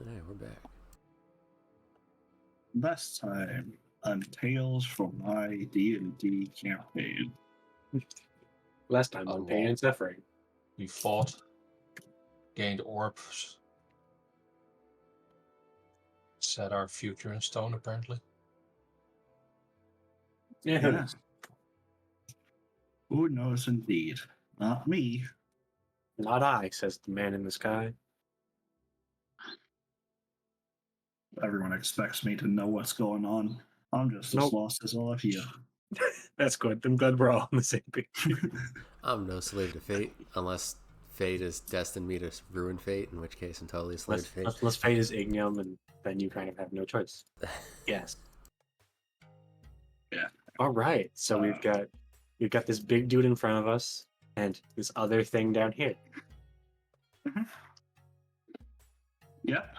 Hey, we're back. Last time on Tales from my D&D campaign. Last time on Pain and Suffering. We fought, gained orbs, set our future in stone, apparently. Yeah. Yeah. Who knows indeed? Not me. Not I, says the man in the sky. Everyone expects me to know what's going on. I'm just as Nope. lost as all of you. That's good. I'm glad we're all on the same page. I'm no slave to fate, unless fate has destined me to ruin fate, in which case I'm totally a slave to fate. Unless fate is Ignium, and then you kind of have no choice. Yes. Yeah. All right. So we've got this big dude in front of us, and this other thing down here. Yep.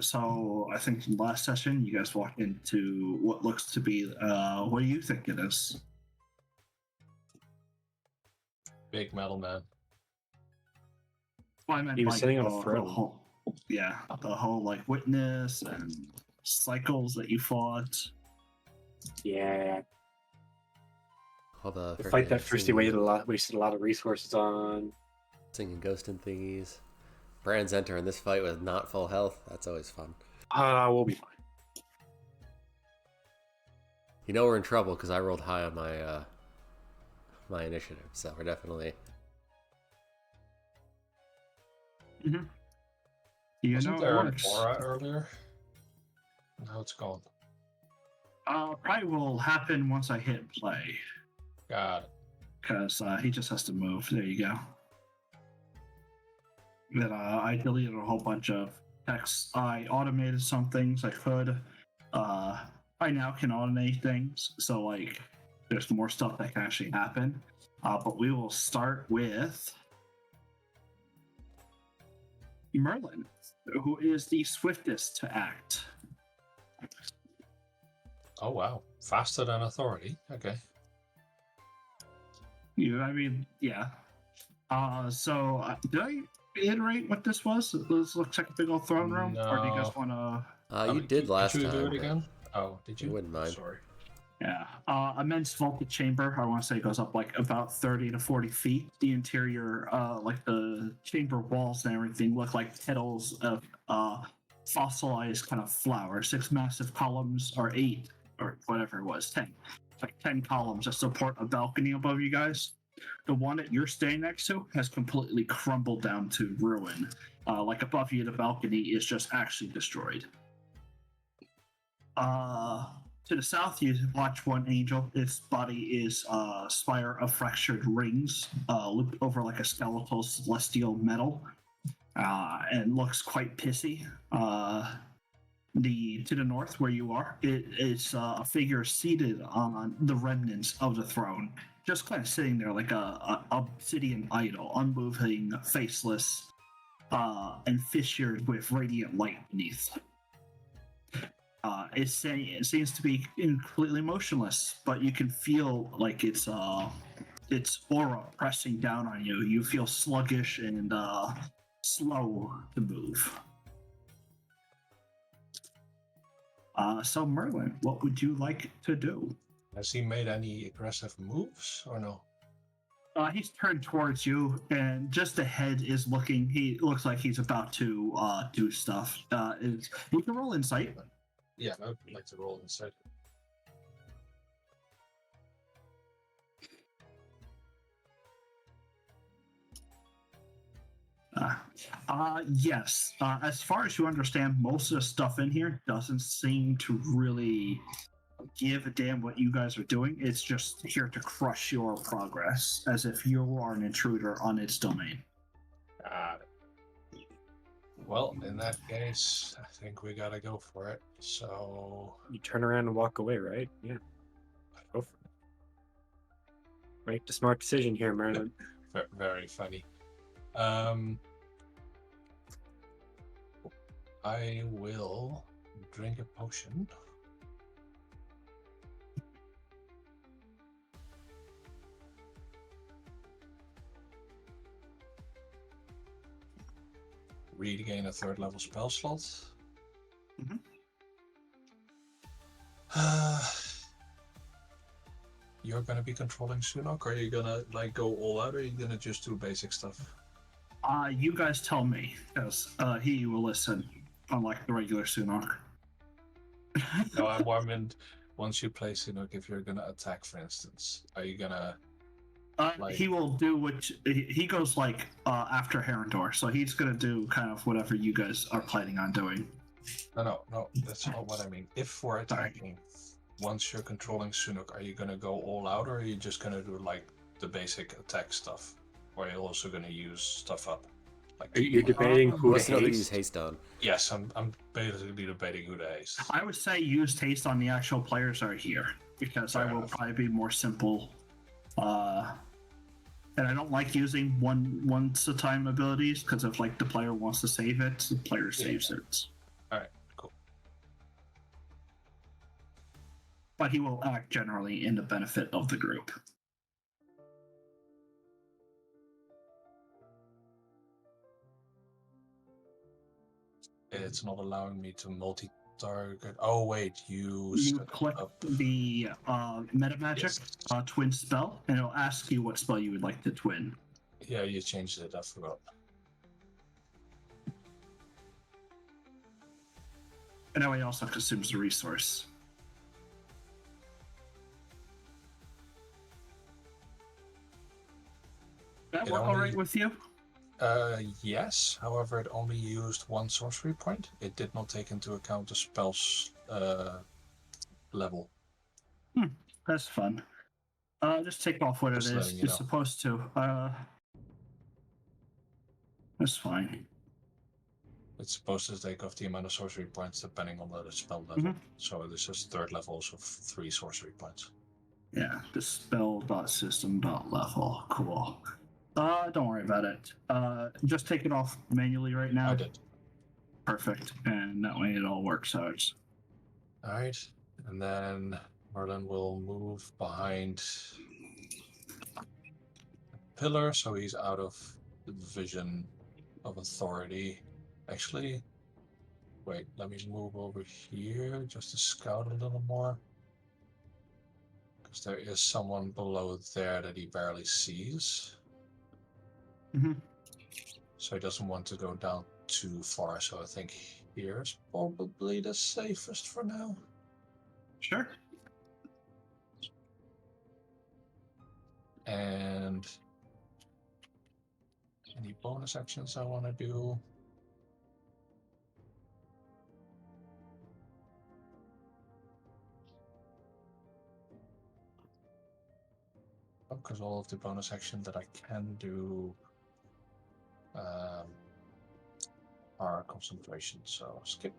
So I think in the last session you guys walked into what looks to be what do you think it is? Big metal man. Well, I meant He was sitting on a the throne. whole, the whole like witness and cycles that you fought. Yeah. All the The fight that first he singing, wasted a lot of resources on. singing ghosting thingies. Brand's entering this fight with not full health. That's always fun. We'll be fine. You know we're in trouble because I rolled high on my my initiative, so we're definitely. Mm-hmm. You Wasn't know there it an works. aura earlier? Now it's gone. Probably will happen once I hit play, Got it. because he just has to move. There you go. Then I deleted a whole bunch of text. I automated some things I could. I now can automate things, so like there's more stuff that can actually happen. But we will start with Merlin, who is the swiftest to act. Oh, wow. Faster than authority. Okay. Yeah. So did I reiterate what this was? This looks like a big old throne room, or do you guys No. want to? You did last Did you time. do it but again? Oh, did you? You wouldn't mind. Sorry. Yeah. Immense vaulted chamber. I want to say goes up like about 30 to 40 feet. The interior, like the chamber walls and everything, look like petals of fossilized kind of flowers. 6 massive columns, or 8, or whatever it was, 10. Like 10 columns that support a balcony above you guys. The one that you're staying next to has completely crumbled down to ruin. Like above you, the balcony is just actually destroyed. To the south, you watch one angel. Its body is a spire of fractured rings, looped over like a skeletal celestial metal, and looks quite pissy. To the north, where you are, it is a figure seated on the remnants of the throne, just kind of sitting there like a obsidian idol, unmoving, faceless, and fissured with radiant light beneath. It seems to be completely motionless, but you can feel like its aura pressing down on you. You feel sluggish and slow to move. So Merlin, what would you like to do? Has he made any aggressive moves or no? He's turned towards you, and just ahead is looking. He looks like he's about to do stuff. You can roll insight. Yeah, I'd like to roll instead. Yes. As far as you understand, most of the stuff in here doesn't seem to really give a damn what you guys are doing. It's just here to crush your progress, as if you are an intruder on its domain. Got it. Well, in that case, I think we gotta go for it. So, You turn around and walk away, right? Yeah. Go for it. Make the smart decision here, Merlin. very funny. I will drink a potion. regain a 3rd level spell slot. Mhm. You're gonna be controlling Sunok, or are you gonna like go all out, or are you gonna just do basic stuff? You guys tell me, because he will listen, unlike the regular Sunok. No, I meant once you play Sunok, if you're gonna attack, for instance, are you gonna like? He will do what he goes like after Herondor, so he's gonna do kind of whatever you guys are planning on doing. No, that's not what I mean. If we're attacking, once you're controlling Sunok, are you gonna go all out, or are you just gonna do like the basic attack stuff, or are you also gonna use stuff up? Like You're debating who What's to another use haste? haste on? yes, I'm basically debating who to haste. I would say use haste on the actual players that are here, because Fair I will enough. probably be more simple. And I don't like using once a time abilities, because if like the player wants to save it, the player saves it. All right, cool. But he will act generally in the benefit of the group. It's not allowing me to multi-target. Oh wait, you You set it click up. the meta magic Yes. twin spell, and it'll ask you what spell you would like to twin. Yeah, you changed it. I forgot. And that way it also consumes the resource. That It work all only- right with you? Yes. However, it only used 1 sorcery point. It did not take into account the spell's level. That's fun. Just take off what Just it is. letting you You're know. supposed to. That's fine. It's supposed to take off the amount of sorcery points depending on the spell level. Mhm. So this is 3rd level, so 3 sorcery points. Yeah, the spell.system.level. Cool. Don't worry about it. Just take it off manually right now. I did. Perfect. And that way it all works out. All right, and then Merlin will move behind the pillar, so he's out of the vision of authority. Actually, wait, let me move over here just to scout a little more. Because there is someone below there that he barely sees. Mm-hmm. So he doesn't want to go down too far, so I think here's probably the safest for now. Sure. And any bonus actions I want to do? Because all of the bonus action that I can do are concentration, so skip.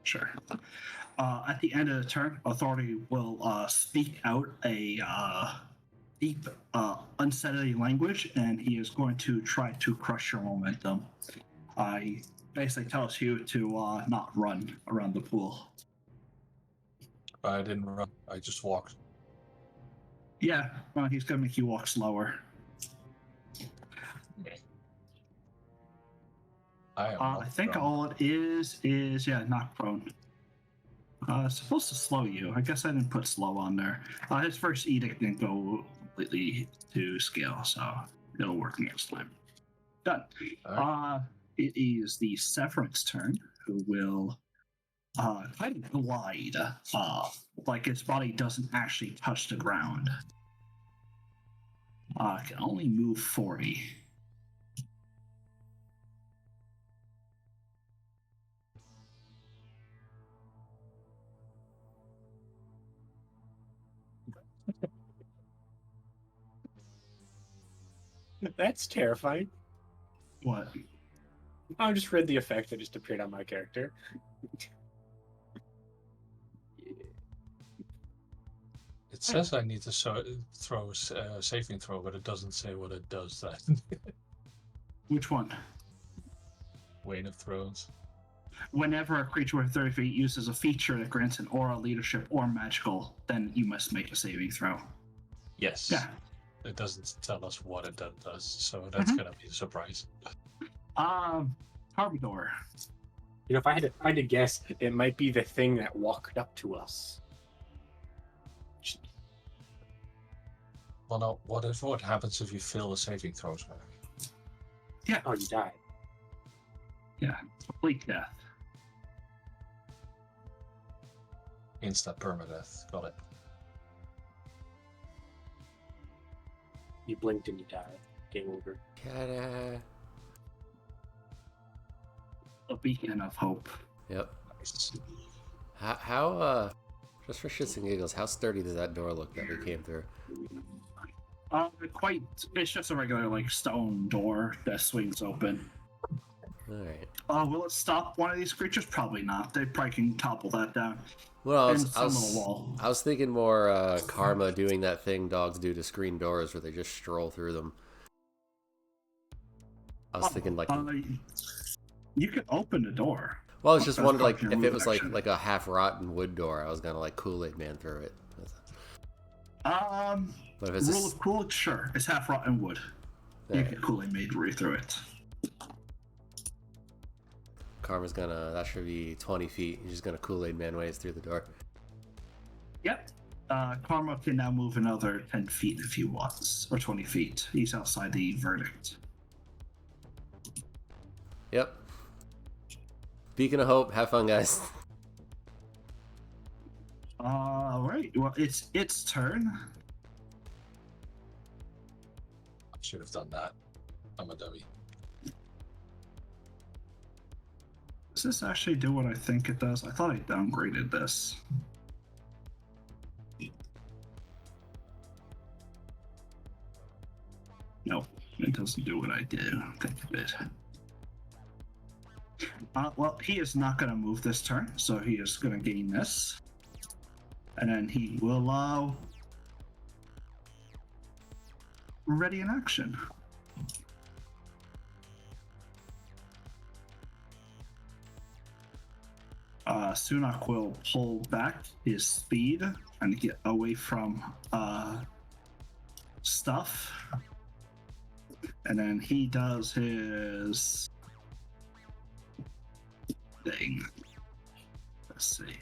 Sure. At the end of the turn, authority will speak out a deep, unsettling language, and he is going to try to crush your momentum. He basically tells you to not run around the pool. I didn't run, I just walked. Yeah, well, he's going to make you walk slower. I think prone. all it is yeah, not prone. It's supposed to slow you. I guess I didn't put slow on there. His first edict didn't go completely to scale, so it'll work next time. Done. Alright. It is the Severance turn, who will kind of glide, like his body doesn't actually touch the ground. Can only move 40. That's terrifying. What? I just read the effect that just appeared on my character. It says I need to throw a saving throw, but it doesn't say what it does. Then Which one? Wayne of Thrones. Whenever a creature within 30 feet uses a feature that grants an aura, leadership, or magical, then you must make a saving throw. Yes. Yeah. It doesn't tell us what it does, so that's gonna be a surprise. Carbador. You know, if I had to guess, it might be the thing that walked up to us. Well, no. What happens if you fail the saving throws? Yeah. Oh, you died. Yeah. Complete death. Instant permadeath. Got it. You blinked and you died. Game over. Ta-da. A beacon of hope. Yep. Nice. How just for shits and giggles, how sturdy does that door look that we came through? Quite. It's just a regular like stone door that swings open. All right. Will it stop one of these creatures? Probably not. They probably can topple that down. Well, And some of the wall. I was thinking more Karma doing that thing dogs do to screen doors where they just stroll through them. I was thinking like, you could open the door. well, it's just That's wondered like probably your if it move was action. like a half rotten wood door, I was gonna like Kool-Aid Man through it. But if it's Rule of cool, sure. It's half rotten wood. You alright. get Kool-Aid made right through it. Karma's gonna, that should be 20 feet. He's just gonna Kool-Aid Man ways through the door. Yep. Karma can now move another 10 feet if he wants, or 20 feet. He's outside the verdict. Yep. Beacon of Hope. Have fun, guys. All right. Well, it's its turn. I should have done that. I'm a dummy. Does this actually do what I think it does? I thought I downgraded this. No, it doesn't do what I did. Think of it. Well, he is not going to move this turn, so he is going to gain this. And then he will ready in action. Sunak will pull back his speed and get away from stuff. And then he does his thing. Let's see.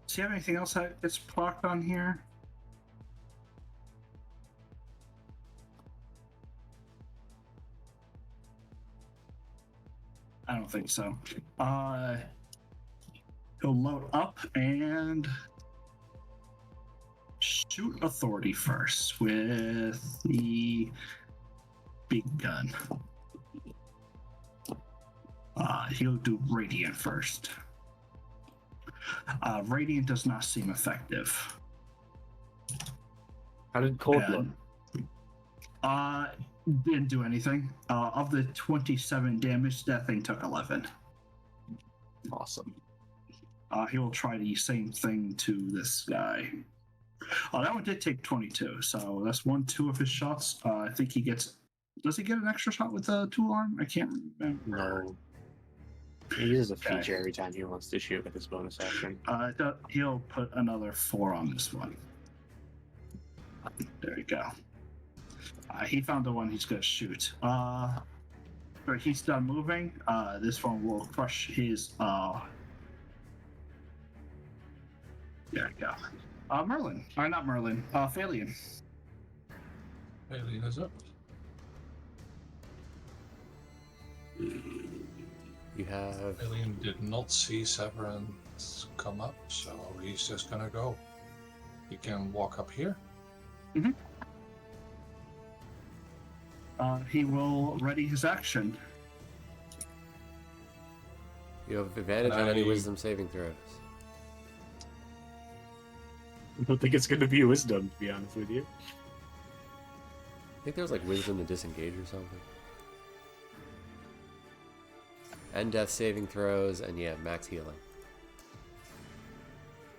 Do you have anything else that gets blocked on here? I don't think so. He'll load up and shoot authority first with the big gun. He'll do radiant first. Radiant does not seem effective. How did cold look? Didn't do anything. Of the 27 damage, that thing took 11. Awesome. He will try the same thing to this guy. That one did take 22, so that's 2 of his shots. I think he gets. Does he get an extra shot with the tool arm? I can't remember. No. He uses a Okay. feature every time he wants to shoot with his bonus action. He'll put another 4 on this one. There you go. He found the one he's going to shoot. But he's done moving. This one will crush his. There you go. Merlin. Not Merlin. Phalian. Alien is up. You have. Alien did not see Severance come up, so he's just gonna go. He can walk up here. He will ready his action. You have advantage on any wisdom saving throws. I don't think it's going to be wisdom, to be honest with you. I think there's like wisdom to disengage or something. And death saving throws, and yeah, max healing.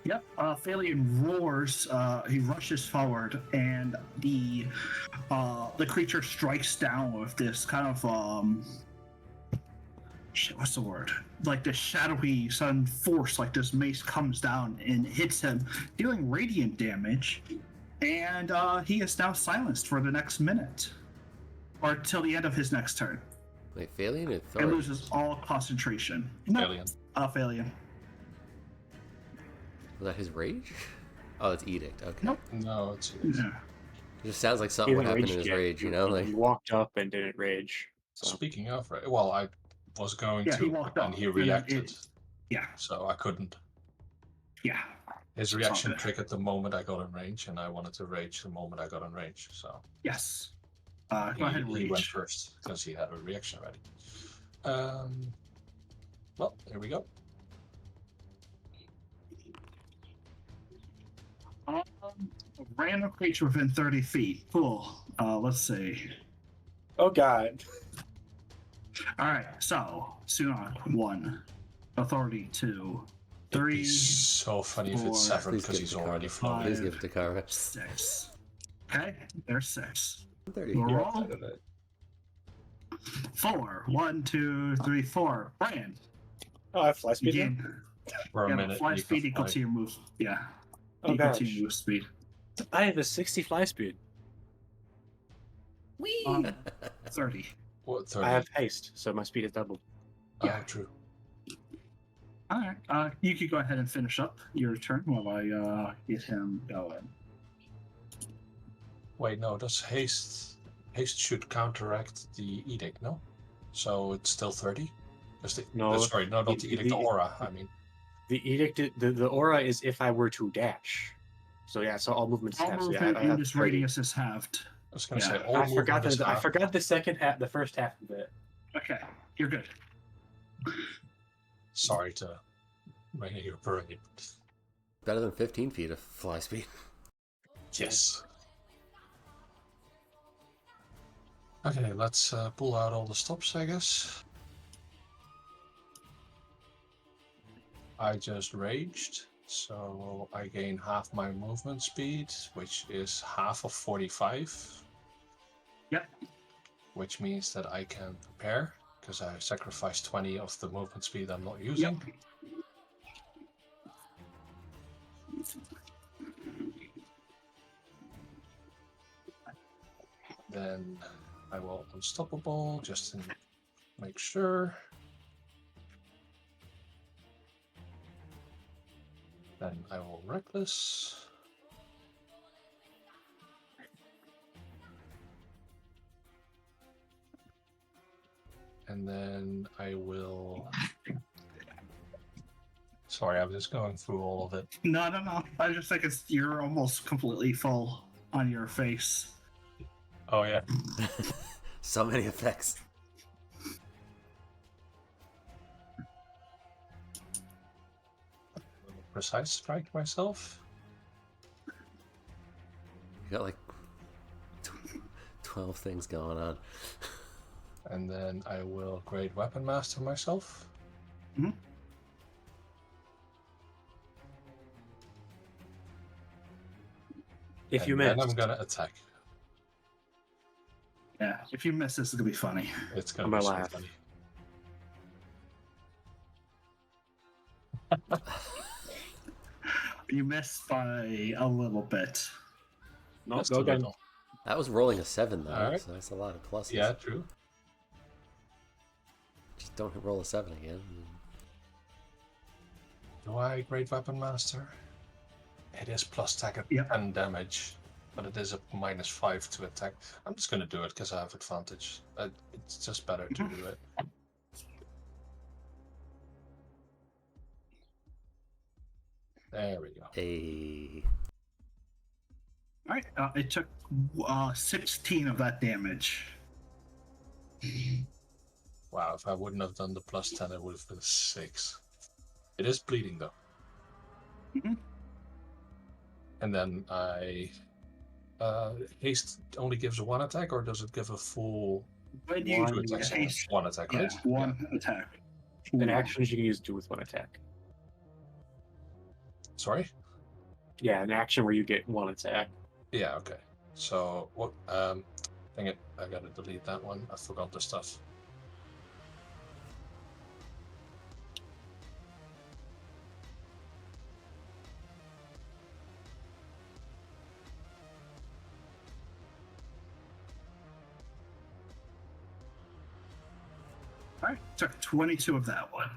Yep. Phalian roars. He rushes forward, and the creature strikes down with this kind of shit, what's the word? Like this shadowy sudden force, like this mace comes down and hits him, dealing radiant damage. And he is now silenced for the next minute, or till the end of his next turn. Wait, Phalian or It Thor? loses all concentration. No, Alien. Phalian. Was that his rage? Oh, it's Edict. Okay. Nope. No, it's Yeah. It just sounds like He something would didn't happen in his yet. rage, you know? Like, He walked up and didn't rage. So speaking of, right? Well, I was going Yeah, to, he walked and up, he and then reacted, Yeah. so I couldn't. Yeah. His all reaction good. triggered the moment I got in range, and I wanted to rage the moment I got in range. So Yes. Go ahead and he went rage. first because he had a reaction ready. Well, here we go. A random creature within 30 feet. Cool. Let's see. oh god. All right. So, Sunak, 1. Authority, 2. It'd 3. be so funny if it's 4, Severin please because give he's it to already Carver. floating. Please give it to Carver. 6. Okay. There's 6. 30. Roll. You're outside of it. 4. 1, 2, 3, 4. Brand. Oh, I have fly You speed now? gain. For a Yeah, minute, fly you speed can equal fly. to your move. Yeah. Oh Equal gosh. to your move speed. I have a 60 fly speed. Um, 30. What, 30? I have haste, so my speed is doubled. yeah. Oh, true. All right. You could go ahead and finish up your turn while I get him going. Wait, no, does haste should counteract the edict, no? So it's still 30? No, sorry, no, not the edict, the aura, I mean. The edict, the aura is if I were to dash. So yeah, so all movements All half. So movement yeah, I in have this 30. radius is halved. I was going to Yeah. say, all I forgot movement is I half. forgot the second half, the first half of it. Okay, you're good. Sorry to rain your parade. Better than 15 feet of fly speed. Yes. Okay, let's pull out all the stops, I guess. I just raged, so I gain half my movement speed, which is half of 45. Yep. Which means that I can prepare, because I sacrificed 20 of the movement speed I'm not using. Yep. Then I will unstoppable, just to make sure. Then I will reckless. And then I will. Sorry, I'm just going through all of it. No. I just think you're almost completely full on your face. Oh, yeah. So many effects. Precise strike myself. You got like 12 things going on. And then I will grade weapon master myself. Mm-hmm. If you and then miss, I'm gonna attack. Yeah, if you miss, this is gonna be funny. It's gonna I'm be gonna so laugh. funny. You missed by a little bit. no, Just go a again. little. That was rolling a 7 though, Alright. so that's a lot of pluses. Yeah, true. Just don't roll a 7 again. Do I grade weapon master? It is plus attack at Yep. 10 damage, but it is a -5 to attack. I'm just gonna do it because I have advantage. It's just better to do it. There we go. All right, it took 16 of that damage. Wow, if I wouldn't have done the +10, it would have been 6. It is bleeding though. Mhm. And then I haste only gives 1 attack, or does it give a full When you One 2 attacks? haste, 1 attack, yeah, right? one attack. And actions you can use 2 with 1 attack. Sorry. Yeah, an action where you get one attack. Yeah, okay. So what? Dang it! I gotta delete that one. I forgot the stuff. All right, took 22 of that one.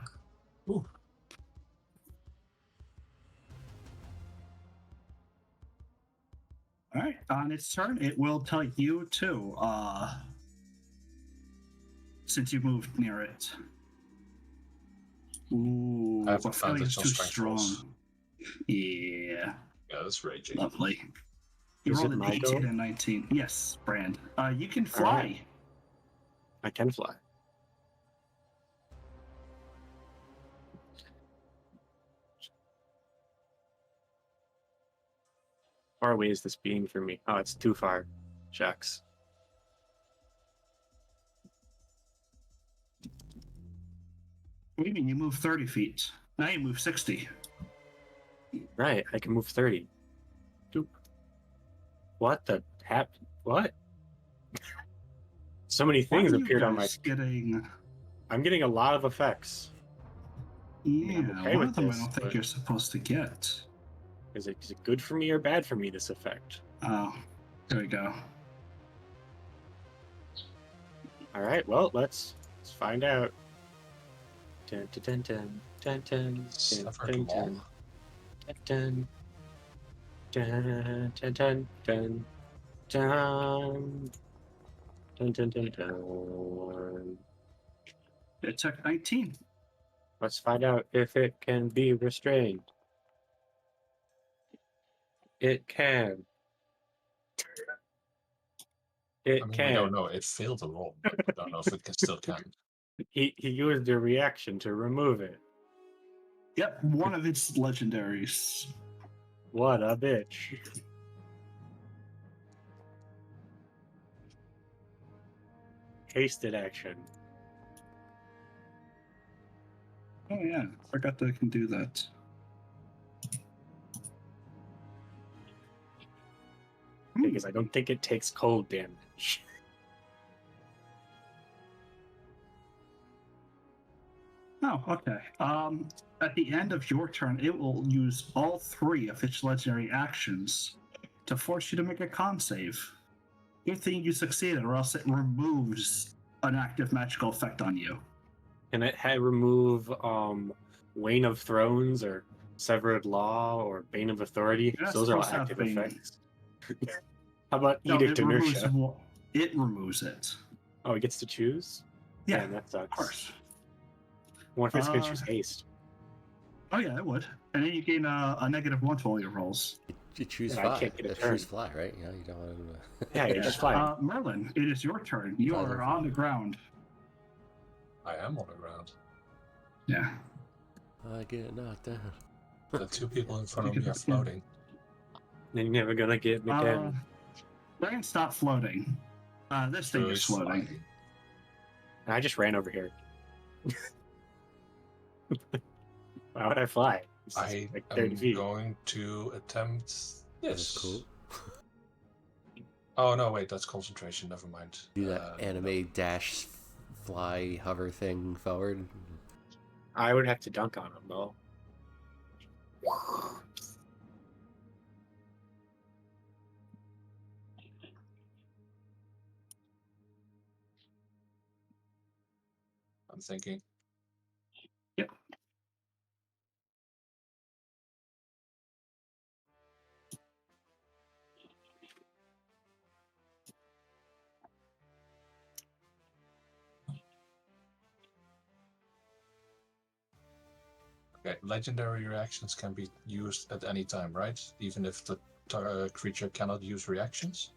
Ooh. All right, on its turn, it will tell you to, since you moved near it. Ooh, I have but failure is advantage on too strength rolls. strong. Yeah, Yeah, that's raging. lovely. You Is rolled it an my 18 go? and 19. Yes, Brand. You can All right. fly. I can fly. How far away is this being from me? Oh, it's too far. Shucks. What do you mean? You move 30 feet. Now you move 60. Right, I can move 30. Doop. What the hap? What? So many Why are things you appeared on my. guys getting? I'm getting a lot of effects. Yeah, I'm okay one with of them this, I don't think but- you're supposed to get. Is it good for me or bad for me, this effect? Oh, there we go. All right, well, let's find out. Dun, dun, dun, dun, dun, dun, Severed dun, Maw. dun, dun, dun, dun, dun, dun, dun, dun, dun, dun. It took 19. Let's find out if it can be restrained. It can. It I mean, can. we don't know. It failed the roll, but we don't know if it still can. He used a reaction to remove it. Yep, one of its legendaries. What a bitch. Hasted action. Oh yeah, forgot that I can do that. Because I don't think it takes cold damage. Oh, okay. At the end of your turn, it will use all 3 of its legendary actions to force you to make a con save. Good thing you succeeded, or else it removes an active magical effect on you. Can it remove Wane of Thrones or Severed Law or Bane of Authority? You're not Those are all supposed to have active Bane. effects. How about No, Edict it removes. Inertia? It removes it. Oh, it gets to choose? Yeah, Damn, that sucks. of course. I wonder if it's going to choose Haste. Oh yeah, it would. And then you gain a -1 to all your rolls. You choose Yeah, I fly. can't get a Choose turn. fly, right? You know, you don't want to. Yeah, you just fly. Merlin, it is your turn. You Flies are on on the ground. I am on the ground. Yeah. I get knocked down. The 2 people in front of me are floating. You're never going to get me down. They're gonna stop floating. This thing So is it's floating. flying. I just ran over here. Why would I fly? This is I like 30 am feet. going to attempt This this. is cool. Oh no, wait, that's concentration. Never mind. Do that anime dash, fly, hover thing forward. I would have to dunk on him, though. I'm thinking. Yep. Okay, legendary reactions can be used at any time, right? Even if the creature cannot use reactions,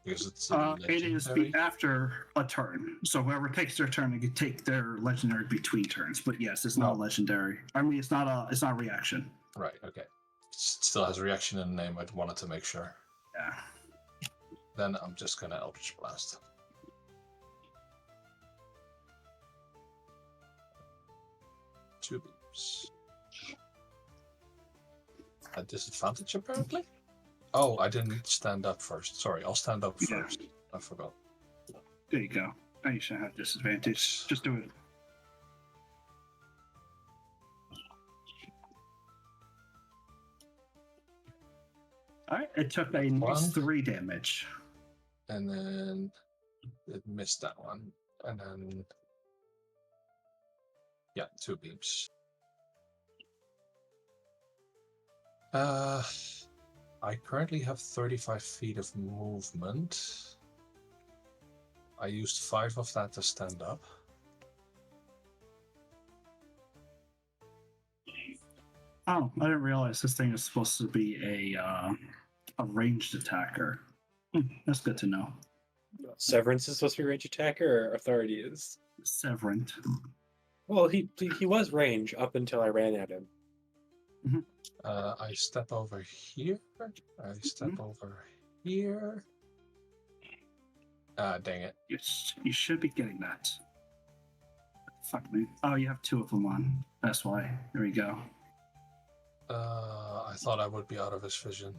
because it's It is legendary. after a turn. So whoever takes their turn, they can take their legendary between turns. But yes, it's not a legendary. I mean, it's not a reaction. Right. Okay. Still has a reaction in the name. I wanted to make sure. Yeah. Then I'm just gonna Eldritch Blast. Two beeps. at disadvantage, apparently? Oh, I didn't stand up first. Sorry, I'll stand up Yeah. first. I forgot. There you go. Now you should have disadvantage. Just do it. All right, it took a nice One. 3 damage. And then it missed that one. And then, yeah, 2 beams. I currently have 35 feet of movement. I used 5 of that to stand up. Oh, I didn't realize this thing is supposed to be a ranged attacker. That's good to know. Severance is supposed to be range attacker, or Authority is? Severant. Well, he was range up until I ran at him. I step over here. I step over here. Dang it. You should be getting that. Fuck me. Oh, you have 2 of them on. That's why. There we go. I thought I would be out of his vision.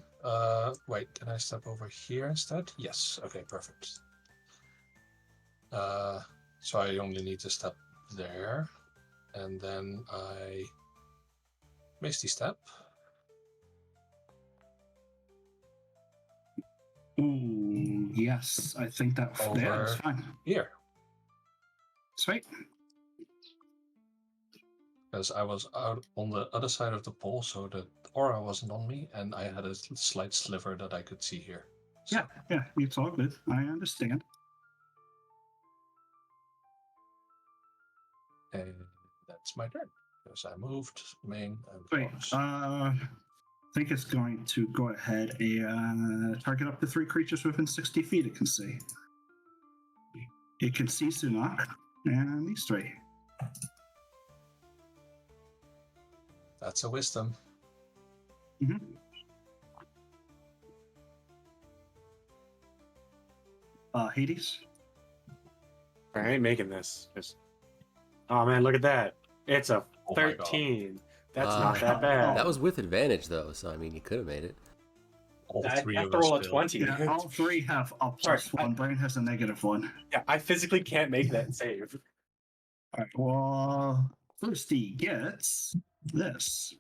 Wait, can I step over here instead? Yes. Okay, perfect. So I only need to step there. And then I Misty Step. Ooh, yes. I think that yeah, that's Over fine. here. Sweet. Because I was out on the other side of the pole, so the aura wasn't on me, and I had a slight sliver that I could see here. So, Yeah, it's all good. I understand. and that's my turn. Because I moved, main, and Wait, close. I think it's going to go ahead and target up to 3 creatures within 60 feet it can see. It can see Sunak and these 3. That's a wisdom. Hades? I ain't making this. Oh man, look at that. It's a Oh my God. 13. That's Uh, not that bad. That was with advantage, though, so I mean, you could have made it. All I 3 have of to us roll a failed. 20. Yeah, all 3 have a Sorry, +1. Brain has a -1. Yeah, I physically can't make that save. All right, well, first he gets this.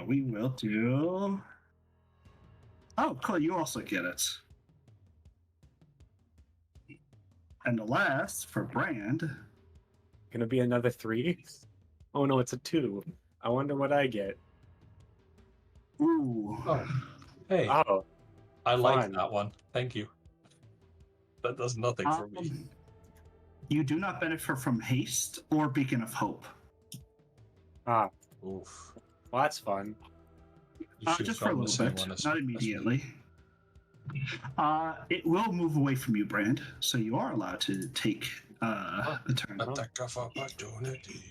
We will do. Oh, cool. You also get it. And the last for Brand. Gonna be another 3? Oh no, it's a 2. I wonder what I get. Ooh. Oh, hey, Oh, I like fun. that one. Thank you. That does nothing for me. You do not benefit from haste or beacon of hope. Ah, Oof. well, that's fun. You should Just have for a gotten the little same bit, one as not me. immediately. It will move away from you, Brand, so you are allowed to take a turn. Attack of opportunity.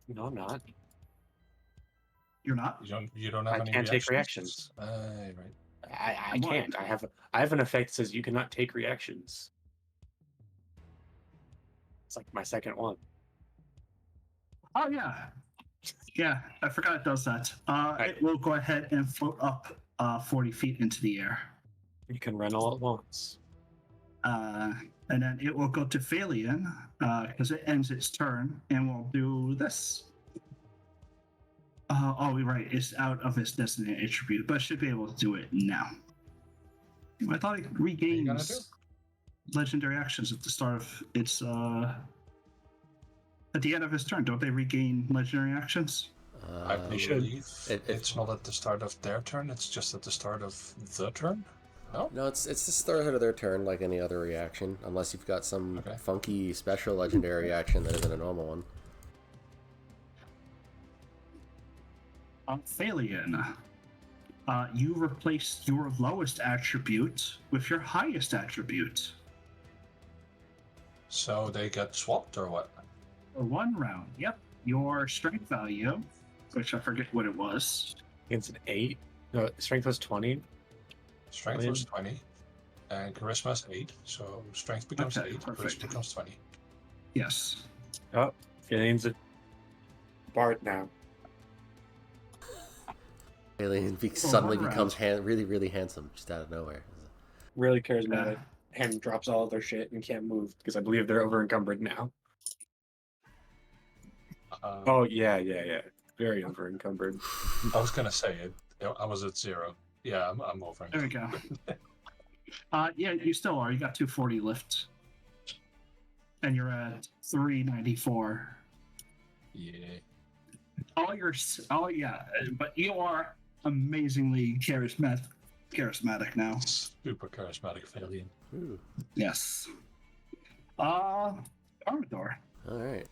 No, I'm not. You're not? You don't have I any can't take reactions. Right. I What? can't. I have an effect that says you cannot take reactions. It's like my second one. Oh, yeah. Yeah, I forgot it does that. Right. It will go ahead and float up 40 feet into the air. You can run all at once. And then it will go to Phalian because it ends its turn, and we'll do this. Right, it's out of its destiny attribute, but should be able to do it now. I thought it regains legendary actions at the start of its at the end of his turn. Don't they regain legendary actions? I They should. believe it's not at the start of their turn, it's just at the start of the turn. No? No, it's the start of their turn like any other reaction, unless you've got some funky special legendary action that isn't a normal one. Phalian, you replace your lowest attribute with your highest attribute. So they get swapped or what? For 1 round, yep. Your strength value, which I forget what it was. It's an 8. No, strength was 20. Strength was 20, and charisma is 8. So strength becomes Okay, 8, perfect. charisma becomes 20. Yes. Oh, Filian's a bard now. Alien Oh, suddenly one becomes round. really, really handsome just out of nowhere. Really charismatic. And drops all of their shit and can't move because I believe they're over encumbered now. Oh yeah. Very over encumbered. I was gonna say it. I was at 0. Yeah, I'm over. There we go. Yeah, you still are. You got 240 lift. And you're at 394. Yeah. But you are amazingly charismatic now. Super charismatic Falian. Ooh. Yes. Armador. All right.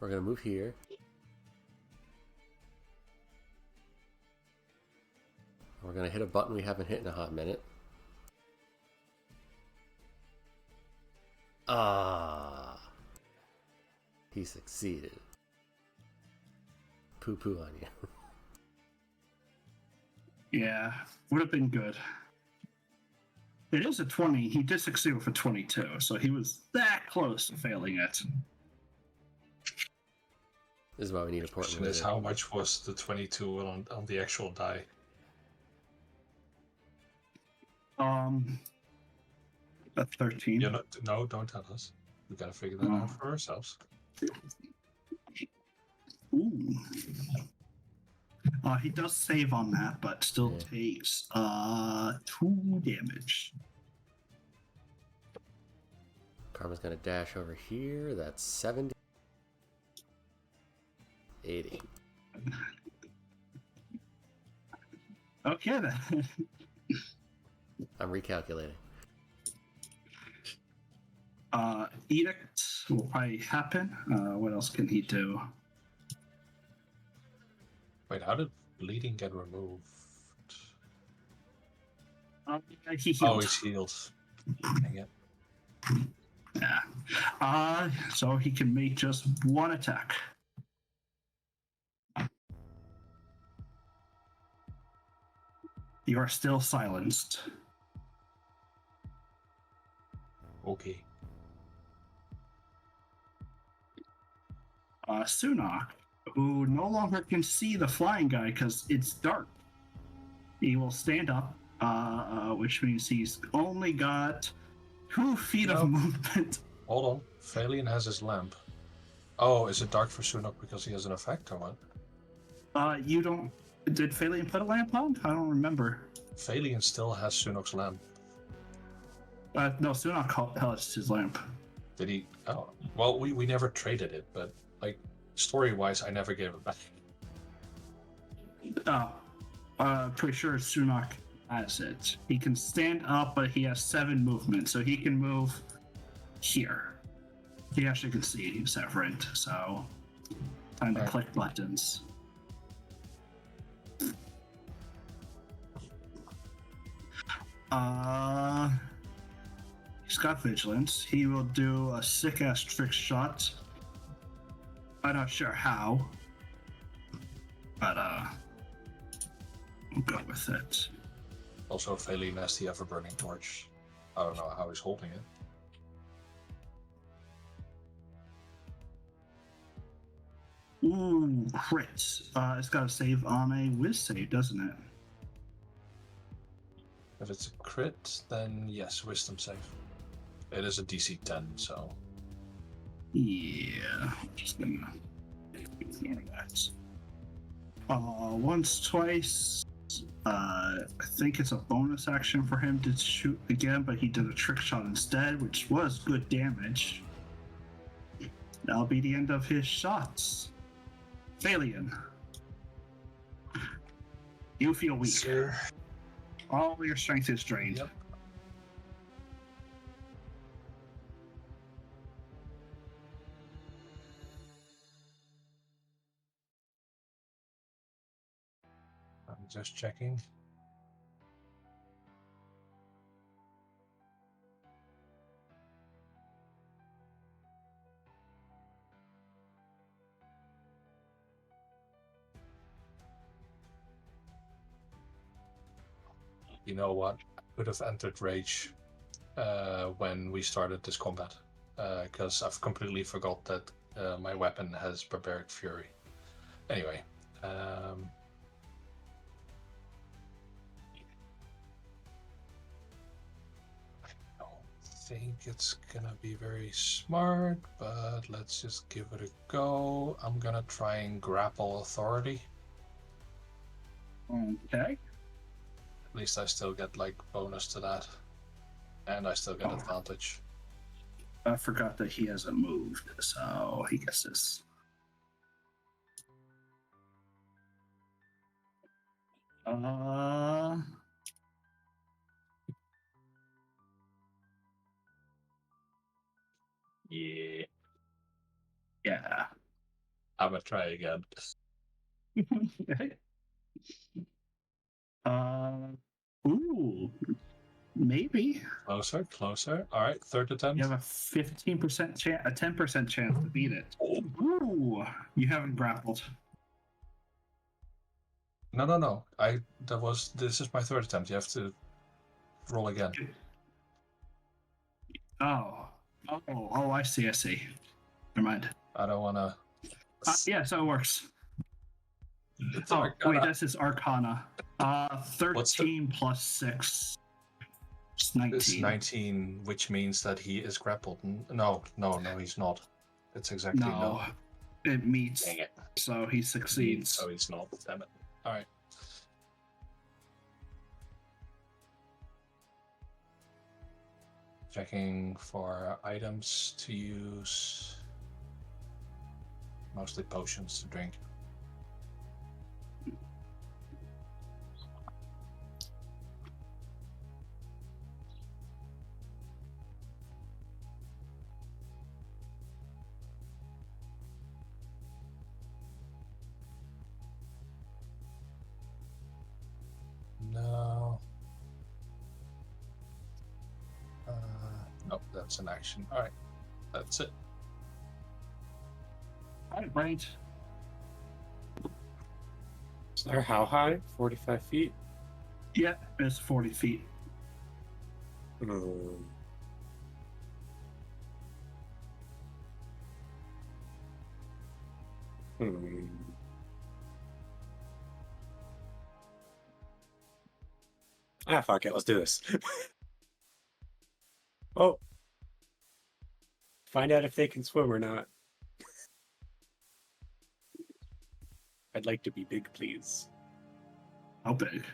We're gonna move here. We're gonna hit a button we haven't hit in a hot minute. Ah. He succeeded. Poo poo on you. Yeah, would have been good. It is a 20. He did succeed with a 22, so he was that close to failing it. This is why we need a port Question is, how much was the 22 on the actual die? That's 13. No, don't tell us. We gotta figure that out for ourselves. Ooh. He does save on that, but still takes 2 damage. Karma's gonna dash over here. That's 70. 80. Okay then. I'm recalculating. Edict will probably happen. What else can he do? Wait, how did bleeding get removed? He healed. Oh, he's healed. Dang it. Yeah. So he can make just 1 attack. You are still silenced. Okay. Sunak, who no longer can see the flying guy because it's dark. He will stand up, which means he's only got 2 feet of movement. Hold on. Falian has his lamp. Oh, is it dark for Sunak because he has an effect or what? You don't. Did Falian put a lamp on? I don't remember. Falian still has Sunak's lamp. No, Sunak has his lamp. Did he? Oh, well, we never traded it, but like story-wise, I never gave it back. Pretty sure Sunak has it. He can stand up, but he has 7 movement, so he can move here. He actually can see Severant, so time to click buttons. He's got vigilance. He will do a sick ass trick shot. I'm not sure how, but we'll go with it. Also, Falian has the ever-burning torch. I don't know how he's holding it. Ooh, crit. It's got to save on a whiz save, doesn't it? If it's a crit, then yes, wisdom save. It is a DC 10, so. Yeah, I'm just gonna ignore that. Once, twice. I think it's a bonus action for him to shoot again, but he did a trick shot instead, which was good damage. That'll be the end of his shots. Falian, you feel weak. Sure. All your strength is drained. Yep. I'm just checking. You know what? I could have entered Rage when we started this combat. because I've completely forgot that my weapon has Barbaric Fury. Anyway, I don't think it's gonna be very smart, but let's just give it a go. I'm gonna try and grapple authority. Okay. At least I still get like bonus to that, and I still get advantage. I forgot that he hasn't moved, so he gets this. Yeah. Yeah. I'm gonna try again. Okay. Ooh, maybe Closer, closer. All right, third attempt. you have a 15% chance, a 10% chance to beat it. Ooh, you haven't grappled. No. This is my third attempt. You have to roll again. Oh, I see. Never mind. I don't wanna. Yeah, so it works. It's Oh, Arcana. wait, that's his Arcana. 13 What's the- plus 6. It's 19. It's 19, which means that he is grappled. No, he's not. It's exactly no. It meets, Dang it. so he succeeds. So he's not. Damn it. All right. Checking for items to use. Mostly potions to drink. No. Nope, that's an action. All right, that's it. All right. So they're how high? 45 feet? Yeah, it's 40 feet. Hmm. Hmm. Ah, fuck it. Let's do this. Oh. Find out if they can swim or not. I'd like to be big, please. How big?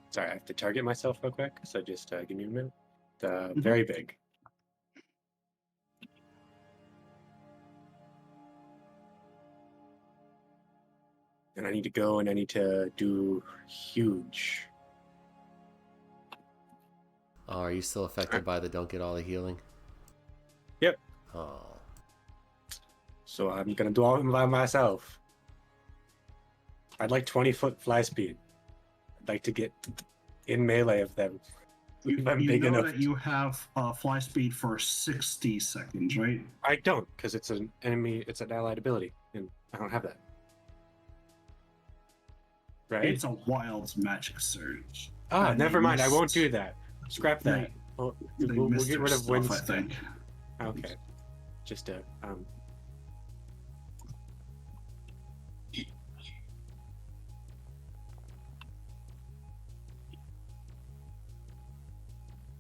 Sorry, I have to target myself real quick, so just give me a minute. Very big. And I need to go and I need to do huge. Oh, are you still affected by the don't get all the healing? Yep. Oh. So I'm gonna do all of them by myself. I'd like 20-foot fly speed. I'd like to get in melee of them. You big know enough. that you have fly speed for 60 seconds, right? I don't, because it's an enemy, it's an allied ability, and I don't have that. Right? It's a wild magic surge. Ah, And never they mind. I won't missed- do that. Scrap that. They- We'll missed get their rid of stuff, wind I step. think. Okay. Just a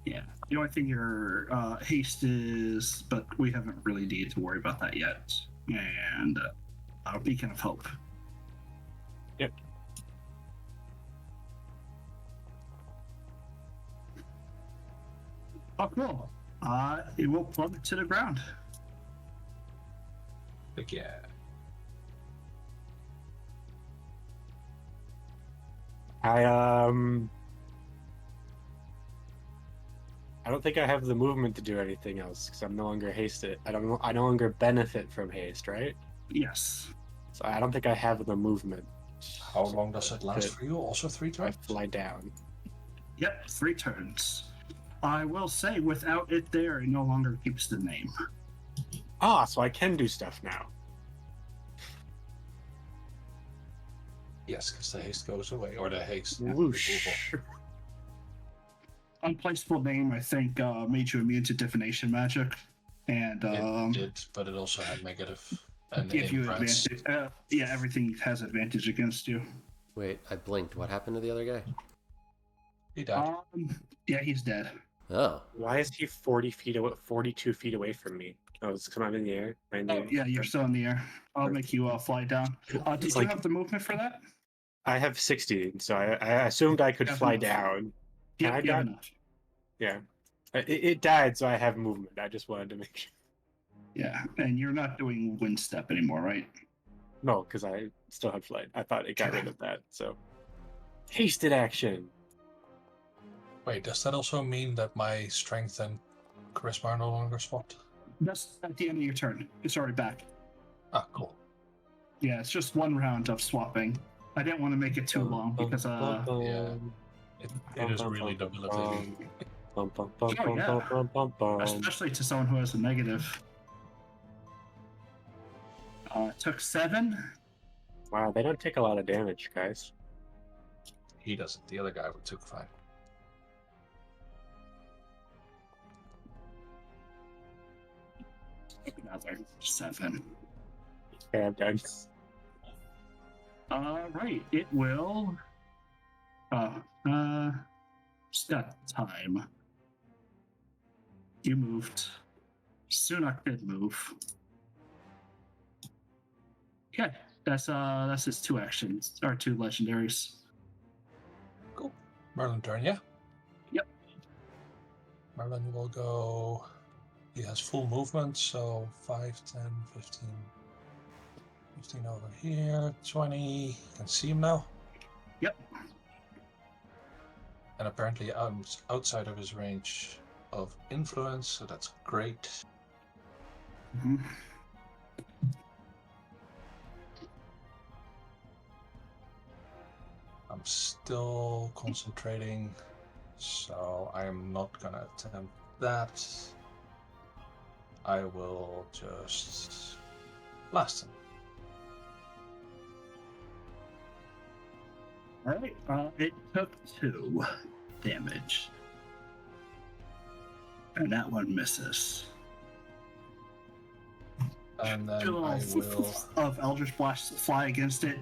Yeah. The only thing your haste is, but we haven't really needed to worry about that yet. And a beacon of hope. Yep. Oh, cool. It will plummet to the ground. Heck yeah. I don't think I have the movement to do anything else because I'm no longer hasted. I no longer benefit from haste, right? Yes. So I don't think I have the movement. How long does it last for you? Also 3 I turns? fly down. Yep, 3 turns. I will say, without it there, it no longer keeps the name. Ah, so I can do stuff now. Yes, because the haste goes away, or the haste. Whoosh. unplaceable name, I think, made you immune to divination magic, and It did, but it also had negative and give you impress. advantage. Yeah, everything has advantage against you. Wait, I blinked. What happened to the other guy? He died. Yeah, he's dead. Oh, Why is he 40 feet away, 42 feet away from me? Oh, it's because I'm in the air. I'm in the Oh, air. yeah, you're still in the air. I'll make you fly down. Did It's you like- have the movement for that? I have 60, so I assumed I could Have fly enough. down. Can I Yep, you have die? enough. Yeah. It died, so I have movement. I just wanted to make sure. Yeah, and you're not doing wind step anymore, right? No, because I still have flight. I thought it got rid of that, so. Hasted action. Wait, does that also mean that my strength and charisma are no longer swapped? That's at the end of your turn. It's already back. Ah, cool. Yeah, it's just one round of swapping. I didn't want to make it too long because Yeah. It is really debilitating. especially to someone who has a negative. Took 7. Wow, they don't take a lot of damage, guys. He doesn't. The other guy took 5. Another 7. Okay, I'm done. Right. It will. It's got time. You moved. Sunak did move. Okay, that's his 2 actions or 2 legendaries. Cool. Merlin turn, yeah? Yep. Merlin will go. He has full movement, so 5, 10, 15. 15 over here, 20. You can see him now. Yep. And apparently I'm outside of his range of influence, so that's great. Mm-hmm. I'm still concentrating, so I am not gonna attempt that. I will just blast him. All right. It took 2 damage, and that one misses. And then Two I will. of Eldritch Blast fly against it.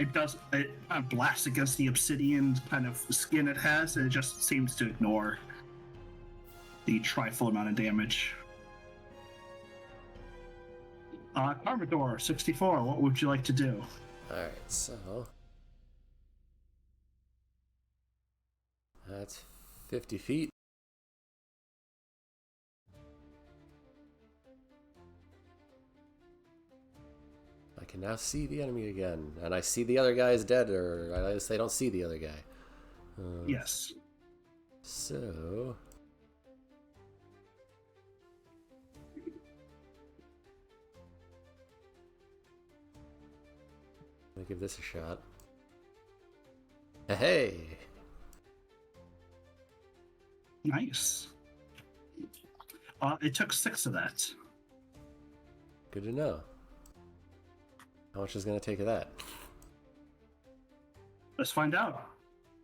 It kind of blasts against the obsidian kind of skin it has, and it just seems to ignore the trifle amount of damage. Carmador, 64, what would you like to do? alright, so. That's 50 feet. I can now see the enemy again, and I see the other guy is dead, or at least they don't see the other guy. Yes. So. Let me give this a shot. Hey! Nice. It took 6 of that. Good to know. How much is going to take of that? Let's find out.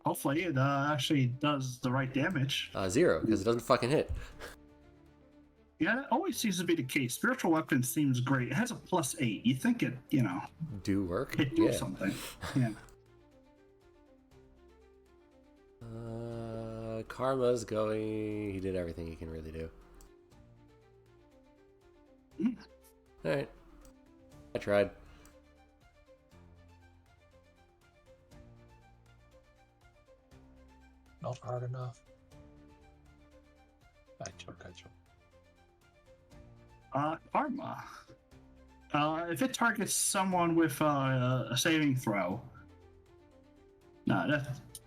Hopefully it actually does the right damage. 0, because it doesn't fucking hit. Yeah, that always seems to be the case. Spiritual Weapon seems great. It has a +8. You think it, Do work? could do something. Yeah. Karma's going. He did everything he can really do. Alright. I tried. Not hard enough. I joke. Karma. If it targets someone with a saving throw, no,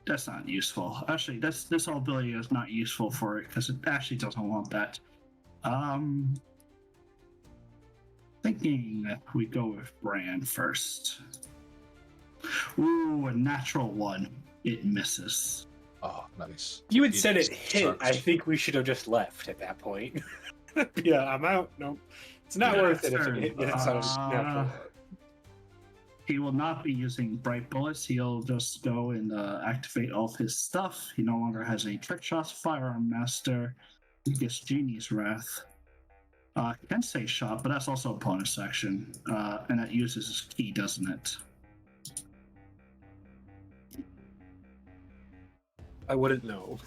that's not useful. Actually, this whole ability is not useful for it because it actually doesn't want that. Thinking that we go with Bran first. Ooh, a natural 1. It misses. Oh, nice. You had He said it just hit. sucks. I think we should have just left at that point. Yeah, I'm out. No, it's not Yeah, worth it if sure. it hit. It's not a natural. He will not be using bright bullets. He'll just go and activate all of his stuff. He no longer has any trick shots. Firearm master. He gets Genie's Wrath. Can say shot, but that's also a bonus action. And that uses his key, doesn't it? I wouldn't know.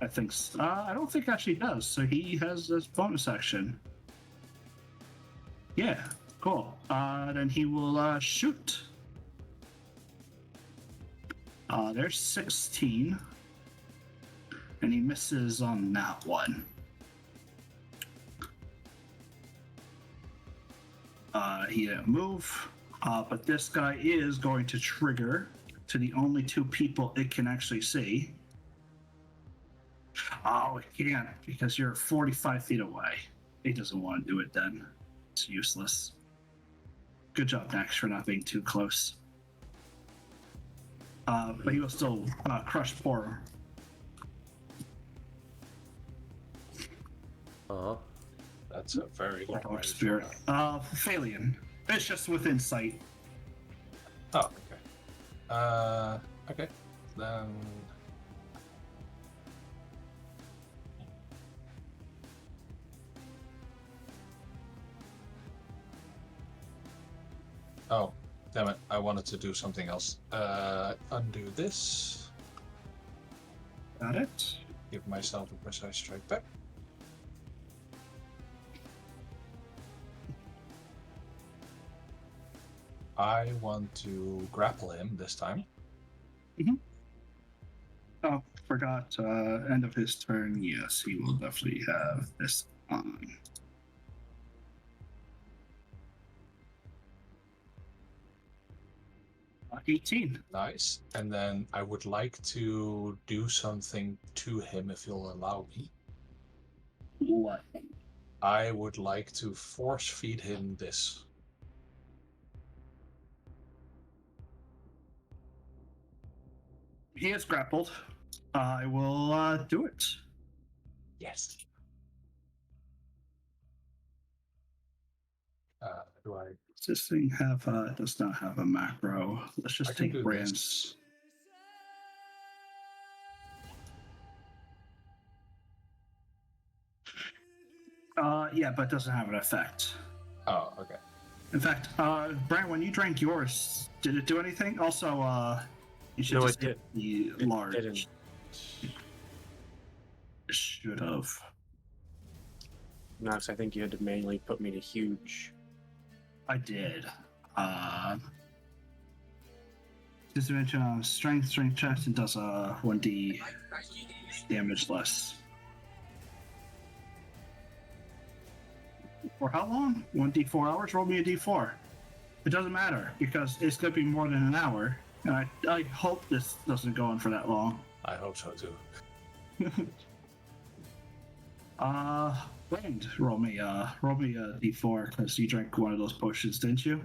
I think. I don't think actually does. So he has this bonus action. Yeah, cool. Then he will shoot. There's 16. And he misses on that one. He didn't move. But this guy is going to trigger to the only two people it can actually see. Oh, it can't because you're 45 feet away. He doesn't want to do it then. It's useless. Good job, Dax, for not being too close. But he will still crush poor. That's a very long Dark range. Spirit. Phalian. It's just within sight. Oh, okay. Okay. Then. Oh, damn it. I wanted to do something else. Undo this. Got it. Give myself a precise strike back. I want to grapple him this time. Oh, forgot. End of his turn. Yes, he will definitely have this on. Uh, 18. Nice. And then I would like to do something to him if you'll allow me. What? I would like to force feed him this. He is grappled. I will do it. Yes. Do I? Does this thing have? It does not have a macro. Let's I just can take do Brand's. this. Yeah, but it doesn't have an effect. Oh, okay. In fact, Brian, when you drank yours, did it do anything? Also, you should No, just it the It large. didn't. It should have. No, 'cause I think you had to manually put me to huge. I did. Disadvantage on strength checks and does a 1d damage less. For how long? 1d4 hours? Roll me a d4. It doesn't matter because it's going to be more than an hour. And I hope this doesn't go on for that long. I hope so too. Brand, roll me a d4 because you drank one of those potions, didn't you?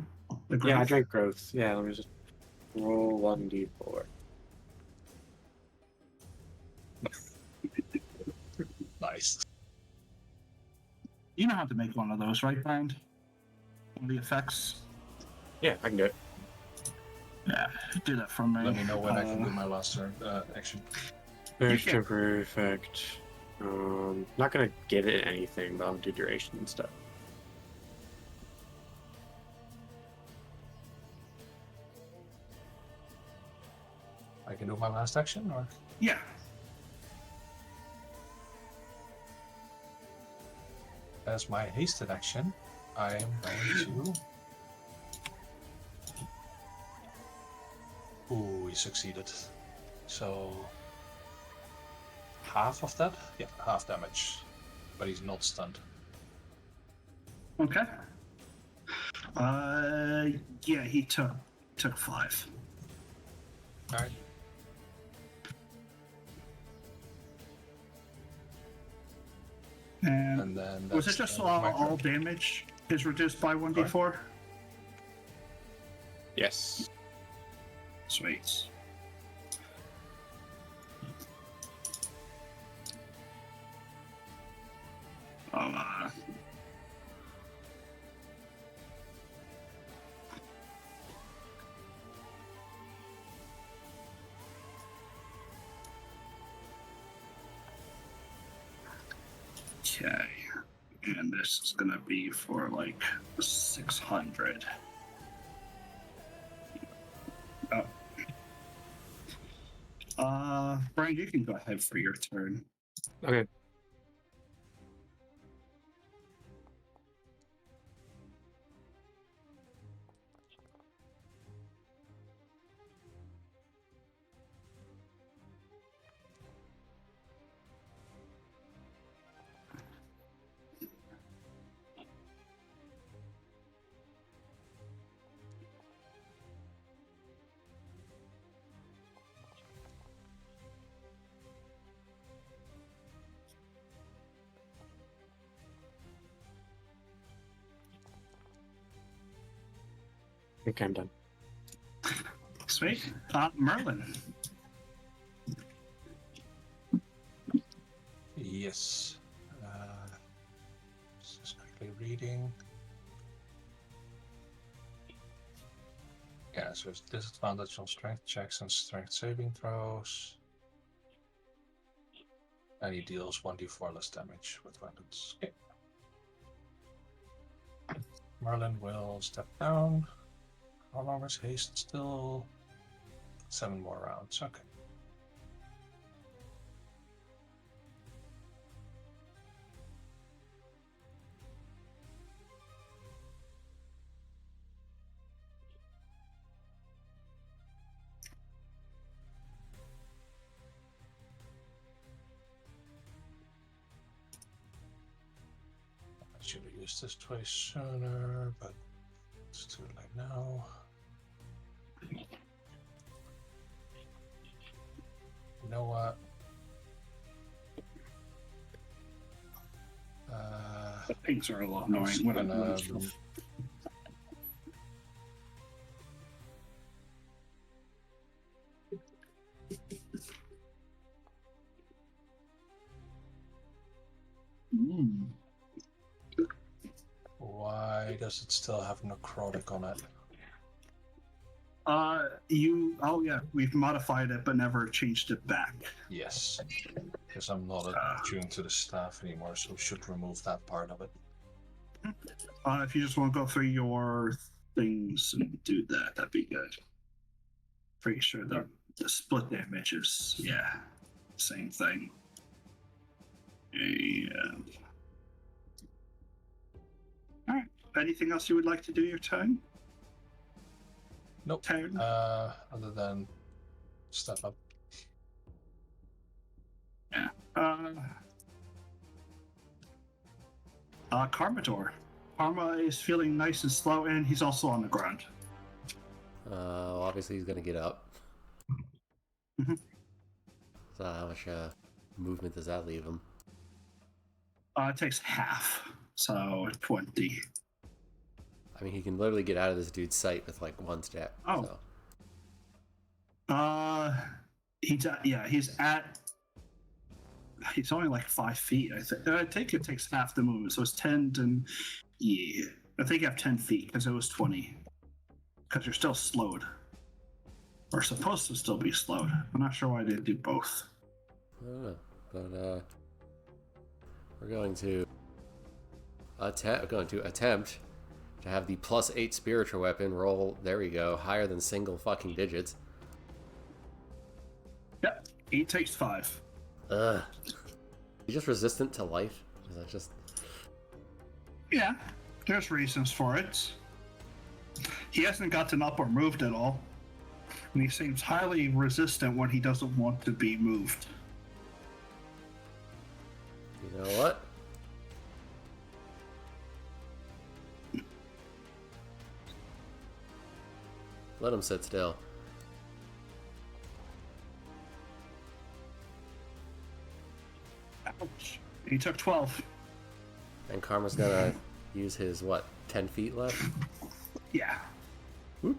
The Yeah, I growth? drank growth. Yeah, let me just roll 1d4. Nice. You know how to make one of those, right, Brand? One of the effects. Yeah, I can do it. Yeah, do that for me. Let me know when I can do my last turn action. There's can- temporary effect. Not gonna give it anything, but I'll do duration and stuff. I can do my last action, or Yeah. as my hasted action, I am going to. Ooh, he succeeded. So half of that? Yeah, half damage. But he's not stunned. Okay. Yeah, he took 5. Alright. And then Was it that's just the end of my all turn. damage is reduced by 1d4? Yes. Sweet. Okay. And this is gonna be for like 600. Oh. Brian, you can go ahead for your turn. Okay. I think I'm done. Sweet. Merlin. Yes. Just quickly reading. Yeah, so it's disadvantage on strength checks and strength saving throws. And he deals 1d4 less damage with weapons. Okay. Merlin will step down. How long is haste still? 7 more rounds. Okay. I should have used this twice sooner, but it's too late now. You know what? The pings are a lot I'm annoying just when I'm gonna doing stuff. Mm. Why does it still have necrotic on it? Oh yeah, we've modified it but never changed it back. Yes, because I'm not attuned to the staff anymore, so we should remove that part of it. If you just want to go through your things and do that, that'd be good. Pretty sure the split damage is, yeah, same thing. And... Alright. Anything else you would like to do your turn? Nope. Turn? Other than step up. Yeah. Karmador. Karma is feeling nice and slow, and he's also on the ground. Obviously he's gonna get up. Mhm. So how much movement does that leave him? It takes half, so 20. I mean, he can literally get out of this dude's sight with like one step. Oh. So. He's only like 5 feet. I think it takes half the movement, so it's 10 and yeah. I think you have 10 feet because it was 20. Because you're still slowed, or supposed to still be slowed. I'm not sure why they do both. I don't know, but we're going to attempt to have the +8 spiritual weapon roll. There we go, higher than single fucking digits. Yep, he takes 5. Ugh. He's just resistant to life. Is that just? Yeah, there's reasons for it. He hasn't gotten up or moved at all, and he seems highly resistant when he doesn't want to be moved. You know what? Let him sit still. Ouch. He took 12. And Karma's gonna use his, what, 10 feet left? Yeah. Whoop.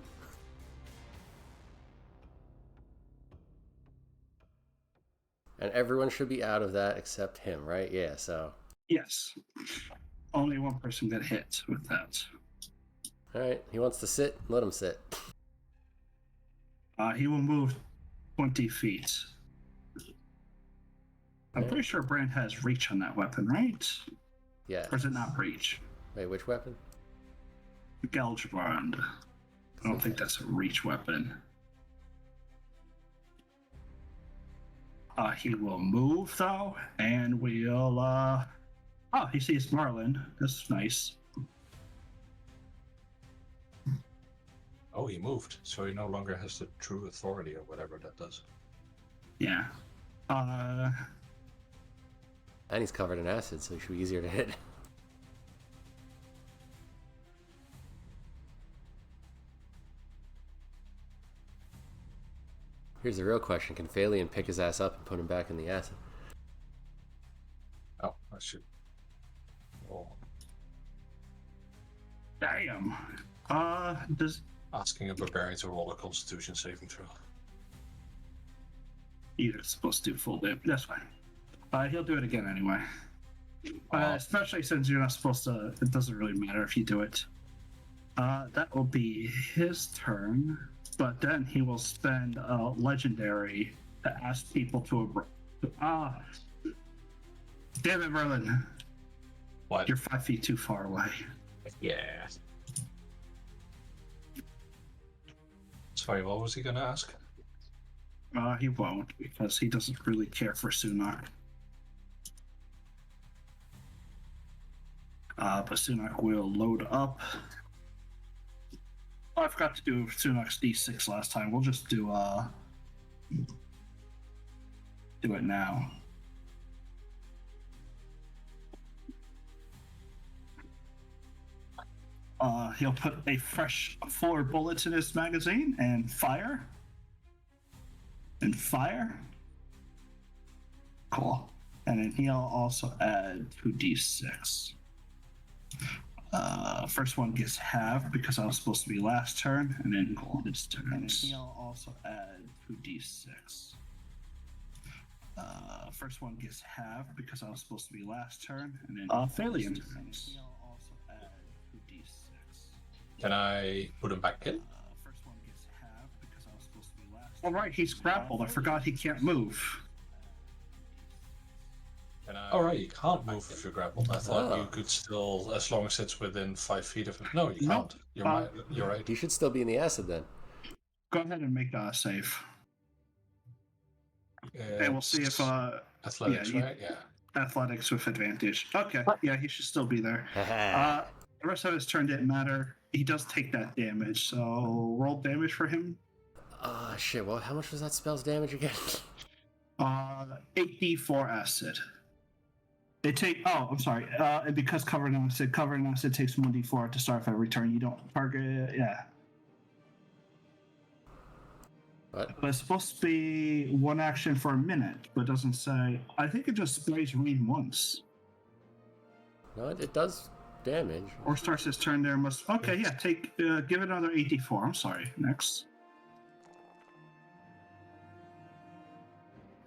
And everyone should be out of that except him, right? Yeah, so. Yes. Only one person got hit with that. Alright, he wants to sit, let him sit. He will move 20 feet. I'm pretty sure Brand has reach on that weapon, right? Yeah. Or is it not reach? Wait, which weapon? Gelgebrand. I don't think that's a reach weapon. He will move though, and we'll oh, he sees Marlin. That's nice. Oh, he moved, so he no longer has the true authority or whatever that does. Yeah. And he's covered in acid, so he should be easier to hit. Here's the real question. Can Phalian pick his ass up and put him back in the acid? Oh, I should. Oh, Damn. Does asking a barbarian to roll a Constitution saving throw. either supposed to do full damage? That's fine. He'll do it again anyway. Especially since you're not supposed to. It doesn't really matter if you do it. That will be his turn, but then he will spend a legendary to ask people to. Damn it, Merlin! What? You're 5 feet too far away. Yeah. Sorry, what was he gonna ask? He won't because he doesn't really care for Sunak. But Sunak will load up. Oh, I forgot to do Sunak's D6 last time. We'll just do it now. He'll put a fresh 4 bullets in his magazine and fire. And fire. Cool. And then he'll also add 2d6. First one gets halved because I was supposed to be last turn, and then his turn. And he'll also add 2d6. First one gets halved because I was supposed to be last turn, and then Phalian. He'll also add 2d6. Can I put him back in? First one gets halved because I was supposed to be last. All right, he's grappled. I forgot he can't move. All right, you can't move if you're grappled. I thought you could still, as long as it's within 5 feet of him. No, you can't. You're right. He should still be in the acid then. Go ahead and make a save. And we'll see if athletics, right? Yeah. Athletics with advantage. Okay, yeah, he should still be there. Haha. The rest of his turn didn't matter. He does take that damage, so roll damage for him. Shit, well, how much was that spell's damage again? 8d4 acid. I'm sorry. And because covered in acid takes 1d4 to start every turn. You don't target. Yeah. What? But it's supposed to be one action for a minute, but it doesn't say. I think it just sprays rain once. No, it does damage. Or starts his turn there. Must. Okay, yeah. Give it another 8d4. I'm sorry. Next.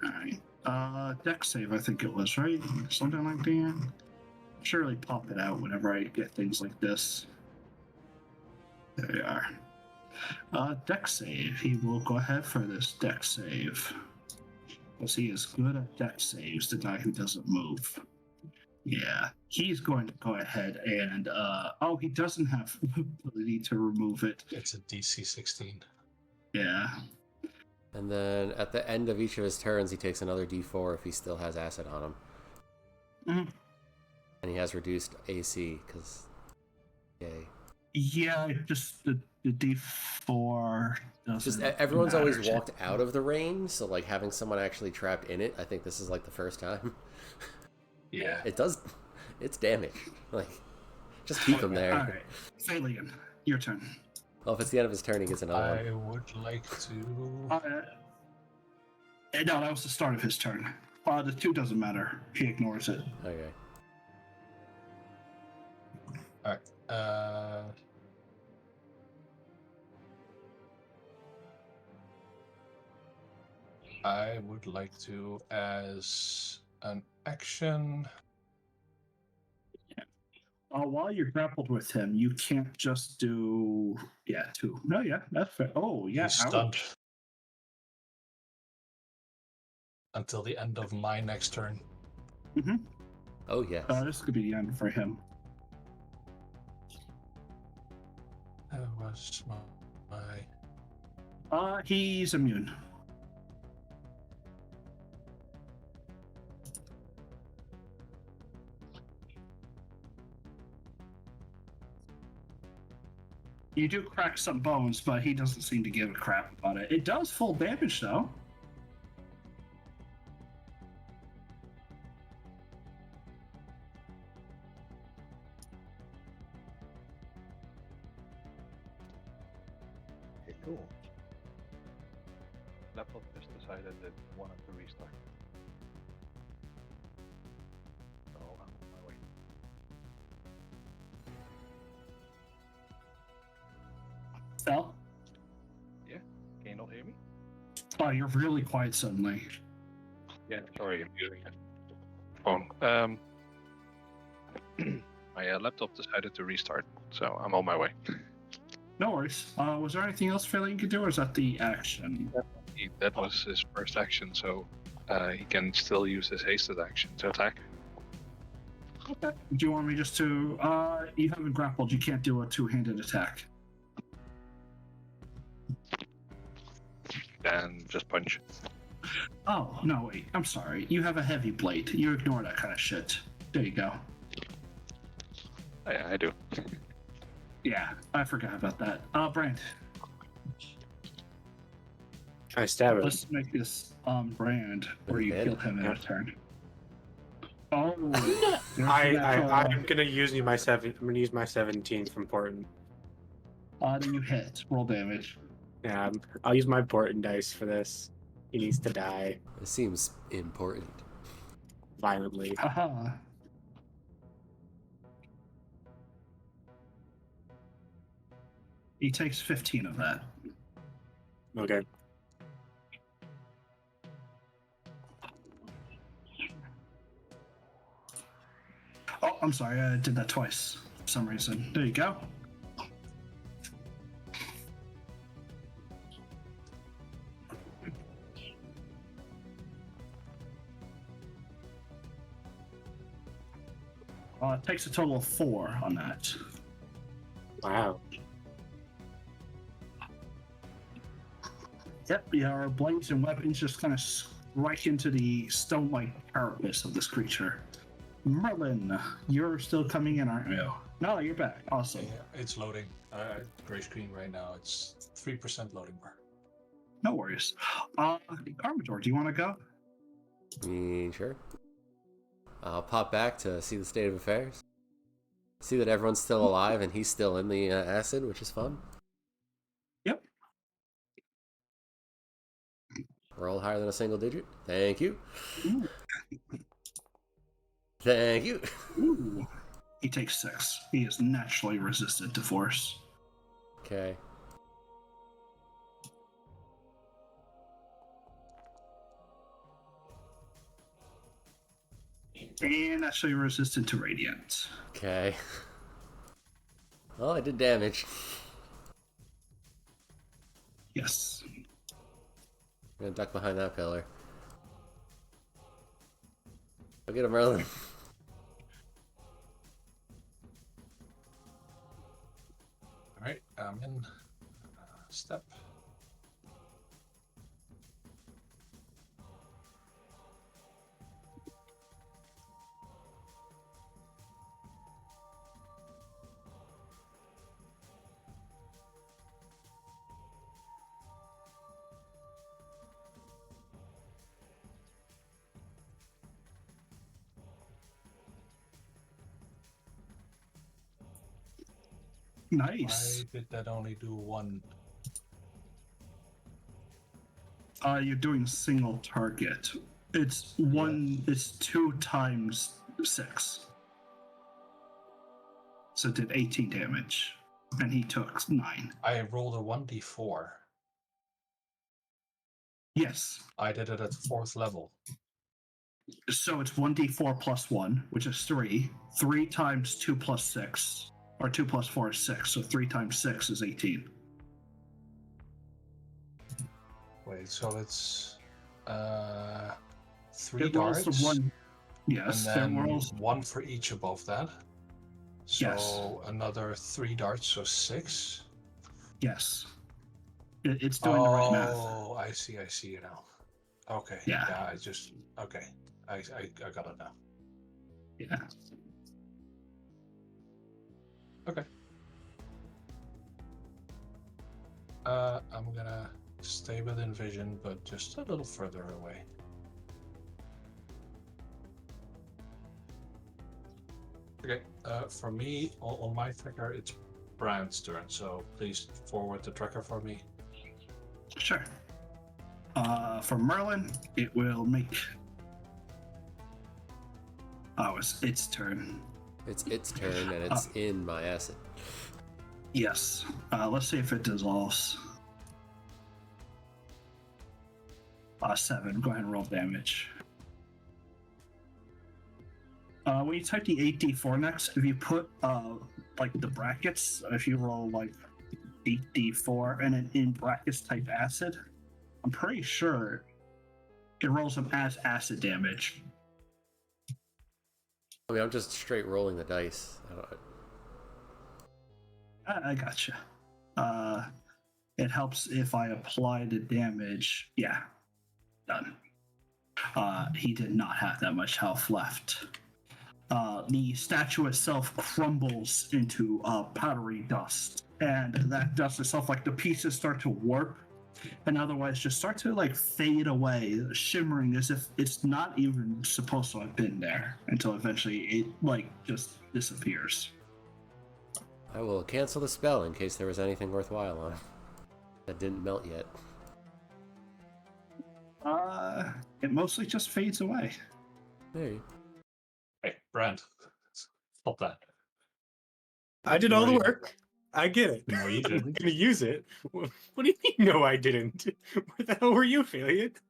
All right. Dex save, I think it was, right? Something like that. Surely pop it out whenever I get things like this. There we are. Dex save. He will go ahead for this Dex save. Because he is good at Dex saves, the guy who doesn't move. Yeah, he's going to go ahead and, he doesn't have the ability to remove it. It's a DC 16. Yeah. And then at the end of each of his turns, he takes another d4 if he still has acid on him. Mm-hmm. And he has reduced AC, because... Yay. Yeah, just the D4 doesn't Just everyone's always matter. walked out of the rain, so like having someone actually trapped in it, I think this is like the first time. Yeah. It's damage. Like, just keep him there. Alright, Phalian, your turn. Well, if it's the end of his turn, he gets another one. I would like to. No, that was the start of his turn. The 2 doesn't matter. He ignores it. Okay. Alright. I would like to, as an action. While you're grappled with him, you can't just do 2. No, yeah, that's fair. Oh, yeah, He's stunned. until the end of my next turn. Oh yes. This could be the end for him. That was my He's immune. You do crack some bones, but he doesn't seem to give a crap about it. It does full damage, though. Okay, cool. Laptop has decided that it wanted to restart. So I'm on my way. Stel? Can you not hear me? Oh, you're really quiet suddenly. Yeah, sorry, I'm using a phone. My laptop decided to restart, so I'm on my way. No worries. Was there anything else Phelan could do, or is that the action? That was his first action, so he can still use his hasted action to attack. Okay. Do you want me just to... you haven't grappled. You can't do a two-handed attack. And just punch. Oh, no, wait. I'm sorry. You have a heavy blade. You ignore that kind of shit. There you go. Oh, yeah, I do. Yeah, I forgot about that. Brand, I stab him. let's make this Brand where you kill him in a turn. Oh, there's I'm gonna use my 17 from Portent. then you hit. Roll damage. Yeah, I'll use my Portent dice for this. He needs to die It seems important. violently. Haha. He takes 15 of that. Okay. Oh, I'm sorry. I did that twice for some reason. There you go. It takes a total of 4 on that. Wow. Yep, your blades and weapons just kind of strike into the stone-like carapace of this creature. Merlin, you're still coming in, aren't you? No, you're back. Awesome. Yeah, it's loading. Gray screen right now. It's 3% loading bar. No worries. Armador, do you want to go? Sure. I'll pop back to see the state of affairs. See that everyone's still alive and he's still in the acid, which is fun. Yep. Roll higher than a single digit. Thank you. Ooh. Thank you. Ooh. He takes 6. He is naturally resistant to force. Okay. And naturally resistant to radiant. Okay. Well, I did damage. Yes. I'm gonna duck behind that pillar. I'll get him, Merlin. Alright, I'm in. Step. Nice. Why did that only do 1? You're doing single target. It's one. It's 2 times 6. So it did 18 damage, and he took 9. I rolled a 1d4. Yes. I did it at 4th level. So it's 1d4 plus 1, which is 3. 3 times 2 plus 6, or 2 plus 4 is 6. So 3 times 6 is 18. Wait, so it's 3 It rolls darts. the one. And Yes, then there rolls. 1 for each above that. So Yes. another 3 darts, so 6. Yes. It's doing the right math. Oh, I see it now. Okay. Yeah. Okay. I got it now. Yeah. Okay. I'm gonna stay within vision, but just a little further away. Okay, for me, on my tracker, it's Brand's turn, so please forward the tracker for me. Sure. For Merlin, it will make. Oh, it's its turn. It's its turn, and it's in my acid. Yes. Let's see if it dissolves. 7. Go ahead and roll damage. When you type the 8d4 next, if you put like the brackets, if you roll like 8d4 and then in brackets type acid, I'm pretty sure it rolls them as acid damage. I mean, I'm just straight rolling the dice. I gotcha. It helps if I apply the damage. Yeah, done. He did not have that much health left. The statue itself crumbles into powdery dust, and that dust itself, like the pieces start to warp, and otherwise just start to like fade away, shimmering as if it's not even supposed to have been there, until eventually it like just disappears. I will cancel the spell in case there was anything worthwhile on it that didn't melt yet. It mostly just fades away. Hey. Hey, Brand, stop that. I did all the Right. work. I get it. No, you I'm didn't. gonna use it. What do you mean? No, I didn't. Where the hell were you, Affiliate?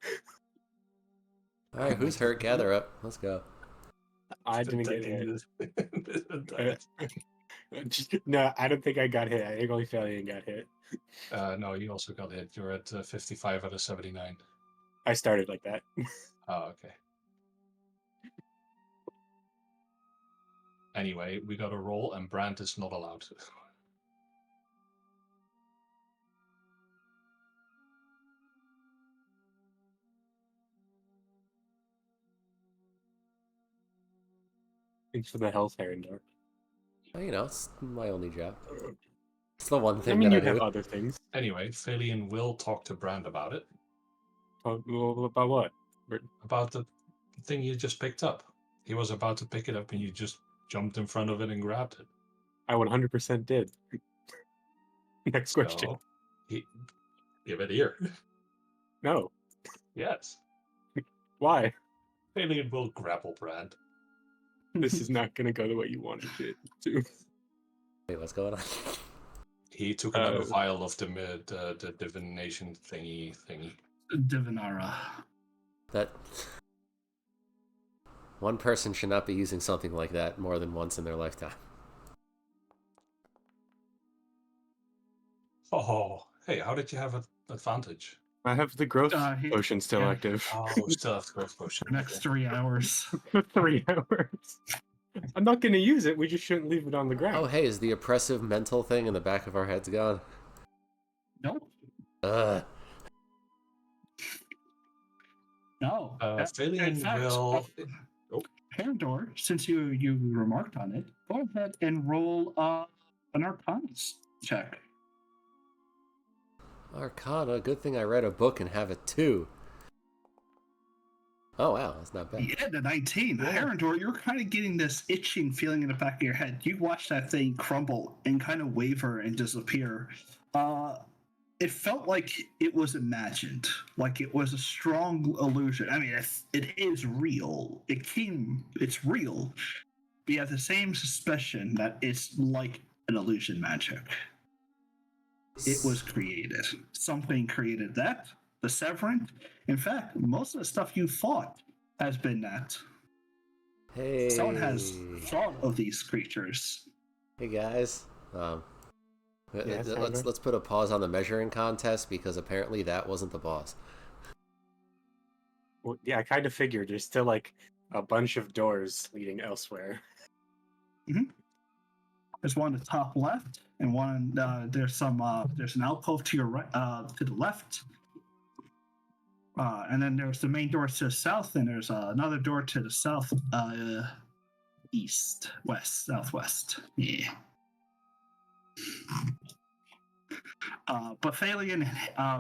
Alright, who's hurt? Gather up. Let's go. I didn't get hit. No, I don't think I got hit. I think only Affiliate got hit. No, you also got hit. You're at 55 out of 79. I started like that. Oh, okay. Anyway, we got a roll, and Brand is not allowed. Thanks for the health, Arendar. Well, you know, it's my only job. It's the one I thing mean, that you I have do. other things. Anyway, Phalian will talk to Brand about it. About what? About the thing you just picked up. He was about to pick it up, and you just jumped in front of it and grabbed it. I 100% did. Next question. So, give it here. No. Yes. Why? Phalian will grapple Brand. This is not going to go the way you wanted it to. Wait, what's going on? He took another vial of the divination thingy. Divinara. That one person should not be using something like that more than once in their lifetime. Oh, hey, how did you have an advantage? I have the growth He- potion still yeah. active. Oh, still have the growth potion. For the next 3 hours. For 3 hours. I'm not going to use it. We just shouldn't leave it on the ground. Oh, hey, is the oppressive mental thing in the back of our heads gone? Nope. Ugh. No. Phalian in fact, will. Parador, since you remarked on it, go ahead and roll an Arcana check. Arcana, good thing I read a book and have it too. Oh wow, that's not bad. Yeah, the 19. Parador, you're kind of getting this itching feeling in the back of your head. You watch that thing crumble and kind of waver and disappear. It felt like it was imagined, like it was a strong illusion. I mean, it is real. It's real. But you have the same suspicion that it's like an illusion magic. It was created. Something created that. The Severant. In fact, most of the stuff you fought has been that. Hey. Someone has thought of these creatures. Hey guys. Yes, let's put a pause on the measuring contest because apparently that wasn't the boss. Well, yeah, I kind of figured there's still like a bunch of doors leading elsewhere. There's one at the top left, and one there's an alcove to your right, to the left, and then there's the main door to the south, and there's another door to the south, east, west, southwest. Yeah. But Phalian,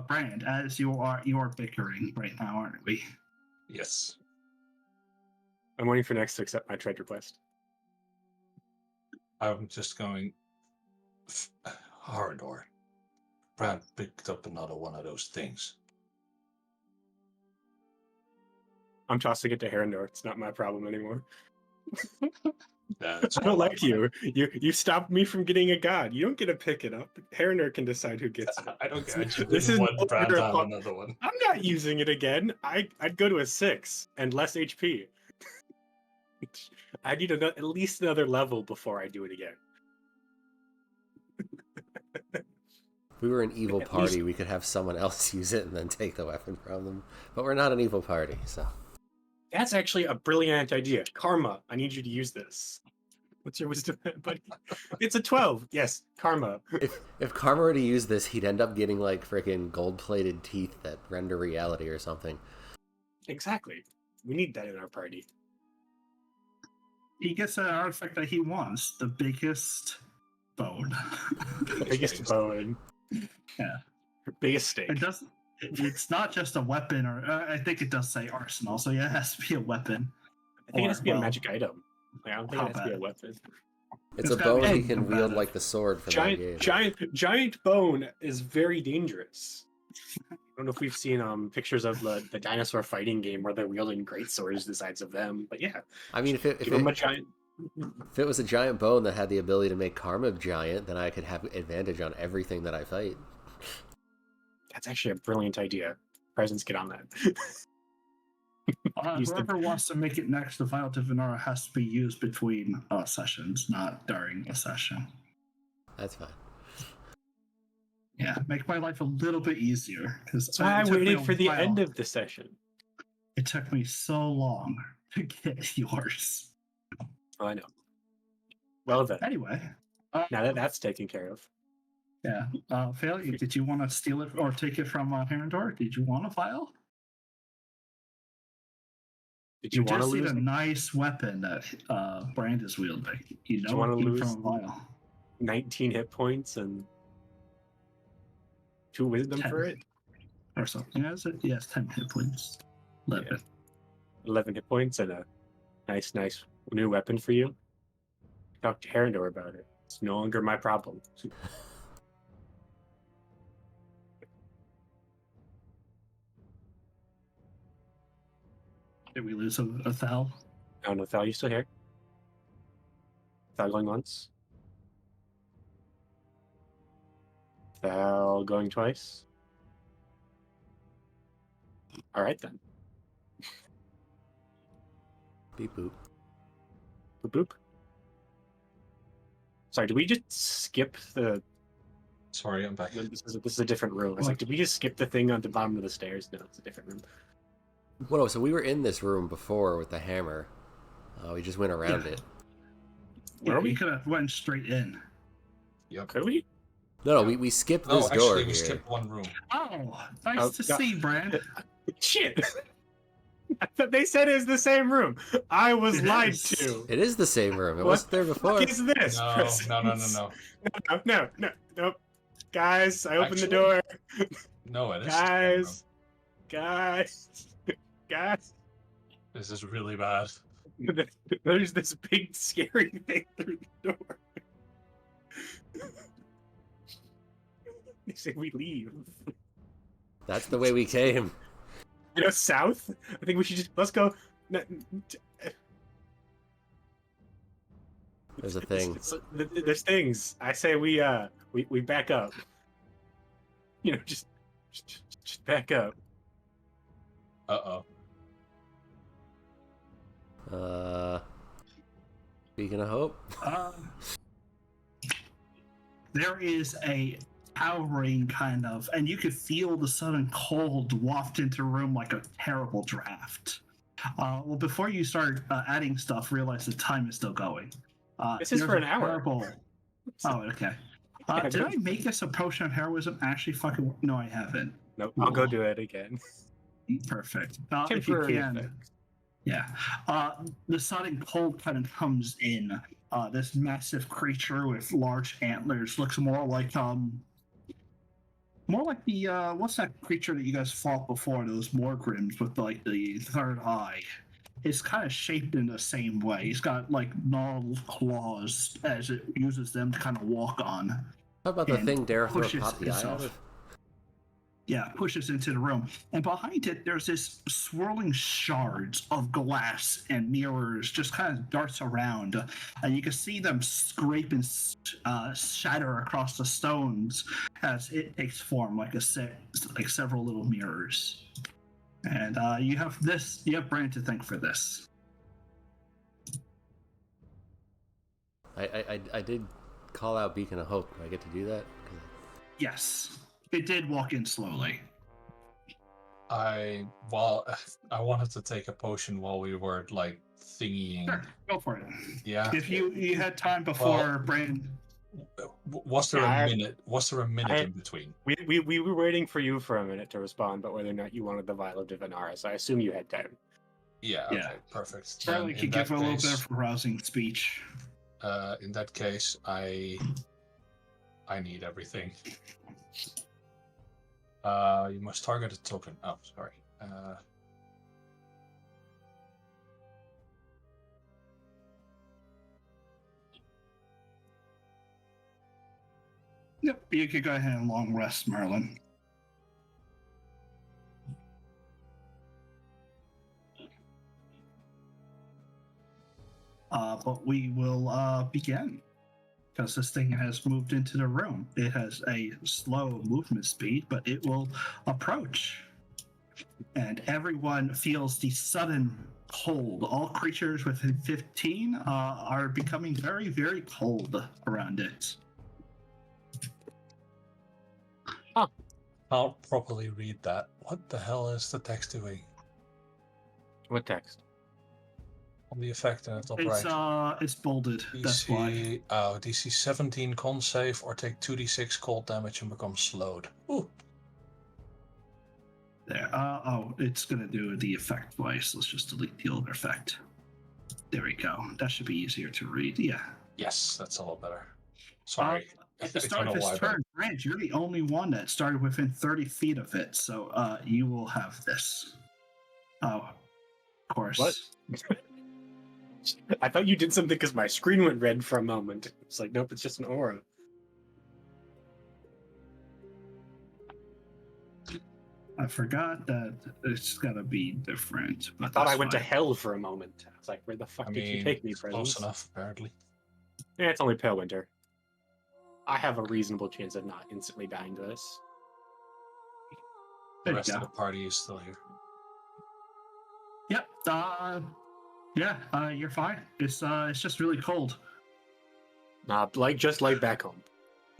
Brand, as you are bickering right now, aren't we? Yes. I'm waiting for Nex to accept my trade request. I'm just going. Harador. Brad picked up another one of those things. I'm tossing it to Herondor. It's not my problem anymore. That's I don't like you. You stopped me from getting a god. You don't get to pick it up. Herondor can decide who gets it. I don't care. I just This didn't is want no Brad longer to a have thought- another one. I'm not using it again. I'd go to a 6 and less HP. I need at least another level before I do it again. If we were an evil At party, least- we could have someone else use it and then take the weapon from them. But we're not an evil party, so. That's actually a brilliant idea. Karma, I need you to use this. What's your wisdom, buddy? It's a 12. Yes, Karma. If Karma were to use this, he'd end up getting like freaking gold-plated teeth that render reality or something. Exactly. We need that in our party. He gets an artifact that he wants, the biggest bone. The biggest bone. Yeah. Biggest stake. It doesn't. It's not just a weapon, or I think it does say arsenal, so yeah, it has to be a weapon. I think it has to be a well, magic item. Like, I don't think it has to be a combat. weapon. It's It's a gotta bone be he can wield combative. like the sword from that game. Giant bone is very dangerous. I don't know if we've seen pictures of the dinosaur fighting game where they're wielding great swords the sides of them, but yeah, I mean, if it was a giant bone that had the ability to make Karma giant, then I could have advantage on everything that I fight. That's actually a brilliant idea. Presents, get on that. Use the- Whoever wants to make it next to Vial Divinara has to be used between sessions, not during a session. That's fine. Yeah, make my life a little bit easier because That's why I waited for the end of the session. It took me so long to get yours. Oh, I know. Well then, Anyway, now that that's taken care of. yeah. Failure. Did you want to steal it or take it from Herondor? Did you want a vial? Did you want to just need lose? a nice weapon that Brand is wielding. You know, wanna it came lose? from a vial. 19 hit points and 2 wisdom 10. for it? Or something. Yes, 10 hit points. 11. Yeah. 11 hit points and a nice new weapon for you. Talk to Herondor about it. It's no longer my problem. Did we lose a Thal? I don't know, Thal, you still here? Thal going once? Thal going twice? Alright then. Beep boop. Boop boop. Sorry, did we just skip the... Sorry, I'm back. This is a different room. I was like, did we just skip the thing on the bottom of the stairs? No, it's a different room. Well, no, so we were in this room before with the hammer. We just went around Yeah. it. Where are we we? could have went straight in. Yep. Could we? No, we skipped this Oh, door actually, here. we skipped one room. Oh, nice Oh, to no. see, Brand. Shit! I thought they said it was the same room. I was It lied is. to. It is the same room. It What wasn't there before. What is this? No, Presents? no. No. Guys, I opened the Actually, door. No, it is. the same room. Guys. This is really bad. There's this big scary thing through the door. They say we leave. That's the way we came. South? I think we should let's go. No, There's a thing. There's things. I say we back up. Just back up. Uh-oh. Speaking of hope. There is a powering kind of, and you could feel the sudden cold waft into the room like a terrible draft. Well, before you start adding stuff, realize the time is still going. This is there's for a an hour. terrible- Oh, okay. Yeah, Did I make this a potion of heroism? Actually, fucking no, I haven't. Nope, I'll go do it again. Perfect. If you Temporary can, effect. yeah. The sudden cold kind of comes in. This massive creature with large antlers looks more like the what's that creature that you guys fought before? Those Morgrims with like the third eye. It's kind of shaped in the same way. He's got like gnarled claws as it uses them to kind of walk on. How about the And thing Dareth pushes popped the eye out itself. of? Yeah, pushes into the room. And behind it, there's this swirling shards of glass and mirrors just kind of darts around. And you can see them scrape and shatter across the stones as it takes form like several little mirrors. And you have Brand to thank for this. I did call out Beacon of Hope. Do I get to do that? Yes, it did walk in slowly. I wanted to take a potion while we were like thingying. Sure, go for it. Yeah. If you had time before Brand. Was there a minute? Was there a minute in between? We were waiting for you for a minute to respond, but whether or not you wanted the vial of Divinaris, I assume you had time. Yeah. Yeah. Okay. Perfect. Charlie Then could give a little bit of a rousing speech. In that case, I need everything. You must target a token. Oh, sorry. Yep, you could go ahead and long rest, Merlin. But we will begin. Because this thing has moved into the room. It has a slow movement speed, but it will approach. And everyone feels the sudden cold. All creatures within 15 are becoming very, very cold around it. I'll properly read that. What the hell is the text doing? What text? On the effect in the top right. It's bolded. That's why. Oh, DC 17 con save or take 2d6 cold damage and become slowed. Ooh. There. It's gonna do the effect twice. Let's just delete the old effect. There we go. That should be easier to read. Yeah. Yes, that's a lot better. Sorry. At the start of his turn, Grant, you're the only one that started within 30 feet of it, so you will have this. Oh, of course. What? I thought you did something because my screen went red for a moment. It's like, nope, it's just an aura. I forgot that it's gotta be different. I thought I went to hell for a moment. I was like, where the fuck did you take me, close friends? enough, apparently. Yeah, it's only Pale Winter. I have a reasonable chance of not instantly dying to this. The rest of the party is still here. Yep. You're fine. It's just really cold. Just like back home.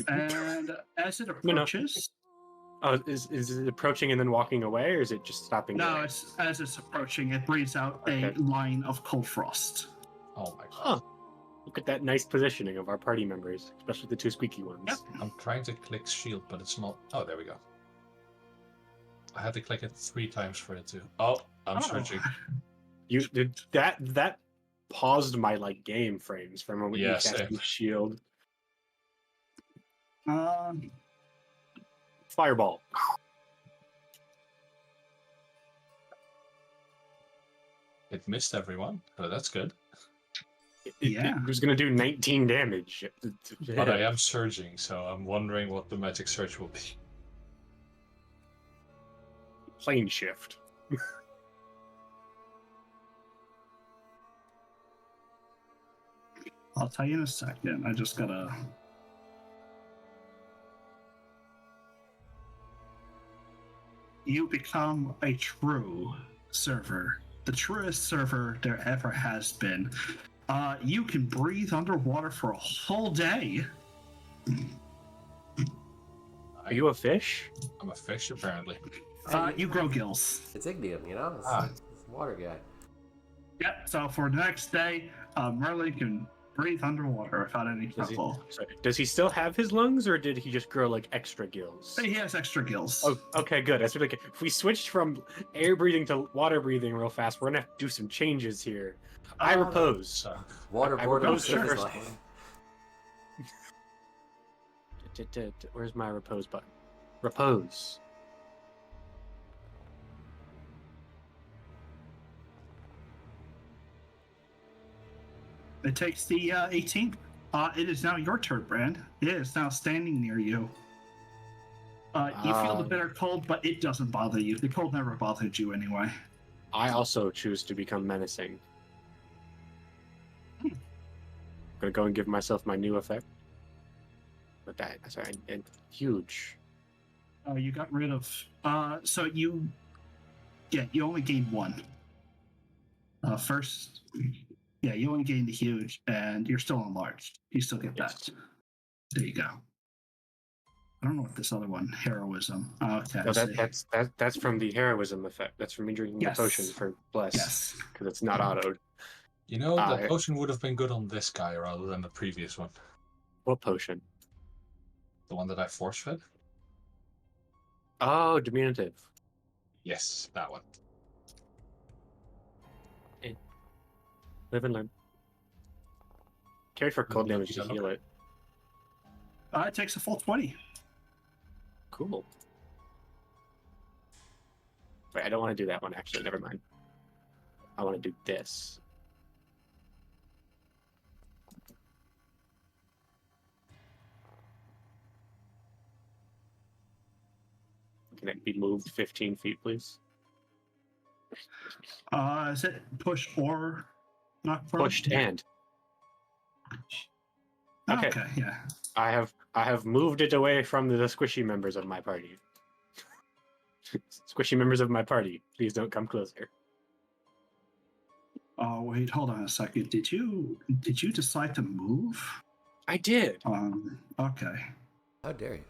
And as it approaches, Oh, is it approaching and then walking away, or is it just stopping? no, away? as it's approaching, it breathes out a line of cold frost. Oh my god. Huh. Look at that nice positioning of our party members, especially the two squeaky ones. Yep. I'm trying to click shield, but it's not. Oh, there we go. I had to click it 3 times for it to. Oh, I'm searching. You did that paused my game frames for a moment. Yeah, you cast same. shield. Fireball. It missed everyone, but that's good. It was going to do 19 damage. But I am surging, so I'm wondering what the magic surge will be. Plane shift. I'll tell you in a second. I just gotta. You become a true server, the truest server there ever has been. You can breathe underwater for a whole day. Are you a fish? I'm a fish, apparently. You grow gills. It's ignium, you know? It's, Ah. it's a water guy. Yep. So for the next day, Merlin can breathe underwater without any trouble. Does he still have his lungs, or did he just grow like extra gills? He has extra gills. Oh, okay, good. That's really good. If we switched from air breathing to water breathing real fast, we're gonna have to do some changes here. I repose. So, Waterboard I on repose sure. Civi's first life. Where's my repose button? Repose. It takes the 18th. It is now your turn, Brand. It is now standing near you. You feel the bitter cold, but it doesn't bother you. The cold never bothered you anyway. I also choose to become menacing. I'm gonna go and give myself my new effect. But that's huge. You got rid of. So you only gained one. First, you only gained the huge, and you're still enlarged. You still get that. There you go. I don't know what this other one, heroism. Okay, No, that's from the heroism effect. That's from me drinking Yes. the potion for bless, yes. because it's not autoed. you know, the potion would have been good on this guy rather than the previous one. What potion? The one that I force fed? Oh, diminutive. Yes, that one. Live and learn. Carry for cold damage to heal it. It takes a full 20. Cool. Wait, I don't want to do that one, actually. Never mind. I want to do this. Can it be moved 15 feet, please? Is it push or not prone? Pushed and. Okay. Okay. Yeah. I have moved it away from the squishy members of my party. Squishy members of my party, please don't come closer. Oh wait, hold on a second. Did you decide to move? I did. Okay. How dare you?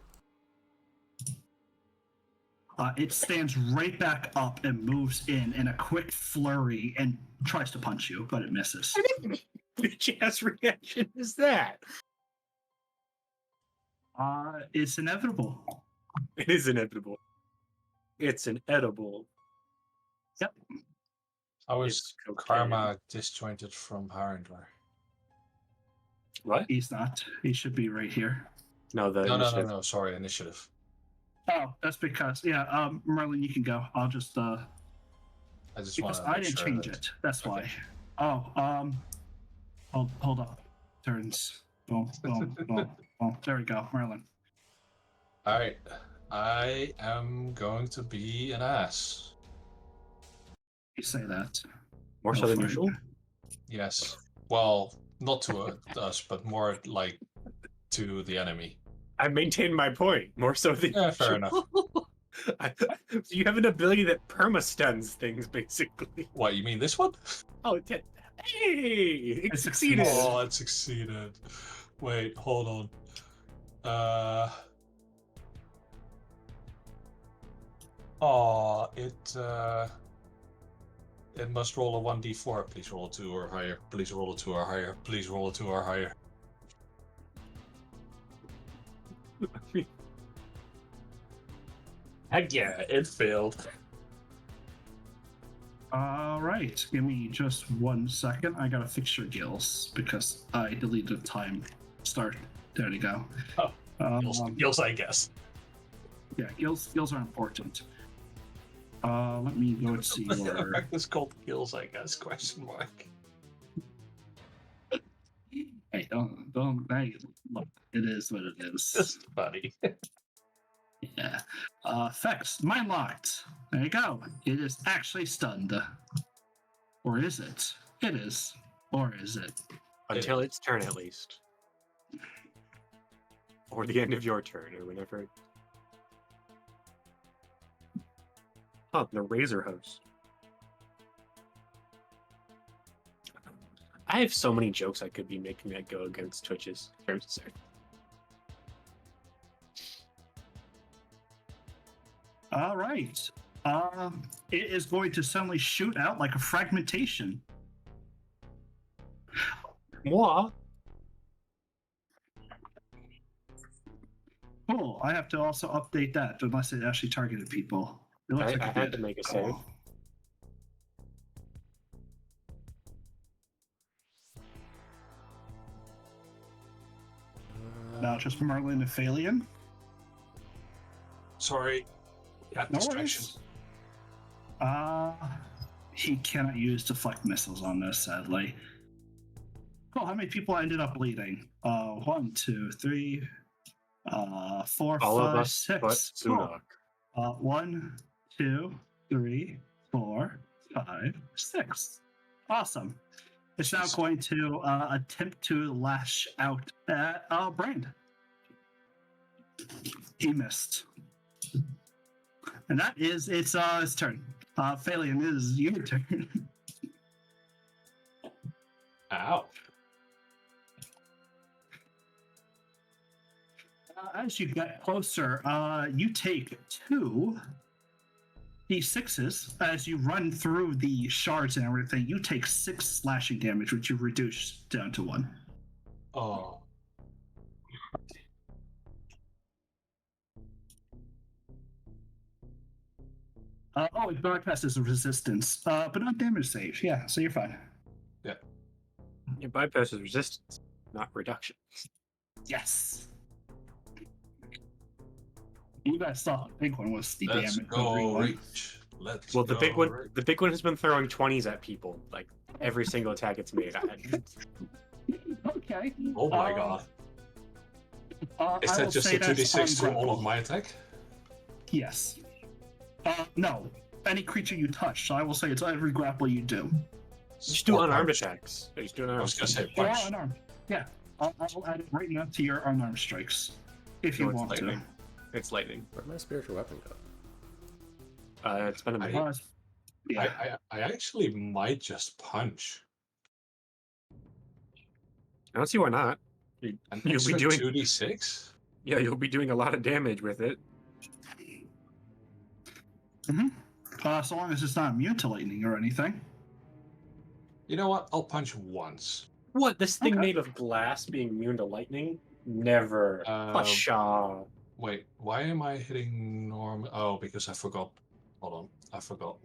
It stands right back up and moves in a quick flurry and tries to punch you, but it misses. Which ass reaction is that? It's inevitable. It is inevitable. It's an edible. Yep. How is It's cocaine. Karma disjointed from Harindor? What? He's not. He should be right here. No, No. Sorry, initiative. Oh, that's because Merlin, you can go. I'll just I just want because to I didn't change it. That's why. Oh, hold up. Turns. Boom, boom, boom, boom. There we go, Merlin. All right, I am going to be an ass. You say that. More so than usual? Yes. Well, not to us, but more like to the enemy. I maintain my point. More so than Yeah, fair enough. You have an ability that perma-stuns things, basically. What, you mean this one? Oh, hey! It It succeeded! Oh, it succeeded. Wait, hold on. It must roll a 1d4. Please roll a 2 or higher. Please roll a 2 or higher. Please roll a 2 or higher. Heck yeah, it failed. All right, give me just 1 second. I gotta fix your gills because I deleted time start. There you go. Oh, gills, I guess. Yeah, gills are important. Let me go and see your. It's called gills, I guess? Question mark. Hey, don't. Hey, look, it is what it is. Just funny. Yeah. Effects. Mind locked. There you go. It is actually stunned. Or is it? It is. Or is it? Until its turn, at least. Or the end of your turn, or whenever. Oh, the Razor Host. I have so many jokes I could be making that go against Twitch's terms of service. All right. It is going to suddenly shoot out like a fragmentation. Moi? Cool. I have to also update that unless it actually targeted people. It looks like I it had did. to make a Cool. save. Now just Merlin and Phalian. Sorry. Got No distraction. worries. He cannot use deflect missiles on this, sadly. Cool. How many people ended up bleeding? 1, 2, 3, 4, All of 5, us 6. but Cool. Sunak. 1, 2, 3, 4, 5, 6. Awesome. It's now Jeez. going to attempt to lash out at Brand. He missed. And that is its turn. Phalian, it is your turn. Ow. As you get closer, you take 2 D6s. As you run through the shards and everything, you take 6 slashing damage, which you reduce down to 1. Oh. It bypasses resistance, but not damage saves. Yeah, so you're fine. It bypasses resistance, not reduction. Yes. You guys saw the big one was the Let's damage. go reach. Let's Well, the go big one, reach. the big one has been throwing 20s at people, like every single attack it's made. Okay. Oh my god. Is I that will just say a that's 2d6 to all ungrapple. of my attack? Yes. No. Any creature you touch. So I will say it's every grapple you do. Just do Or unarmed punch. attacks. Just do I unarmed. was gonna say Or punch. unarmed. Yeah. I'll add it right now to your unarmed strikes. If you No, it's want lightning. It's lightning. Where'd my spiritual weapon go? It's been a I- minute. to. Yeah. I actually might just punch. I don't see why not. An You'll be extra doing- 2d6? Yeah, you'll be doing a lot of damage with it. So long as it's not immune to lightning or anything. You know what? I'll punch once. What? This thing Okay. made of glass being immune to lightning? Never. Pasha. Wait, why am I hitting normal? Oh, because I forgot. Hold on, I forgot.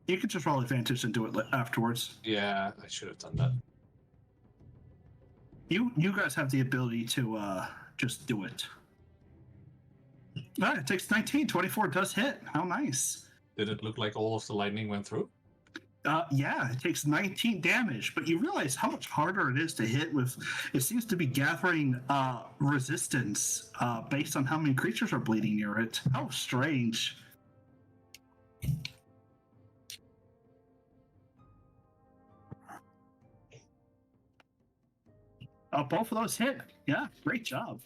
You can just roll advantage and do it afterwards. Yeah, I should have done that. You guys have the ability to just do it. It takes 19. 24 does hit. How nice. Did it look like all of the lightning went through? Yeah, it takes 19 damage, but you realize how much harder it is to hit with. It seems to be gathering resistance based on how many creatures are bleeding near it. How strange. Both of those hit. Yeah, great job.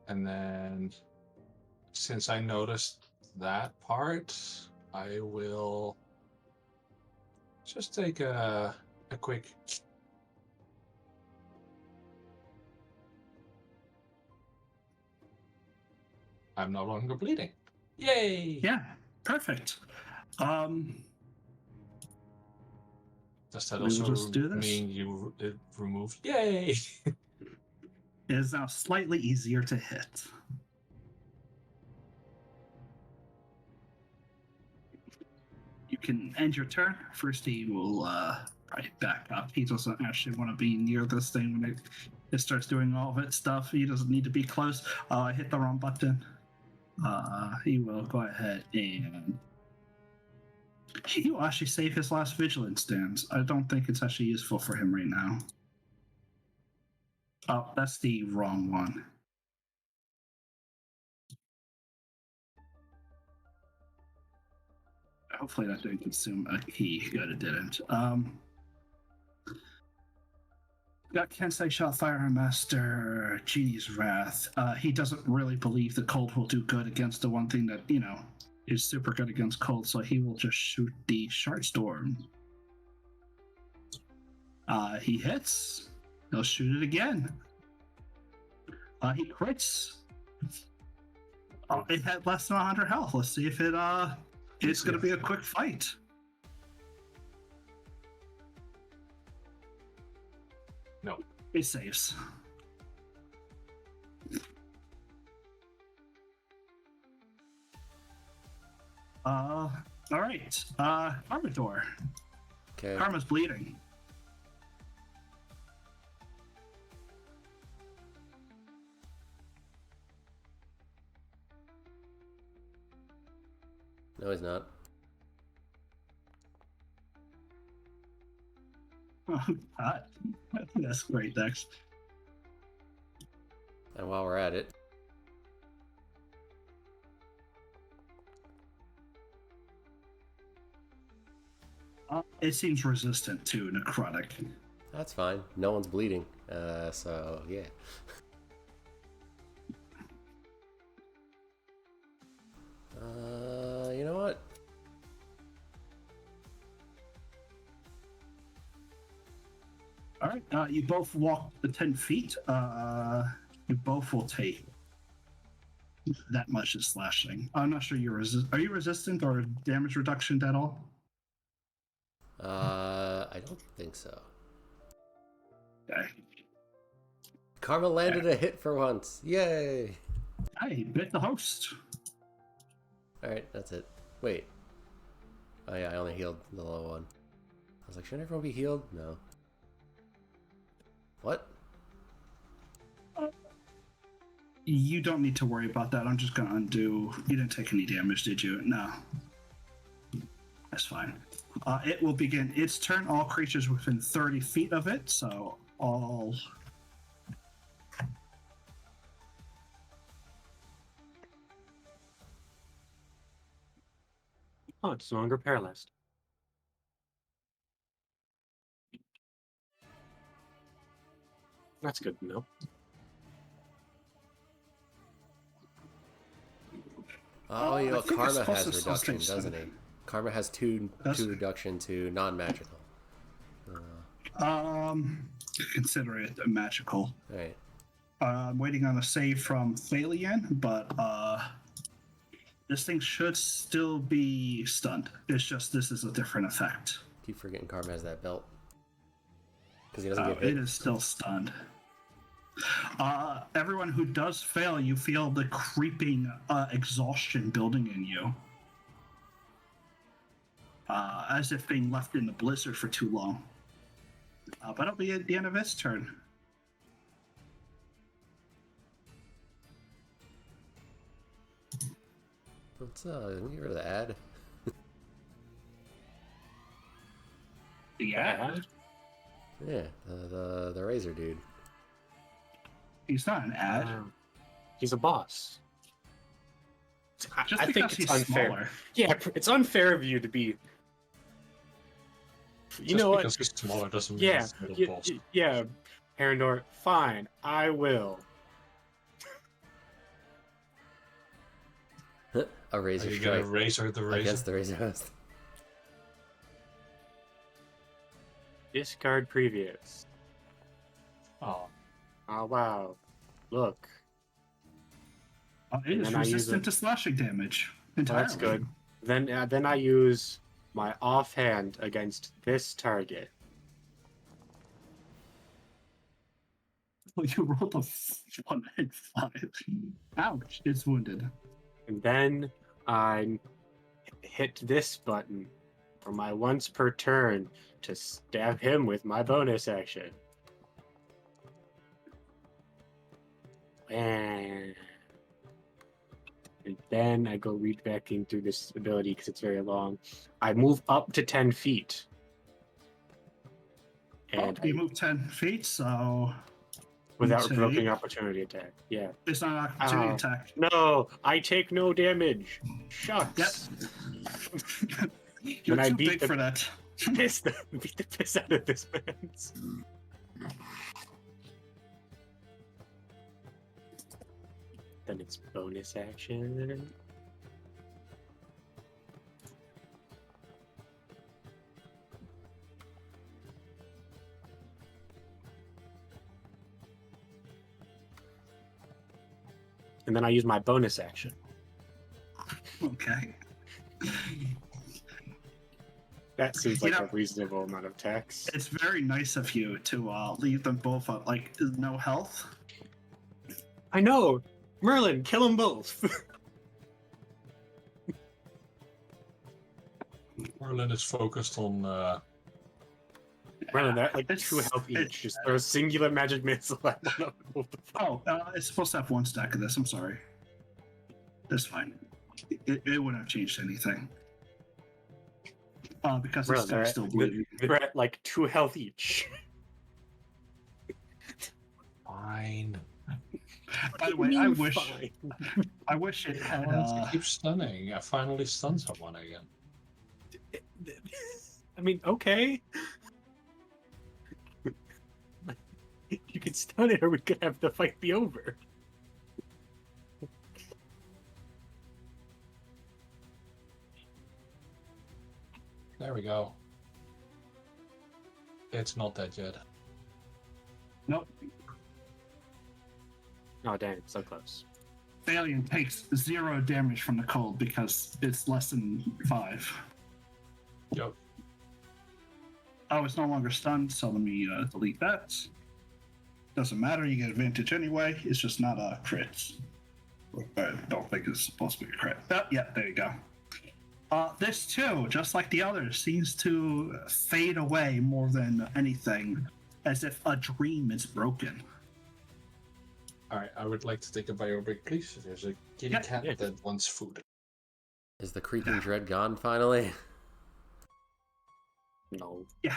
And then, since I noticed that part, I will just take a quick. I'm no longer bleeding. Yay! Yeah, perfect. Does that We will also just do this. mean it removed? Yay! It is now slightly easier to hit. You can end your turn. First, he will probably back up. He doesn't actually want to be near this thing when it starts doing all of its stuff. He doesn't need to be close. I hit the wrong button. He will go ahead and he will actually save his last vigilance stance. I don't think it's actually useful for him right now. Oh, that's the wrong one. Hopefully that didn't consume a key. Good, it didn't. Got Kensei Shot Firearm Master, Genie's Wrath. He doesn't really believe the cold will do good against the one thing that, is super good against cold, so he will just shoot the Shard Storm. He hits. He'll shoot it again. He crits. It had less than 100 health. Let's see if it's going to be a quick fight. No. It saves. All right. Armador. Okay. Karma's bleeding. No, he's not. That's great, Dex. And while we're at it, It seems resistant to necrotic. that's fine. No one's bleeding. So yeah. You know what? All right. You both walk the 10 feet. You both will take that much of slashing. I'm not sure you're Are you resistant or damage reduction at all? I don't think so. Okay. Karma landed a hit for once. Yay! Hey, bit the host. Alright, that's it. Wait. Oh yeah, I only healed the low one. I was like, shouldn't everyone be healed? No. What? You don't need to worry about that. I'm just going to undo. You didn't take any damage, did you? No. That's fine. It will begin its turn. All creatures within 30 feet of it, so all... Oh, it's no longer paralyzed. That's good to know. Oh, you know, I think Karma it's has supposed to reduction, sustain doesn't he? seven. Karma has two reduction to non-magical. Consider it magical. Alright. I'm waiting on a save from Thalian, but this thing should still be stunned. It's just this is a different effect. Keep forgetting Karma has that belt. Because he doesn't get hit. It is still stunned. Everyone who does fail, you feel the creeping exhaustion building in you. As if being left in the blizzard for too long. But it'll be at the end of its turn. Let's let me get rid of the ad. Yeah. Yeah, the razor dude. He's not an ad. He's a boss. Just I think because it's he's unfair. smaller. Yeah, it's unfair of you to be. You Just know what? because he's smaller doesn't mean Yeah, he's not a boss. yeah, Herendor. Fine, I will. A razor Are you strike gonna razor the razor? against the razor host. Discard previous. Oh, Oh wow! Look, It is then I use resistant it. to slashing damage. well, Entirely. that's good. Then I use my offhand against this target. Well, you rolled a 1 and 5. Ouch! It's wounded. And then I hit this button for my once per turn to stab him with my bonus action. And then I go read back into this ability because it's very long. I move up to 10 feet. And You move 10 feet, so without take- provoking opportunity attack. Yeah. it's not an opportunity Ow. attack. No, I take no damage. Shucks. You're When I too beat big the- for that. Beat the piss out of this man. Then it's bonus action. and then I use my bonus action. Okay. That seems You like know- a reasonable amount of attacks. It's very nice of you to leave them both at like no health. I know! Merlin, kill them both! Merlin is focused on. Merlin, that like It's- 2 health it's- each. Just throw a singular magic missile at one of them. What the fuck? Oh, it's supposed to have 1 stack of this. I'm sorry. That's fine. It wouldn't have changed anything. Because this Merlin, guy's still bleeding. they're at like 2 health each. Fine. By the way, I wish it had. Why does it keep stunning? I finally stunned someone again. I mean, okay. You could stun it, or we could have the fight be over. There we go. It's not dead yet. Nope. Oh, dang, so close. Alien takes 0 damage from the cold because it's less than 5. Yep. Oh, it's no longer stunned, so let me delete that. Doesn't matter, you get advantage anyway. It's just not a crit. I don't think it's supposed to be a crit. Oh, yeah, there you go. This too, just like the others, seems to fade away more than anything, as if a dream is broken. Alright, I would like to take a bio break, please. There's a kitty Yeah, cat yeah. that wants food. Is the creeping dread gone finally? No. Yeah.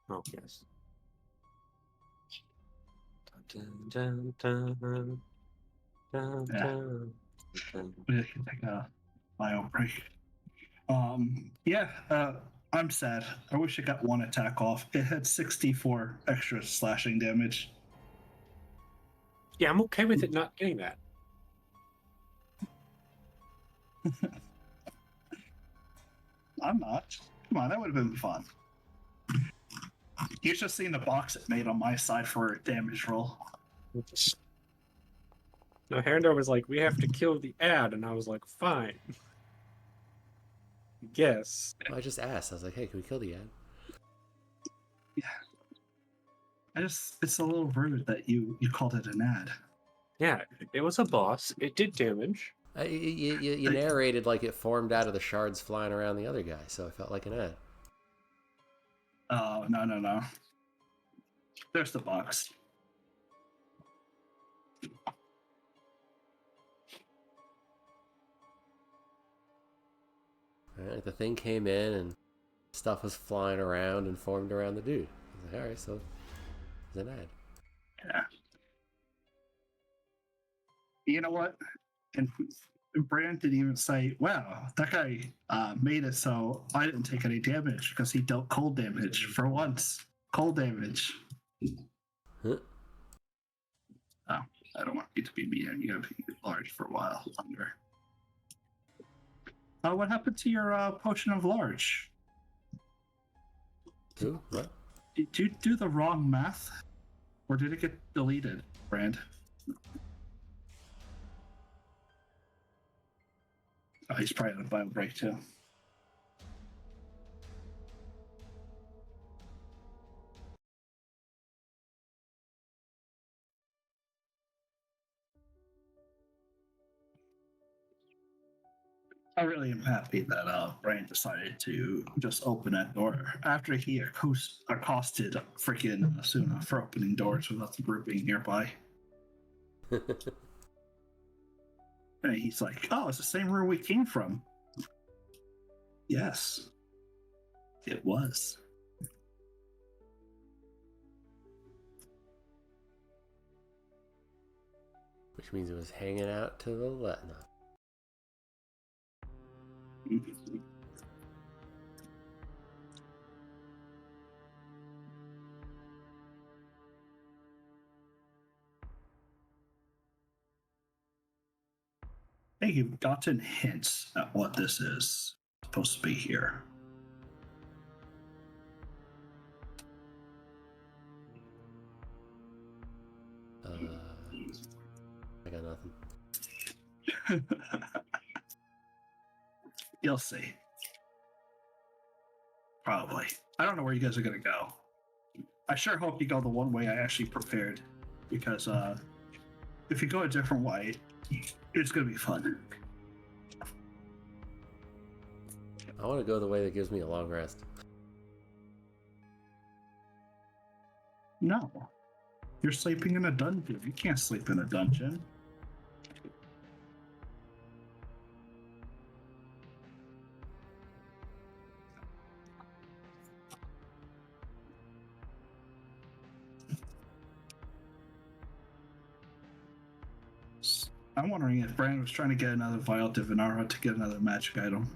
Oh, yes. Dun, dun, dun, dun, dun, Yeah. dun, dun. We can take a bio break. I'm sad. I wish it got 1 attack off. It had 64 extra slashing damage. Yeah, I'm okay with it not getting that. I'm not. Come on, that would have been fun. You should have seen the box it made on my side for a damage roll. No, Herondor was like, we have to kill the ad, and I was like, fine. Yes. I just asked. I was like, hey, can we kill the ad? It's a little rude that you called it an ad. Yeah, it was a boss. It did damage. You narrated like it formed out of the shards flying around the other guy, so I felt like an ad. Oh, no. There's the box. Alright, the thing came in and stuff was flying around and formed around the dude. I was like, alright, so it's an ad. Yeah. You know what? And Brand didn't even say, wow, that guy made it so I didn't take any damage because he dealt cold damage for once. Cold damage. Huh? Oh, I don't want you to be medium. You gotta be large for a while longer. What happened to your potion of large? Who? What? Did you do the wrong math? Or did it get deleted, Brand? Oh, he's probably on a bio break too. I really am happy that Brian decided to just open that door after he accosted freaking Asuna for opening doors without the group being nearby. And he's like, "Oh, it's the same room we came from." Yes, it was. Which means it was hanging out to the left. No. Hey, you've gotten hints at what this is supposed to be here. I got nothing. You'll see. Probably. I don't know where you guys are gonna go. I sure hope you go the one way I actually prepared, because if you go a different way, it's gonna be fun. I want to go the way that gives me a long rest. No, you're sleeping in a dungeon. You can't sleep in a dungeon. I'm wondering if Brandon was trying to get another Vial Divinara to get another magic item.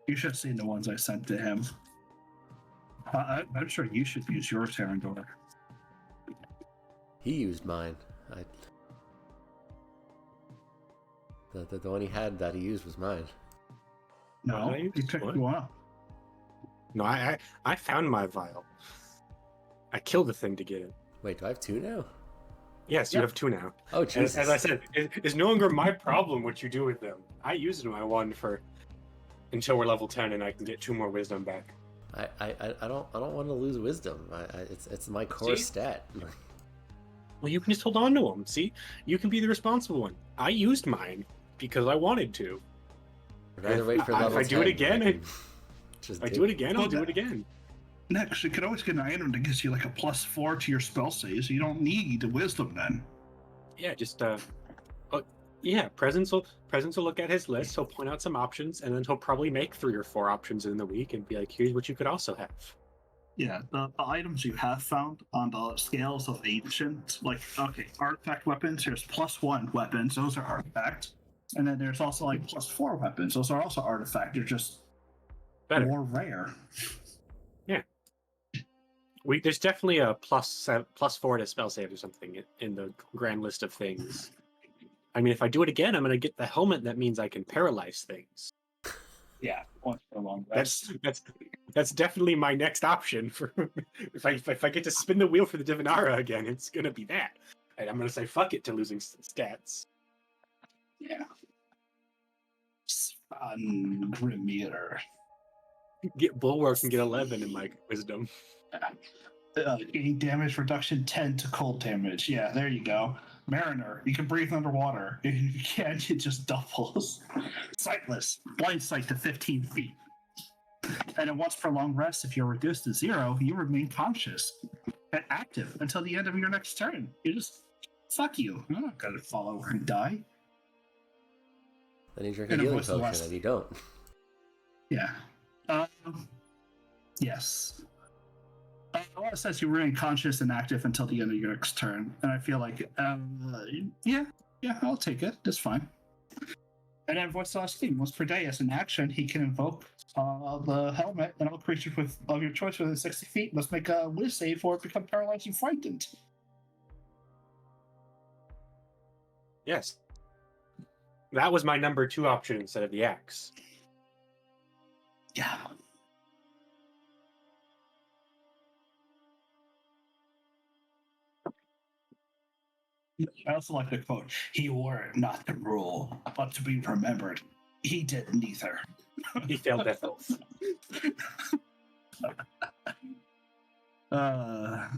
You should have seen the ones I sent to him. I'm sure you should use your Terrandor. He used mine. The one he had that he used was mine. No, I he used picked what? you up. No, I found my vial. I killed the thing to get it. Wait, do I have 2 now? Yes, you Yep. have 2 now. Oh, As, Jesus. as I said, it's no longer my problem what you do with them. I used my one for until we're level 10 and I can get 2 more wisdom back. I don't want to lose wisdom. It's my core See? stat. Well, you can just hold on to them. See, you can be the responsible one. I used mine because I wanted to. I'd rather wait for If level I do it 10, again, I can just If I do it again, I'll Well, do it again. Next, you could always get an item that gives you like a +4 to your spell saves. You don't need the wisdom then. Yeah, just Presence will look at his list. He'll point out some options, and then he'll probably make 3 or 4 options in the week and be like, "Here's what you could also have." Yeah, the items you have found on the scales of ancient, like, okay, artifact weapons, there's +1 weapons, those are artifact. And then there's also like +4 weapons, those are also artifact. They're just Better. more rare. There's definitely a +4 to spell save or something in the grand list of things. I mean, if I do it again, I'm going to get the helmet that means I can paralyze things. Yeah, once for a long rest. That's definitely my next option for if I get to spin the wheel for the Divinara again, it's going to be that. And I'm going to say fuck it to losing stats. Yeah. Grimmeter. Get Bulwark and get 11 in my wisdom. Gain damage reduction 10 to cold damage. Yeah, there you go. Mariner, you can breathe underwater. If you can't, it just doubles. Sightless, blind sight to 15 feet. And then once per long rest, if you're reduced to 0, you remain conscious and active until the end of your next turn. You just, fuck you. I'm not going to fall over and die. Then you drink a And healing avoid the potion rest. and you don't. Yeah. Yes. Well, it says you remain conscious and active until the end of your next turn, and I feel like, yeah, I'll take it. That's fine. And then what's the last thing? Once per day, as an action, he can invoke the helmet, and all creatures of your choice within 60 feet must make a will save or become paralyzed and frightened. Yes. That was my number 2 option instead of the axe. Yeah. I also like the quote. He wore it not to rule, but to be remembered. He did neither. He failed that both. I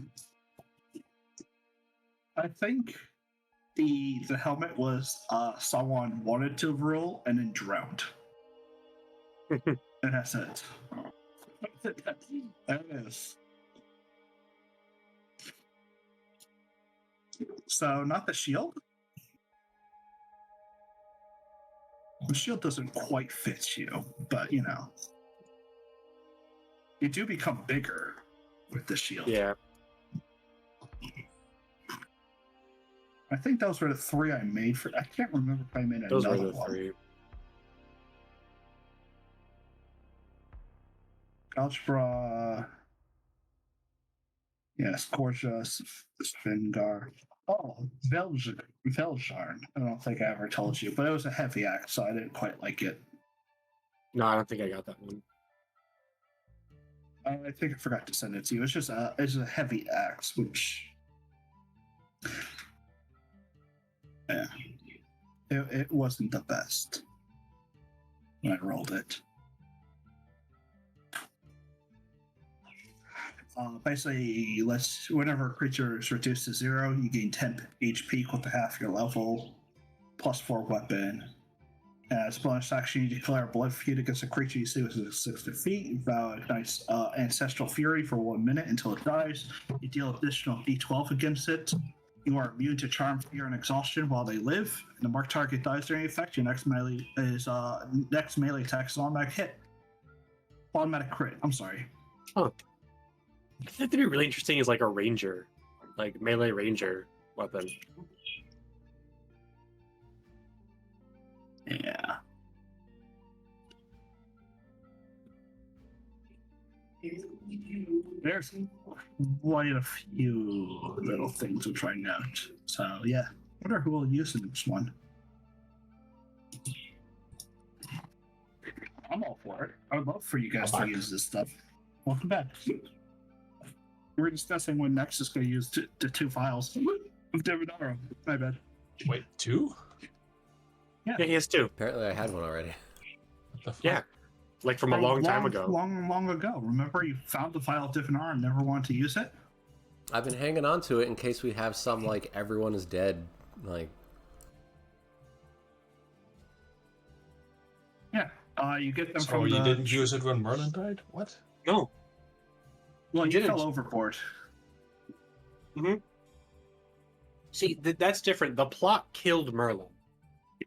think the helmet was someone wanted to rule and then drowned. And that's it. That is. So, not the shield. The shield doesn't quite fit you, but you know. You do become bigger with the shield. Yeah. I think those were the 3 I made for. I can't remember if I made Those were another the one. 3. Algebra. Yes, Gorgeous, Svengar. Oh, Veljarn. I don't think I ever told you, but it was a heavy axe, so I didn't quite like it. No, I don't think I got that one. I think I forgot to send it to you. It's just it's a heavy axe, which Yeah. It wasn't the best when I rolled it. Basically, whenever a creature is reduced to 0, you gain 10 HP equal to half your level, plus 4 weapon. As a bonus action, you declare a blood feud against a creature you see within 60 feet. You vow ignites Ancestral Fury for 1 minute until it dies. You deal additional d12 against it. You are immune to charm, fear, and exhaustion while they live. And the marked target dies during effect. Your next melee attack is automatic hit. Automatic crit. I'm sorry. Huh. I think that'd be really interesting is like a ranger, like melee ranger weapon. Yeah. There's quite a few little things we're trying out. So yeah, wonder who will use this one. I'm all for it. I would love for you guys to use this stuff. Welcome back. We were discussing when Nex is going to use the 2 files of Devinara. My bad. Wait, 2? Yeah, he has 2. Apparently, I had one already. What the fuck? Yeah, like from a long time ago. Long ago. Remember, you found the file of Devinara and never wanted to use it? I've been hanging on to it in case we have some, like, everyone is dead, like... Yeah. You get them So from you didn't use it when Merlin died? What? No. Well, you didn't. fell overboard. See, that's different. The plot killed Merlin,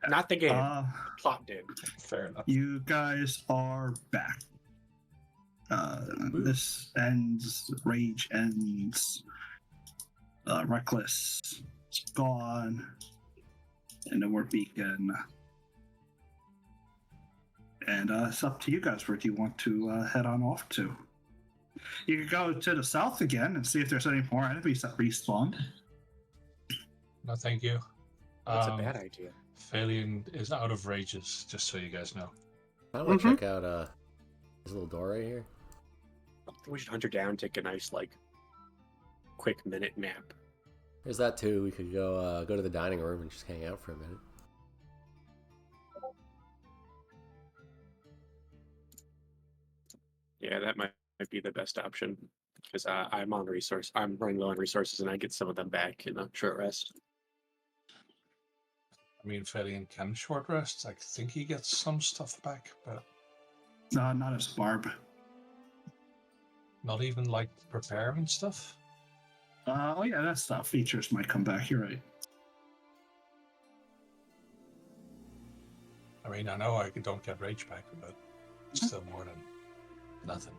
not the game. Plot did. Fair enough. You guys are back. This ends. Rage ends. Reckless is gone. And then we're Beacon. And it's up to you guys. Where do you want to head on off to? You can go to the south again and see if there's any more enemies that respawned. No, thank you. That's a bad idea. Phalion is out of rages, just so you guys know. I want to check out this little door right here. I think we should hunt her down, take a nice, like, quick minute nap. There's that too. We could go to the dining room and just hang out for a minute. Yeah, that might be the best option because I'm on resource. I'm running low on resources, and I get some of them back in a short rest. I mean, Phalion can short rest. I think he gets some stuff back, but Not as Barb. not even like prepare and stuff. Oh yeah, that stuff. Features might come back. You're right. I mean, I know I don't get rage back, but it's still more than nothing.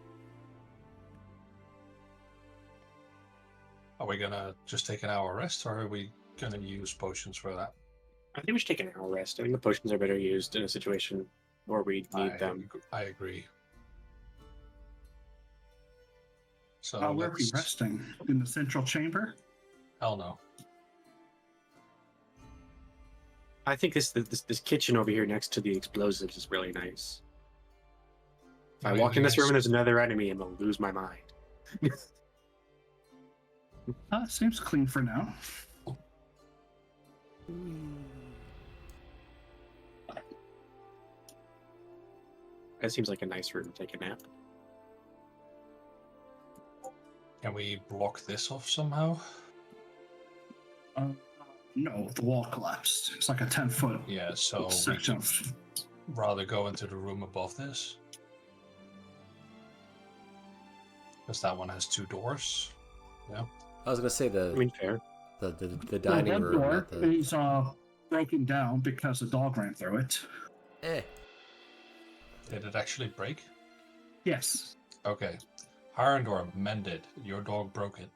Are we gonna just take an hour rest, or are we gonna use potions for that? I think we should take an hour rest. I think the potions are better used in a situation where we need them. I agree. So Where are we resting? In the central chamber? Hell no. I think this kitchen over here next to the explosives is really nice. If I walk in this room and there's another enemy, I'm gonna lose my mind. Seems clean for now. That seems like a nice room to take a nap. Can we block this off somehow? No, the wall collapsed. It's like a 10-foot Yeah, so we section. should rather go into the room above this. Because that one has 2 doors. Yeah. I was gonna say I mean, fair. the dining That room. door Not the... is broken down because a dog ran through it. Did it actually break? Yes. Okay. Harendor, mended. Your dog broke it.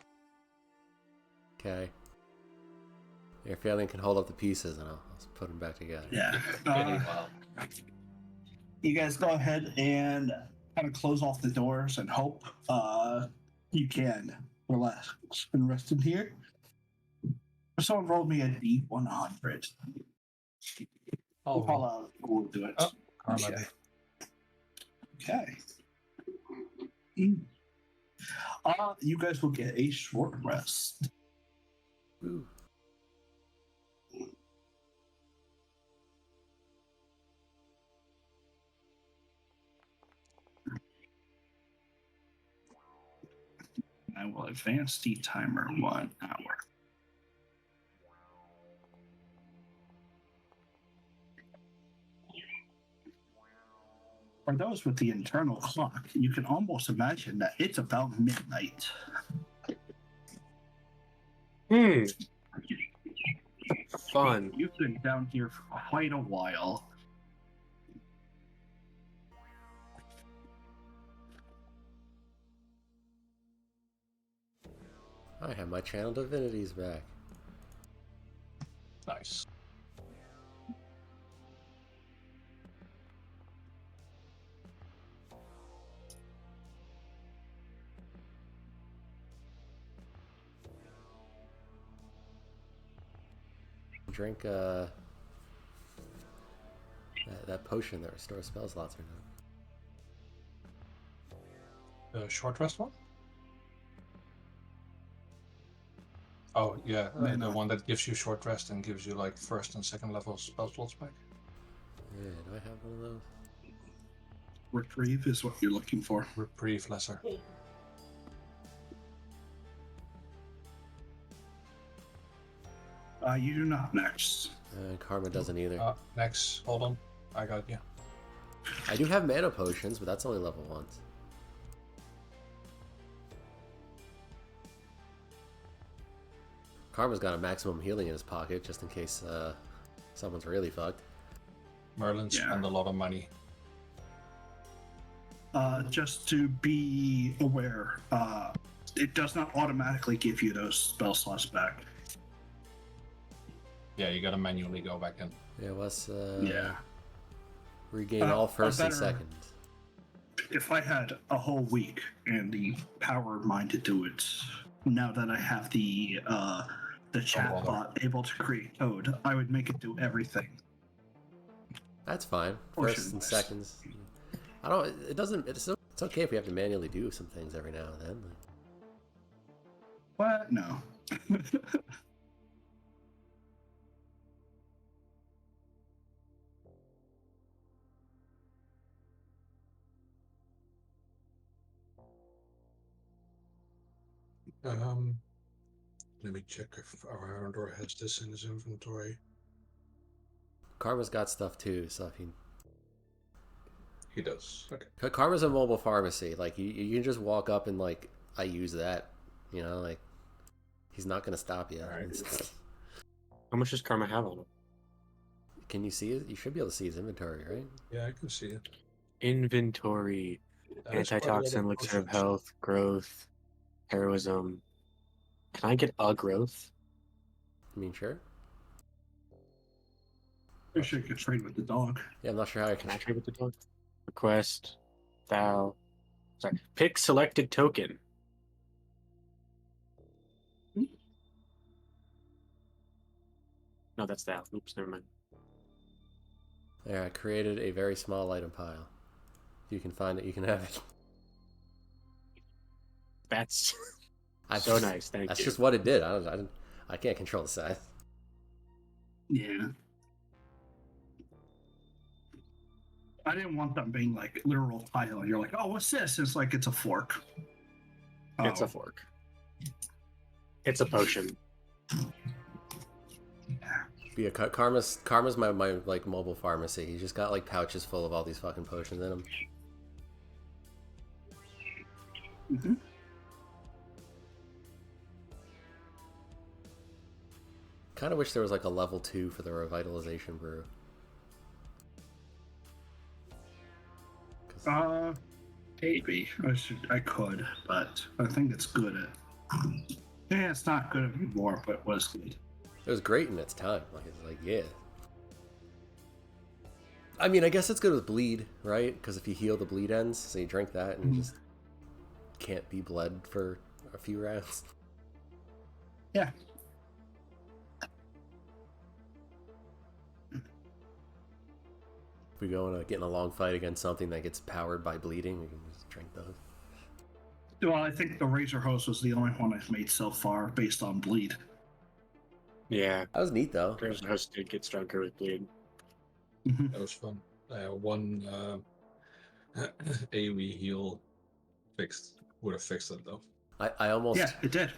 Okay. Your Phalion can hold up the pieces, and I'll put them back together. Yeah. Very well. You guys go ahead and kind of close off the doors and hope you can relax and rest in here. Someone rolled me a D100. We'll do it. Oh, Karma. Okay. You guys will get a short rest. Ooh. I will advance the timer 1 hour. For those with the internal clock, you can almost imagine that it's about midnight. Fun. You've been down here for quite a while. I have my channel divinities back. Nice. Drink that potion that restores spell slots or not. The short rest one? Oh, yeah, the No. one that gives you short rest and gives you like first and second level spell slots back. Yeah, do I have one of those? Reprieve is what you're looking for. Reprieve lesser. You do not next. Karma doesn't either. Next, hold on. I got you. I do have mana potions, but that's only level 1s. Karma's got a maximum healing in his pocket, just in case someone's really fucked. Merlin Yeah. spent a lot of money. Just to be aware, it does not automatically give you those spell slots back. Yeah, you gotta manually go back in. Yeah, let's Yeah. regain all first and better- seconds. If I had a whole week and the power of mind to do it, now that I have the chatbot able to create code, I would make it do everything. That's fine. Portion First and wise. seconds. I don't. It doesn't. It's okay if we have to manually do some things every now and then. What? No. Let me check if our Arendor has this in his inventory. Karma's got stuff too, so if you. He does. Okay. Karma's a mobile pharmacy. Like you can just walk up and like I use that. You know, like he's not gonna stop you. Alright. How much does Karma have on him? Can you see it? You should be able to see his inventory, right? Yeah, I can see it. Inventory, There's quite a lot antitoxin, of elixir of potions. health, growth, heroism. Can I get a growth? I mean, sure. I should get trade with the dog. Yeah, I'm not sure how I Can can. I trade with the dog? Request, thou. Sorry. Pick selected token. No, that's thou. Oops, never mind. There, I created a very small item pile. If you can find it, you can have it. That's I- so nice. Thank That's you. just what it did. I can't control the size. Yeah. I didn't want them being like literal tile. You're like, oh, what's this? It's like it's a fork. It's Oh. a fork. It's a potion. But yeah, Karma's my like mobile pharmacy. He's just got like pouches full of all these fucking potions in him. Mm-hmm. Kind of wish there was like a level 2 for the revitalization brew. Maybe I could, but I think it's good at. Yeah, it's not good anymore, but it was good. It was great in its time. Like it's like yeah. I mean, I guess it's good with bleed, right? Because if you heal, the bleed ends, so you drink that and you just can't be bled for a few rounds. Yeah. If we go and get in a long fight against something that gets powered by bleeding, we can just drink those. Well, I think the Razor Hose was the only one I've made so far based on bleed. Yeah. That was neat though. There's host did get stronger with bleed. Mm-hmm. That was fun. One AoE heal would have fixed it though. I almost Yeah, it did.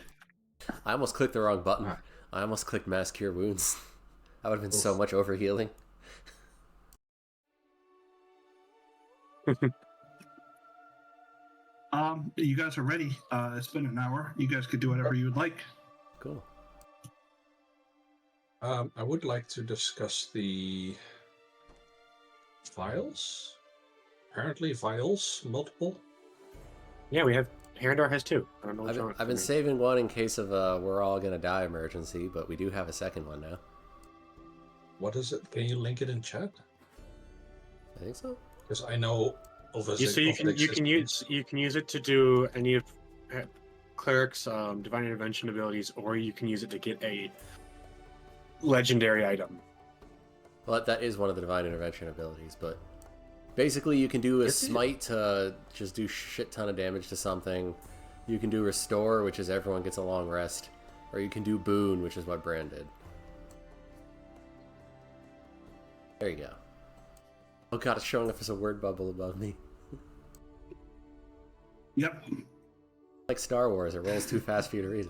I almost clicked the wrong button. Ah. I almost clicked Mass Cure Wounds. That would have been so Oof. much overhealing. You guys are ready. It's been an hour. You guys could do whatever you would like. Cool. I would like to discuss the vials. Apparently, vials, multiple. Yeah, we have Herondor has 2. I don't know which one. I've been saving one in case of we're all gonna die emergency, but we do have a second one now. What is it? Can you link it in chat? I think so. Because I know of a So you can use it to do any of cleric's divine intervention abilities, or you can use it to get a legendary item. Well, that is one of the divine intervention abilities, but basically you can do a smite to just do shit ton of damage to something. You can do restore, which is everyone gets a long rest, or you can do boon, which is what Bran did. There you go. Oh god, it's showing up as a word bubble above me. Yep. Like Star Wars, it rolls too fast for you to read.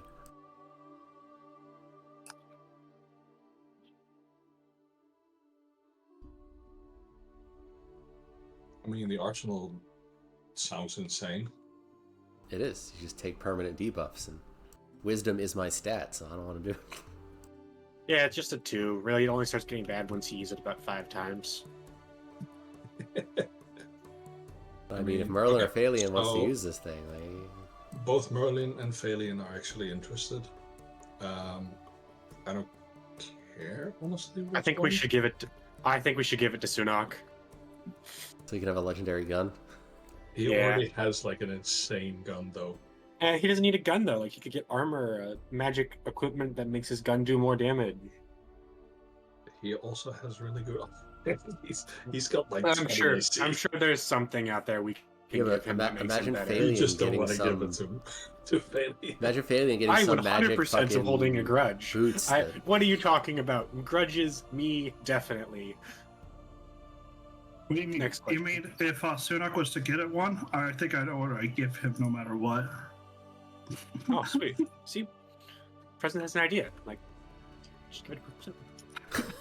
I mean, the arsenal sounds insane. It is. You just take permanent debuffs, and wisdom is my stat, so I don't want to do it. Yeah, it's just a 2. Really, it only starts getting bad once you use it about 5 times. I mean, if Merlin or okay, Phalion wants to so- use this thing, Both Merlin and Phalion are actually interested. I don't care, honestly. I think we should give it. I think we should give it to Sunak. so you can have a legendary gun. He Yeah. already has like an insane gun, though. He doesn't need a gun though. Like he could get armor, magic equipment that makes his gun do more damage. He also has really good. he's got like. I'm 20 sure. AC. I'm sure there's something out there we can Yeah, but give him that makes him imagine better. Phalion You just don't getting want to give it some- to Phalion. Imagine Phalion getting I some would magic 100% fucking of holding a grudge. boots. that- What are you talking about? Grudges? Me, definitely. What do you mean? Next You question. mean if Sunak was to get it one, I think I know what I'd give him no matter what. Oh, sweet. See, President has an idea. Like, just give it a percent.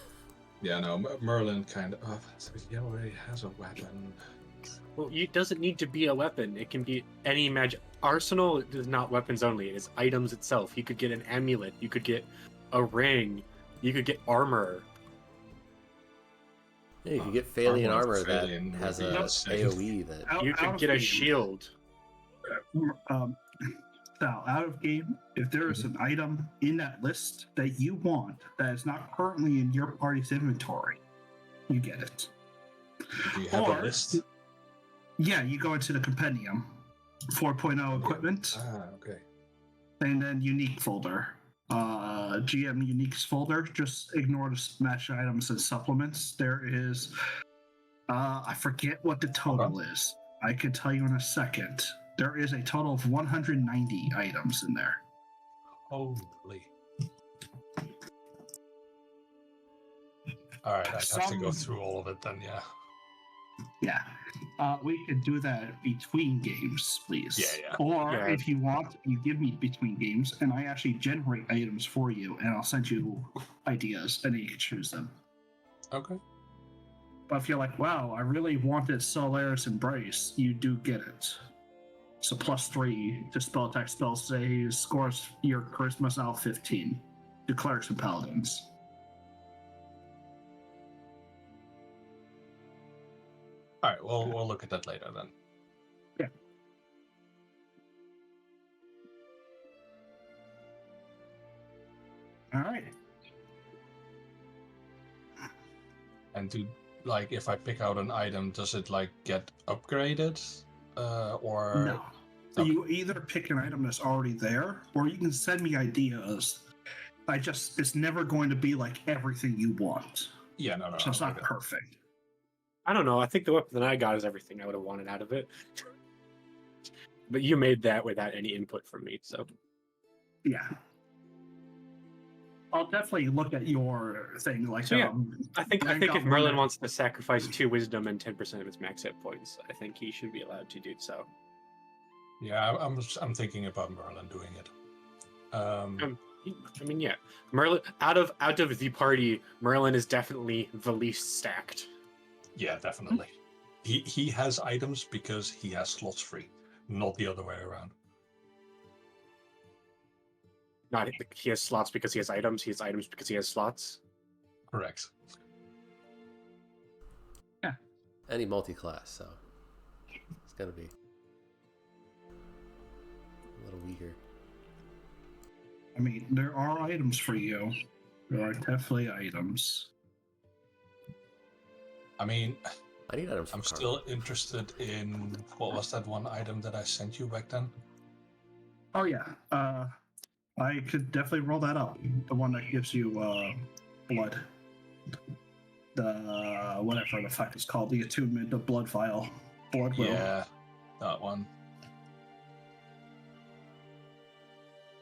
Yeah, no, Merlin kind of. He already has a weapon. Well, it doesn't need to be a weapon. It can be any magic. Arsenal is not weapons only. It is items itself. You could get an amulet. You could get a ring. You could get armor. Yeah, you can get Phalion Armor armor with that Phalion has would be a insane. AoE that. You Out could of get a game. shield. Sal, out of game, if there is an item in that list that you want that is not currently in your party's inventory, you get it. Do you have Or- a list? Yeah, you go into the compendium, 4.0 equipment, Okay. and then unique folder. GM uniques folder. Just ignore the smash items and supplements. There is, I forget what the total is. I could tell you in a second. There is a total of 190 items in there. Holy. All right, I'd have to go through all of it then, yeah. Yeah. We could do that between games, please. Yeah. Or Yeah. if you want, you give me between games, and I actually generate items for you, and I'll send you ideas, and then you can choose them. Okay. But if you're like, wow, I really wanted Solaris Embrace, you do get it. So +3 to spell attack, spell saves, scores your charisma now 15 to clerics and paladins. All right, we'll look at that later then. All right. And do like if I pick out an item, does it like get upgraded, or No. So you either pick an item that's already there, or you can send me ideas. It's never going to be like everything you want. Yeah, no, So it's not okay. perfect. I don't know. I think the weapon that I got is everything I would have wanted out of it. But you made that without any input from me, so. Yeah. I'll definitely look at your thing. Like, So, yeah. I think I got if Merlin one- wants to sacrifice 2 wisdom and 10% of his max hit points, I think he should be allowed to do so. Yeah, I'm thinking about Merlin doing it. I mean, yeah, Merlin out of the party, Merlin is definitely the least stacked. Yeah, definitely. He has items because he has slots free, not the other way around. Not he has slots because he has items. He has items because he has slots. Correct. Any multi-class, so it's gonna be a little weaker. I mean, there are items for you. There are definitely items. I mean, I need items for I'm Carl. still interested in what was that one item that I sent you back then? Oh yeah, I could definitely roll that up. The one that gives you blood. The whatever the fuck it's called, the attunement of blood vial. Blood will. Yeah, that one.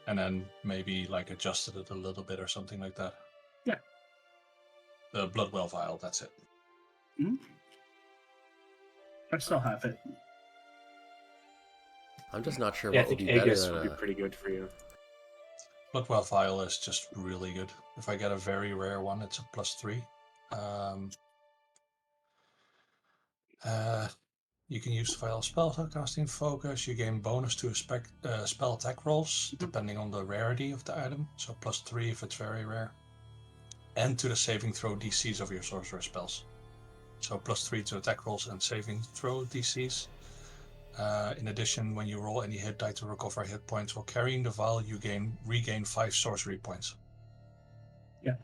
And then maybe like adjusted it a little bit or something like that. Yeah. The blood well vial, that's it. Hmm? I still have it. I'm just not sure Yeah, I what would think be better Aegis than would be a. pretty good for you. Blood well vial is just really good. If I get a very rare one, it's a +3. You can use the vial spell casting focus. You gain bonus to spell attack rolls depending on the rarity of the item. So +3 if it's very rare. And to the saving throw DCs of your sorcerer spells. So +3 to attack rolls and saving throw DCs. In addition, when you roll any hit die to recover hit points while carrying the vial, you regain 5 sorcery points. Yeah.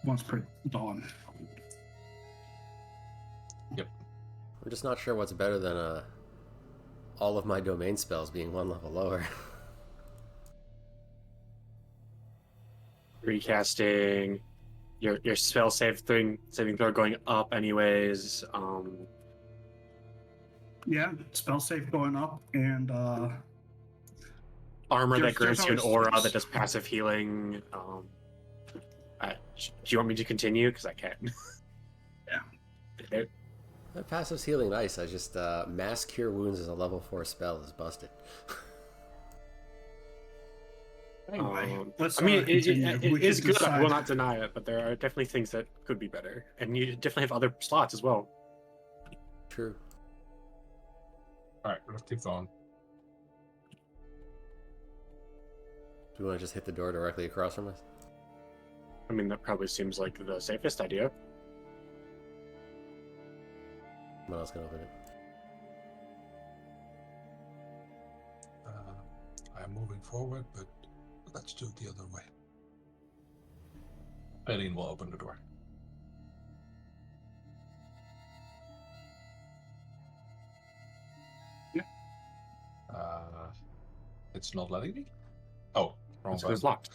Once per dawn. Yep. I'm just not sure what's better than all of my domain spells being one level lower. Recasting, your spell saving throw going up anyways. Yeah, spell save going up, and Armor that There's grants you an always aura things. that does passive healing. Do you want me to continue? Because I can. Yeah. That passive's healing nice. I just mass cure wounds as a level 4 spell is busted. Anyway, let's I mean, continue. it We is can good. I will decide. not deny it, but there are definitely things that could be better, and you definitely have other slots as well. True. Alright, let's keep going. Do we want to just hit the door directly across from us? I mean, that probably seems like the safest idea. Someone else can open it. I'm moving forward, but let's do it the other way. Eileen will open the door. Yeah. It's not letting me? Oh, wrong It's button. locked.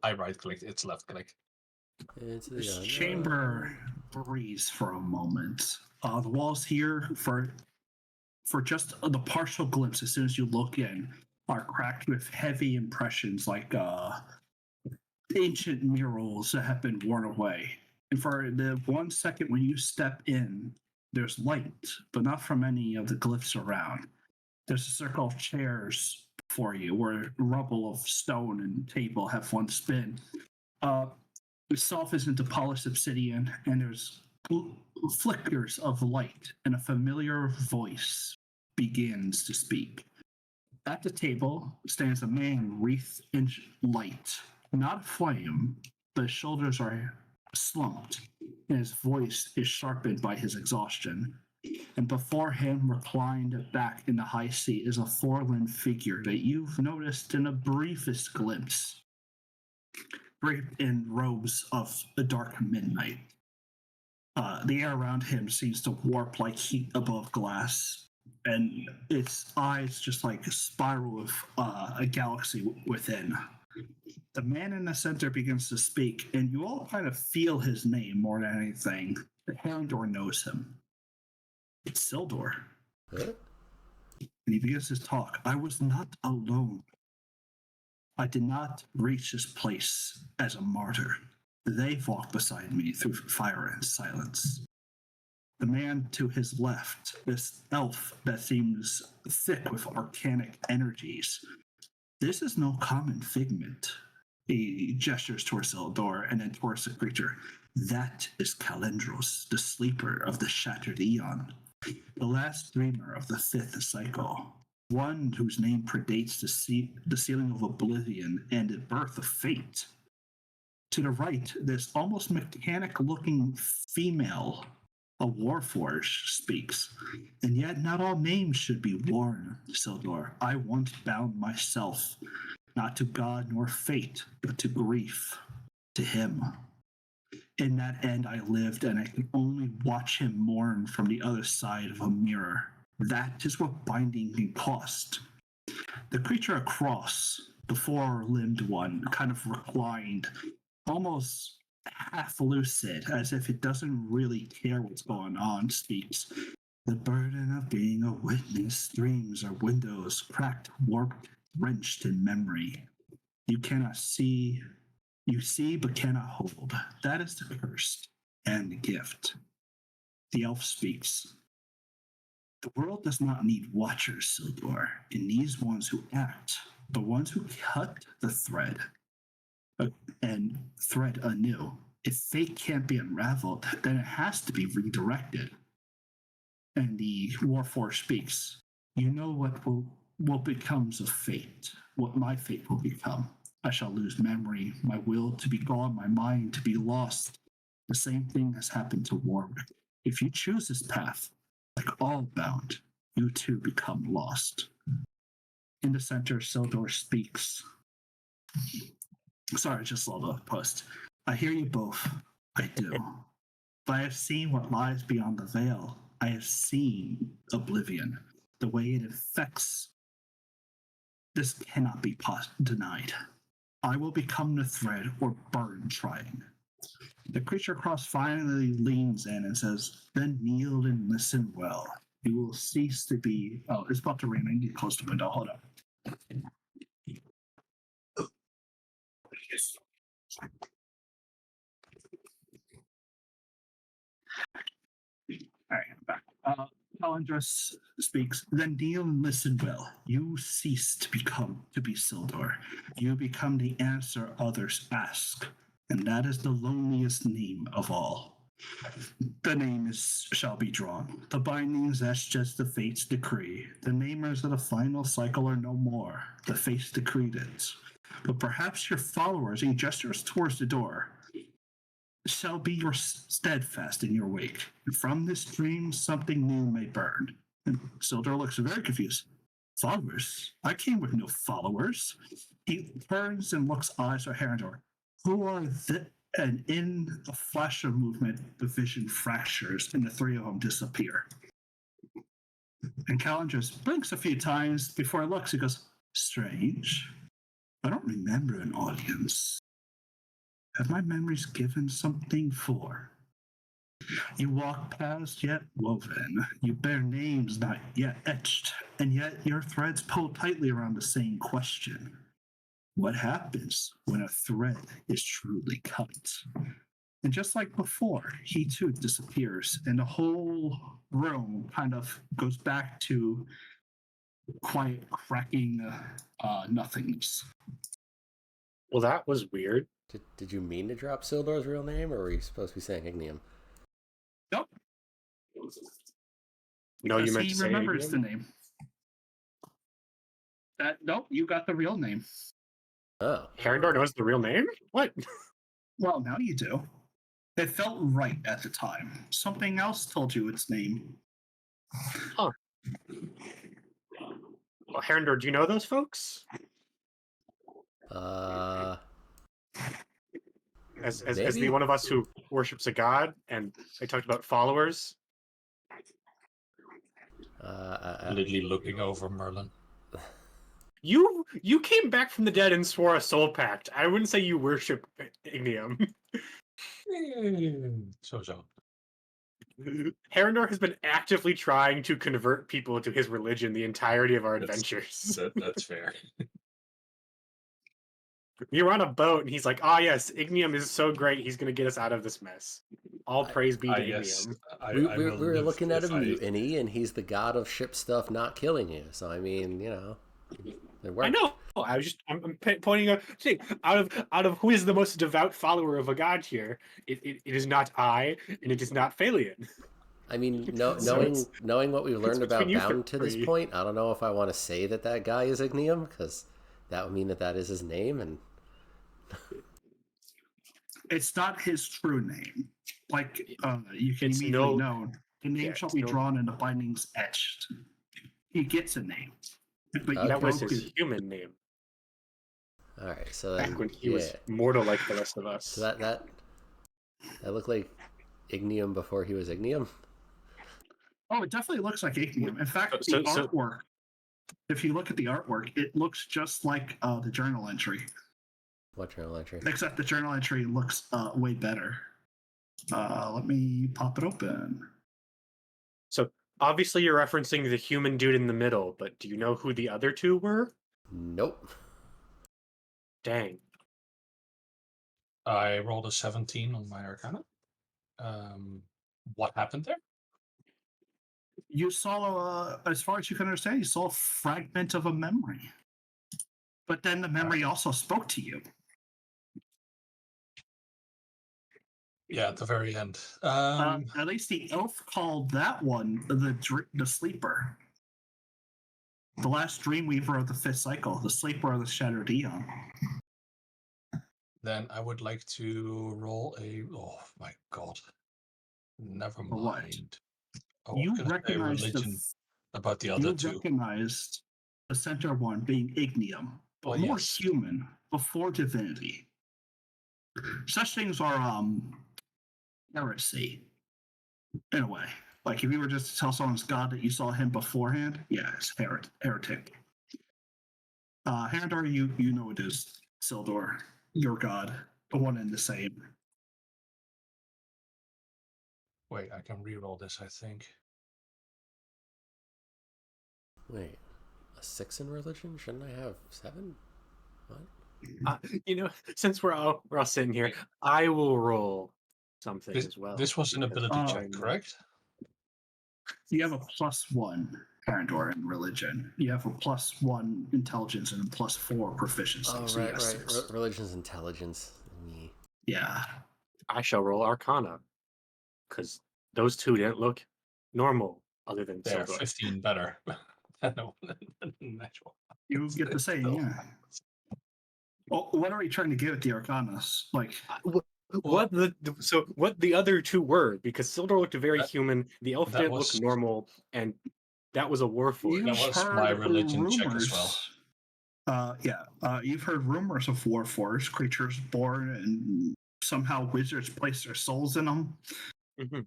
I right-clicked, it's left-click. Into the This unknown. chamber breathes for a moment. The walls here, for just the partial glimpse, as soon as you look in, are cracked with heavy impressions like ancient murals that have been worn away. And for the 1 second when you step in, there's light, but not from any of the glyphs around. There's a circle of chairs before you where rubble of stone and table have once been. Itself is into polished obsidian, and there's flickers of light, and a familiar voice begins to speak. At the table stands a man wreathed in light, not flame, but his shoulders are slumped, and his voice is sharpened by his exhaustion. And before him, reclined back in the high seat, is a four-limbed figure that you've noticed in a briefest glimpse, draped in robes of the dark midnight. The air around him seems to warp like heat above glass, and its eyes just like a spiral of a galaxy within. The man in the center begins to speak, and you all kind of feel his name more than anything. The Herondor knows him. It's Sildor. Huh? And he begins his talk. I was not alone. I did not reach this place as a martyr. They walked beside me through fire and silence. The man to his left, this elf that seems thick with arcanic energies. This is no common figment. He gestures towards Eldor and then towards the creature. That is Calendros, the sleeper of the Shattered Eon, the last dreamer of the fifth cycle, one whose name predates the sealing of oblivion and the birth of fate. To the right, this almost mechanic-looking female, a warforged, speaks. And yet not all names should be worn, Sildor. I once bound myself, not to God nor fate, but to grief, to him. In that end I lived, and I could only watch him mourn from the other side of a mirror. That is what binding can cost. The creature across, the four-limbed one, kind of reclined, almost half lucid, as if it doesn't really care what's going on, speaks. The burden of being a witness, dreams are windows, cracked, warped, wrenched in memory. You cannot see, you see but cannot hold. That is the curse and the gift. The elf speaks. The world does not need watchers, Sildor. It needs ones who act, the ones who cut the thread and thread anew. If fate can't be unraveled, then it has to be redirected. And the Warforged speaks. You know what becomes of fate, what my fate will become. I shall lose memory, my will to be gone, my mind to be lost. The same thing has happened to Warwick. If you choose this path, like all bound, you too become lost. In the center, Sildor speaks. Sorry, I just saw the post. I hear you both. I do. But I have seen what lies beyond the veil. I have seen oblivion, the way it affects. This cannot be denied. I will become the thread or burn trying. The creature across finally leans in and says, then kneel and listen well. You will cease to be. Oh, it's about to rain. I need to close the window. Hold on. All right, I'm back. Calendrus speaks. Then kneel and listen well. You cease to be Sildor. You become the answer others ask, and that is the loneliest name of all. The name shall be drawn. The bindings, that's just the fate's decree. The namers of the final cycle are no more. The fates decreed it. But perhaps your followers, he gestures towards the door, shall be your steadfast in your wake. And from this dream, something new may burn. And Sildor looks very confused. Followers? I came with no followers. He turns and looks eyes at Herendor. Who are the? And in a flash of movement, the vision fractures and the three of them disappear. And Callan just blinks a few times before he looks. He goes, strange. I don't remember an audience. Have my memories given something for? You walk past yet woven. You bear names not yet etched, and yet your threads pull tightly around the same question. What happens when a thread is truly cut? And just like before, he too disappears, and the whole room kind of goes back to quiet, cracking nothingness. Well, that was weird. Did you mean to drop Sildor's real name, or were you supposed to be saying Ignium? Nope. No, you meant he to say remembers Ignium? the name. Nope, you got the real name. Oh. Herendor knows the real name? What? Well, now you do. It felt right at the time. Something else told you its name. Huh. Well, Herendor, do you know those folks? As the one of us who worships a god, and I talked about followers. Literally looking over Merlin. You came back from the dead and swore a soul pact. I wouldn't say you worship Ignium. So. Herendor has been actively trying to convert people to his religion the entirety of our adventures. That's fair. We were on a boat, and he's like, yes, Ignium is so great, he's going to get us out of this mess. All praise be to I guess Ignium. I We will were live looking at a if I. mutiny, and he's the god of ship stuff not killing you. So I mean, it worked. I know. I'm pointing out. See, out of who is the most devout follower of a god here, it is not I, and it is not Phalian. I mean, So knowing what we've it's learned between about you Bound to this three. point, I don't know if I want to say that guy is Ignium, because that would mean that is his name, and It's not his true name. Like you can It's immediately no. know. The name Yeah, shall it's be no. drawn and the bindings etched. He gets a name. But you Okay. That was broke his it. human name all right. So back then, when he yeah. was mortal like the rest of So us. that looked like Ignium before he was Ignium. Oh, it definitely looks like Ignium. In fact, So- the so- artwork, if you look at the artwork, it looks just like the journal entry, What journal entry? except the journal entry looks way better. Let me pop it open. So obviously you're referencing the human dude in the middle, but do you know who the other two were? Nope. Dang. I rolled a 17 on my Arcana. What happened there? You saw, as far as you can understand, you saw a fragment of a memory. But then the memory also spoke to you. Yeah, at the very end. At least the elf called that one the sleeper. The last Dreamweaver of the fifth cycle, the sleeper of the Shattered Eon. Then I would like to roll a. Oh my god. Never For what? mind. Oh, You I'm gonna say recognized religion about the other you two. recognized the center one being Ignium, but Well, more yes. human before divinity. Such things are heresy, in a way. Like if you were just to tell someone's God that you saw him beforehand, yeah, it's heretic. Herondor, you know it is Sildor, your God, the one and the same. Wait, I can re-roll this, I think. Wait, a 6 in religion? Shouldn't I have 7? What? Since we're all sitting here, I will roll something This, as well. this was an because ability Oh. check, correct? You have a +1 Herondor in religion. You have a +1 intelligence and a +4 proficiency. Oh, so you right, got right. 6. Religion's intelligence. Me. Yeah. I shall roll Arcana because those two didn't look normal other than They're Sildor. 15 better than the natural. You get to say, Still. yeah. Well, what are we trying to get at the Arcanas? Like, What the other two were, because Sildor looked very That- human, the elf that didn't was- look normal, and that was a warforged. That was my religion check as well. You've heard rumors of Warforged, creatures born and somehow wizards place their souls in them. Mhm.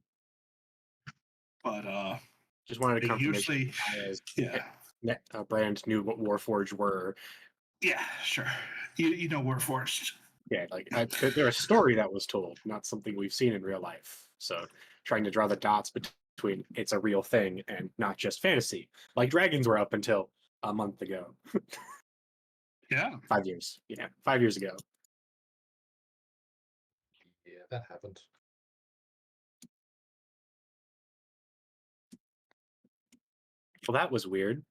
But Just wanted a they confirmation. usually, As yeah, Brand knew what warforged were. yeah, sure. You know Warforged. Yeah, like they're a story that was told, not something we've seen in real life. So trying to draw the dots between it's a real thing and not just fantasy, like dragons were up until a month ago. Yeah. 5 years. Yeah, 5 years ago. Yeah, that happened. Well, that was weird.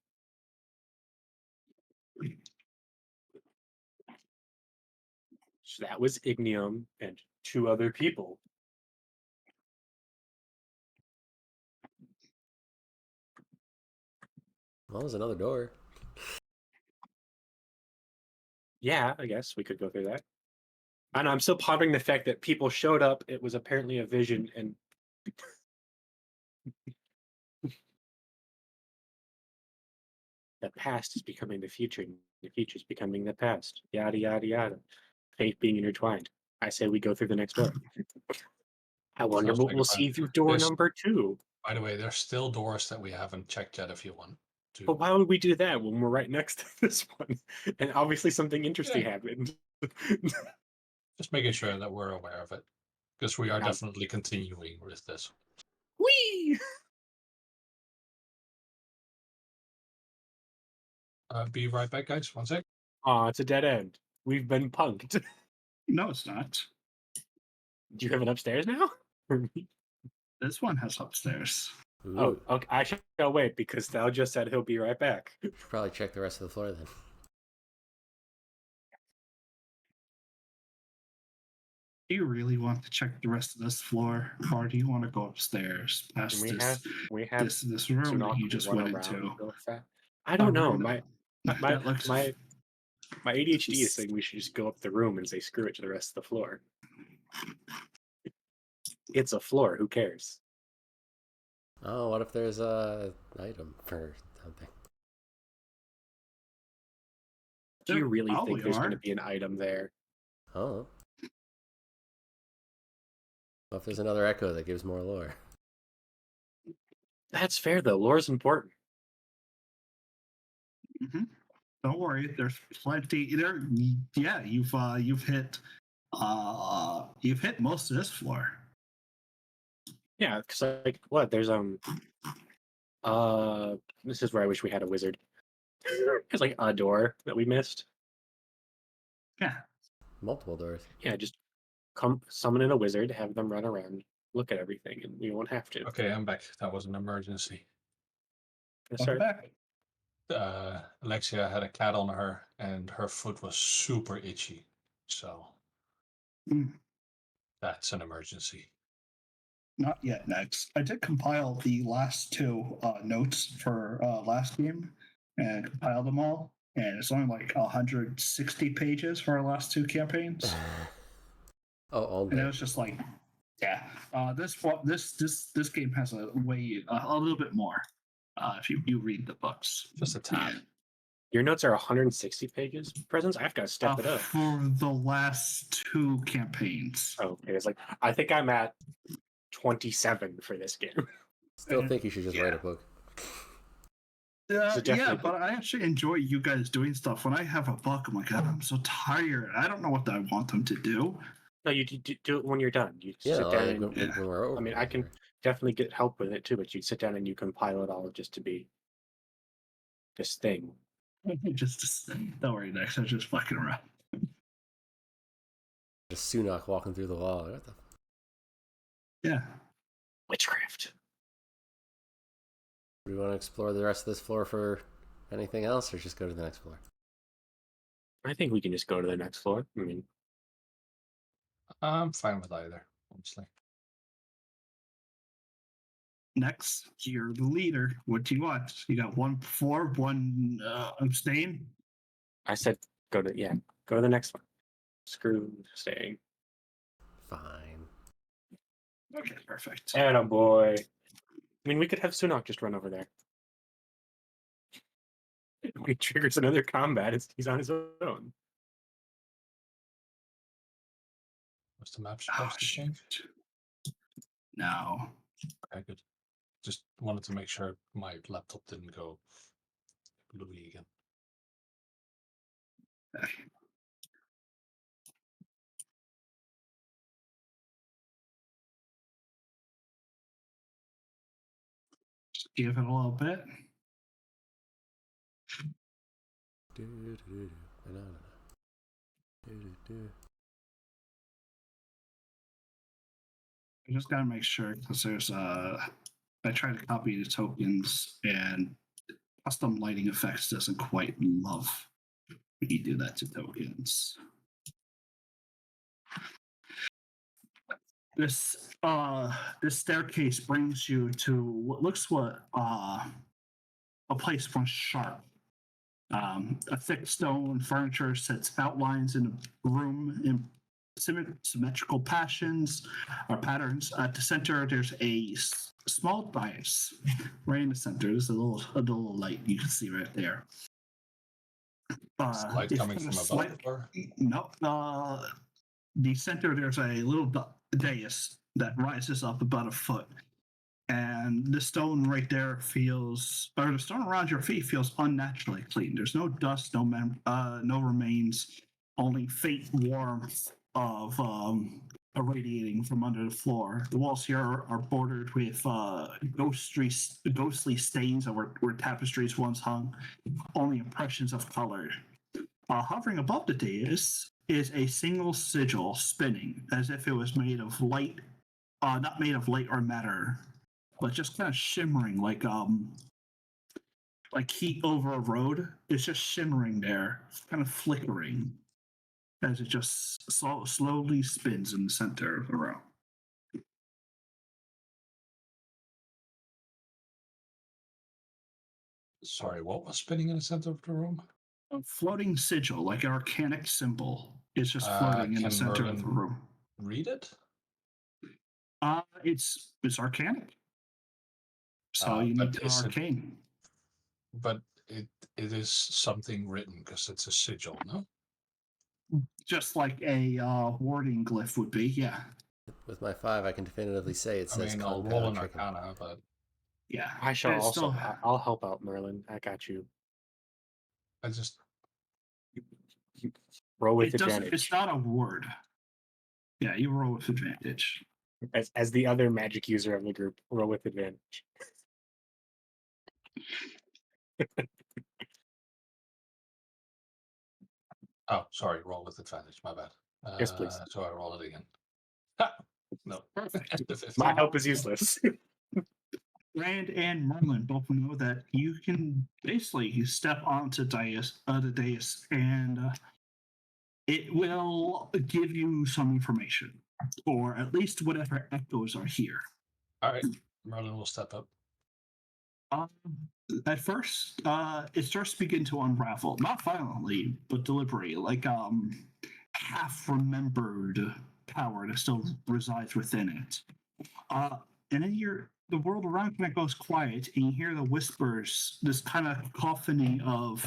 So that was Ignium and 2 other people. Well, there's another door. Yeah, I guess we could go through that. I know, I'm still pondering the fact that people showed up. It was apparently a vision, and the past is becoming the future, and the future is becoming the past. Yada yada yada. Fate being intertwined. I say we go through the next door. I wonder Sounds what like a we'll plan. see through door There's- number 2. By the way, there's still doors that we haven't checked yet if you want to. But why would we do that when we're right next to this one? And obviously something interesting happened. Just making sure that we're aware of it. Because we are Yeah. definitely continuing with this. Whee! Be right back, guys. One sec. Aw, it's a dead end. We've been punked. No, it's not. Do you have it upstairs now? This one has upstairs. Ooh. Oh, okay. I shall wait because Thou just said he'll be right back. Should probably check the rest of the floor then. Do you really want to check the rest of this floor, or do you want to go upstairs past We this have this room that Sunok you just run went around into? real fast. I don't know. room that looks My ADHD is saying we should just go up the room and say screw it to the rest of the floor. It's a floor. Who cares? Oh, what if there's a item for something? Do you There really probably think there's going to are. be an item there? Oh. What if there's another echo that gives more lore? That's fair though. Lore's important. hmm Don't worry, there's plenty there. Yeah, you've hit most of this floor. Yeah, because like what? There's this is where I wish we had a wizard. There's like a door that we missed. Yeah, Multiple doors. Yeah, just come summon in a wizard, have them run around, look at everything, and we won't have to. Okay, I'm back. That was an emergency. Yes, welcome sir. back. Alexia had a cat on her, and her foot was super itchy. So Mm, that's an emergency. Not yet. Next, I did compile the last two notes for last game and compile them all, and it's only like 160 pages for our last two campaigns. Oh, And it only. was just like, yeah, this game has a little bit more. If you read the books, Just a tad. Your notes are 160 pages. Presents, I've got to step it up. for the last two campaigns. Oh, okay. It's like I think I'm at 27 for this game. Still think you should just Yeah. write a book. So Yeah, definitely- but I actually enjoy you guys doing stuff. When I have a book, I'm like, God, I'm so tired. I don't know what I want them to do. No, you do it when you're done. You Yeah, sit down like and when we're over. I mean, I can definitely get help with it too, but you sit down and you compile it all just to be this thing. Just don't worry, next. I'm just fucking around. Just Sunok walking through the wall. What the? Yeah. Witchcraft. Do we want to explore the rest of this floor for anything else, or just go to the next floor? I think we can just go to the next floor. I mean, I'm fine with either, honestly. Next, you're the leader. What do you want? You got one for, one abstain. I said go to the next one. Screw staying. Fine. Okay, perfect. Atta boy. I mean, we could have Sunok just run over there. He triggers another combat. He's on his own. Was the map Oh, supposed to change? shoot. No. Okay, good. Just wanted to make sure my laptop didn't go bluey again. Just give it a little bit. Banana. I just gotta make sure because there's I tried to copy the tokens and custom lighting effects doesn't quite love when you do that to tokens. This staircase brings you to what looks a place once sharp. A thick stone furniture sets outlines in a room in symmetrical patterns. At the center, there's a small dais. Right in the center, there's a little light you can see right there. Is the light it's coming got a from slight- above? Or? No, the center there's a little dais that rises up about a foot, and the stone right there the stone around your feet feels unnaturally clean. There's no dust, no remains, only faint warmth of irradiating from under the floor. The walls here are bordered with ghostly stains where tapestries once hung, only impressions of color. Hovering above the dais is a single sigil spinning as if it was made of light not made of light or matter, but just kind of shimmering like heat over a road. It's just shimmering there, kind of flickering as it just slowly spins in the center of the room. Sorry, what was spinning in the center of the room? A floating sigil, like an arcanic symbol, is just floating in the Can center of Merlin the room. read it? It's arcanic, so you But need to is it- arcane. But it is something written because it's a sigil, no? Just like a warding glyph would be, yeah. With my 5, I can definitively say it I says mean, I'll roll an Chicken. Arcana, but Yeah. I shall It's also. still- I'll help out, Merlin. I got you. I just Roll with it doesn't. advantage. It's not a word. Yeah, you roll with advantage. As the other magic user of the group, roll with advantage. oh, sorry, roll with advantage. My bad. Yes, please. So I roll it again. Ha! No, Perfect. My help is useless. Rand and Merlin both know that you can basically step onto the dais, and it will give you some information, or at least whatever echoes are here. All right, Merlin will step up. Um, at first, it starts to begin to unravel, not violently, but deliberately, like half remembered power that still resides within it. And then the world around kind of goes quiet, and you hear the whispers, this kind of cacophony of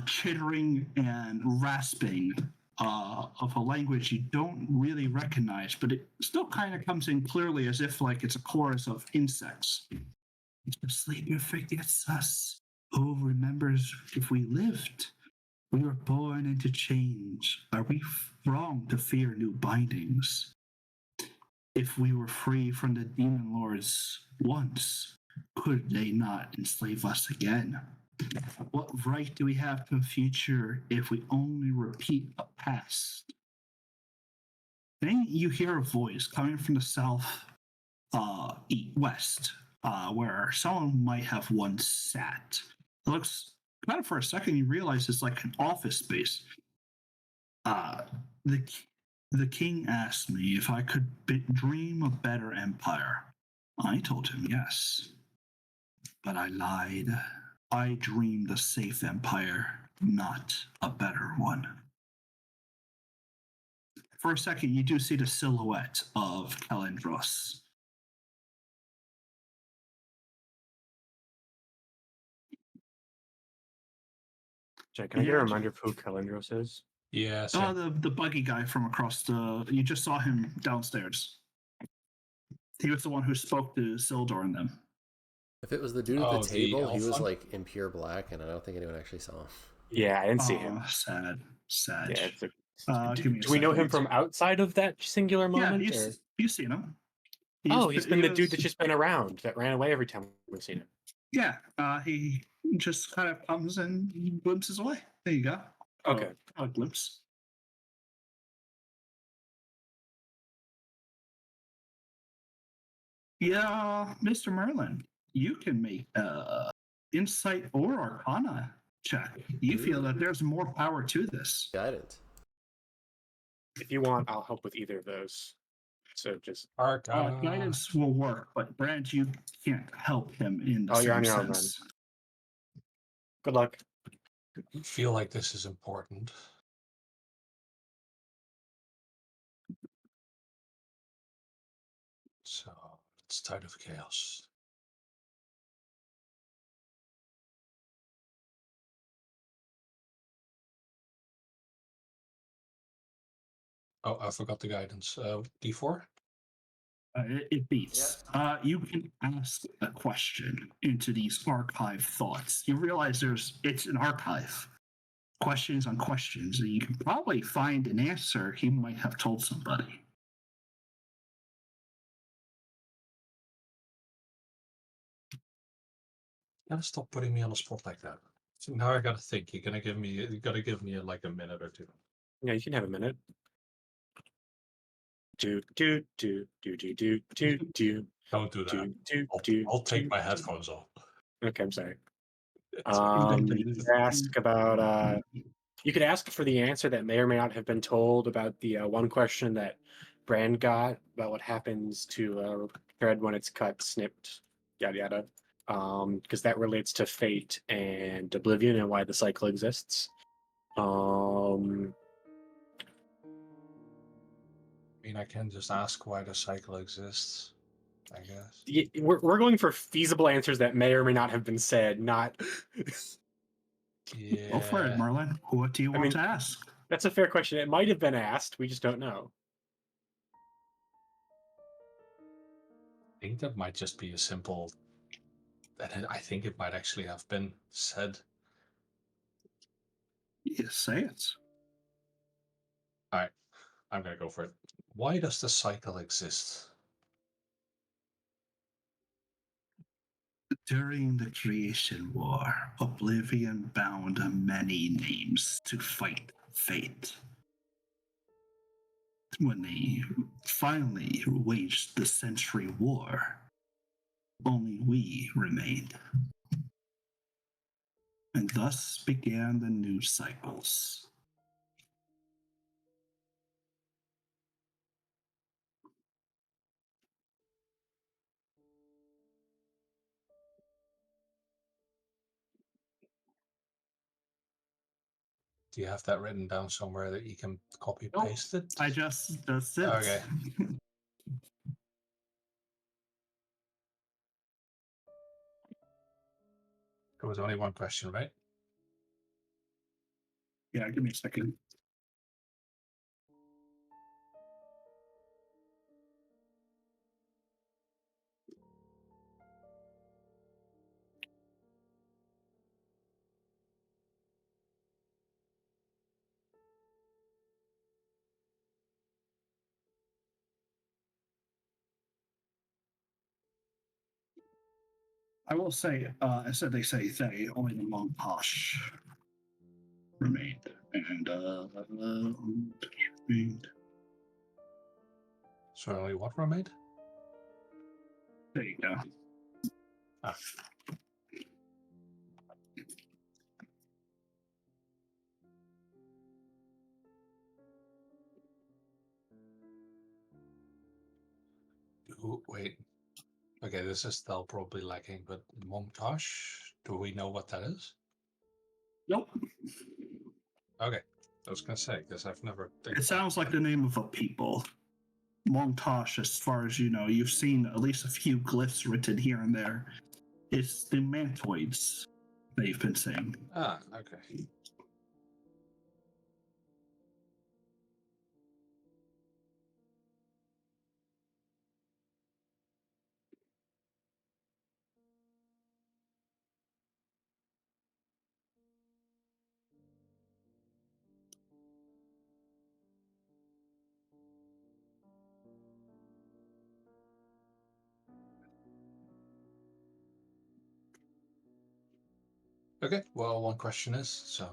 chittering and rasping of a language you don't really recognize, but it still kind of comes in clearly as if like it's a chorus of insects. Sleep forgets us. Who remembers if we lived? We were born into change. Are we wrong to fear new bindings? If we were free from the demon lords once, could they not enslave us again? What right do we have to a future if we only repeat a past? Then you hear a voice coming from the south, west, where someone might have once sat. It looks kind of for a second, you realize it's like an office space. The king asked me if I could dream a better empire. I told him yes. But I lied. I dreamed a safe empire, not a better one. For a second, you do see the silhouette of Kalendros. Jack, can I get a reminder of who Kalendros is? Yeah, The buggy guy from across you just saw him downstairs. He was the one who spoke to Sildor and them. If it was the dude at Oh, the the table, he elf was one? like in pure black, and I don't think anyone actually saw him. Yeah, I didn't see him. Sad. Yeah, Give me a do we know him second. from outside of that singular Yeah, moment? Or? you've seen him. He's been the dude that's just been around, that ran away every time we've seen him. Yeah, he just kind of comes and glimpses away. There you go. Okay. A glimpse. Yeah, Mr. Merlin, you can make insight or arcana check. You feel that there's more power to this. Guidance. If you want, I'll help with either of those. So just Arcana. Guidance will work, but Brand, you can't help him in the you're same on your own, sense. good luck. I feel like this is important. So it's Tide of Chaos. Oh, I forgot the guidance. D4? It beats. You can ask a question into these archive thoughts. You realize it's an archive. Questions on questions, and you can probably find an answer he might have told somebody. Gotta stop putting me on the spot like that. So now I gotta think. You gotta give me like a minute or two. Yeah, you can have a minute. do do do do do do do do Don't do that. do do I'll, do. I'll take my headphones off. Okay, I'm sorry. It's okay. You could ask about. You could ask for the answer that may or may not have been told about the one question that Brand got about what happens to thread when it's cut, snipped, yada yada. Because that relates to fate and oblivion and why the cycle exists. I mean, I can just ask why the cycle exists, I guess. We're going for feasible answers that may or may not have been said, not. Yeah. Go for it, Merlin. What do you want to ask? That's a fair question. It might have been asked. We just don't know. I think that might just be a simple. I think it might actually have been said. Yes, say it. All right, I'm gonna go for it. Why does the cycle exist? During the creation war, Oblivion bound many names to fight fate. When they finally waged the Century War, only we remained. And thus began the new cycles. Do you have that written down somewhere that you can copy Nope. paste it? That's it. Okay. There was only one question, right? Yeah, give me a second. I will say, instead they say they, only the montage remained. And remained. So only what remained? There you go. Ah. Ooh, wait. Okay, this is still probably lacking, but montage, do we know what that is? Nope. Okay, I was gonna say, because I've never. It sounds like the name of a people. Montage, as far as you know, you've seen at least a few glyphs written here and there. It's the mantoids they've been saying. Ah, okay. Okay, well, one question is, so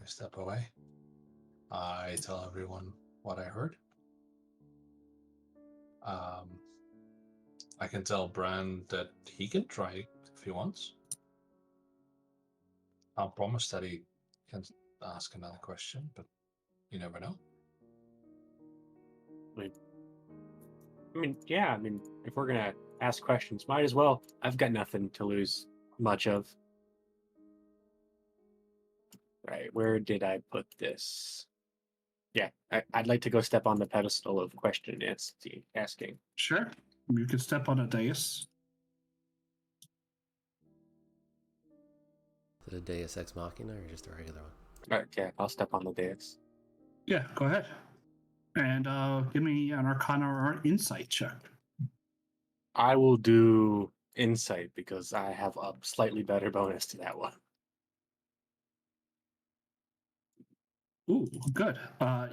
I step away. I tell everyone what I heard. I can tell Bran that he can try if he wants. I'll promise that he can ask another question, but you never know. Yeah. If we're gonna ask questions, might as well. I've got nothing to lose much of. Right, where did I put this? Yeah, I'd like to go step on the pedestal of question asking. Sure. You can step on a dais. Is it a Deus Ex Machina or just a regular one? All right, yeah, I'll step on the dais. Yeah, go ahead. And give me an Arcana or Insight check. I will do insight because I have a slightly better bonus to that one. Ooh, good.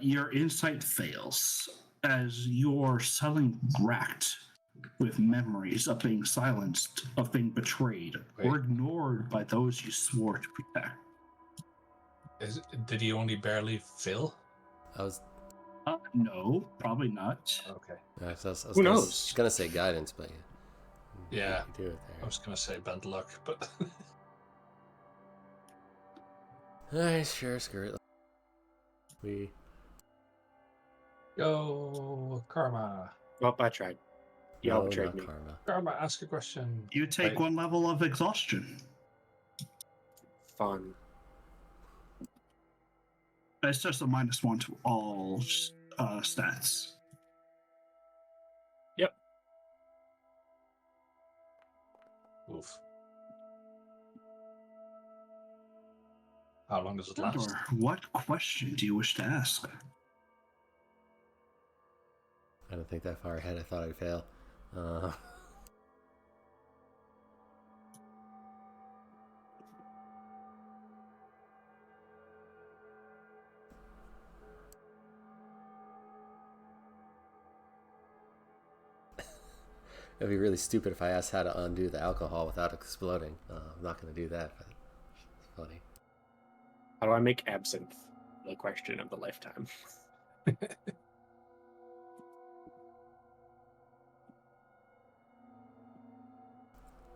Your insight fails as you're suddenly racked with memories of being silenced, of being betrayed, or ignored by those you swore to protect. Did he only barely fail? I was No, probably not. Okay. Who knows? Gonna say guidance, but Yeah. you do it I was gonna say bad luck, but there. Alright, sure, screw it. We go karma. Well, I tried. Y'all no, betrayed not me. karma. Karma, ask a question. You take Right. 1 level of exhaustion. Fun. It's just a -1 to all stats. Oof. How long does it last? Or what question do you wish to ask? I don't think that far ahead. I thought I'd fail. It'd be really stupid if I asked how to undo the alcohol without exploding. I'm not going to do that, but it's funny. How do I make absinthe the question of the lifetime?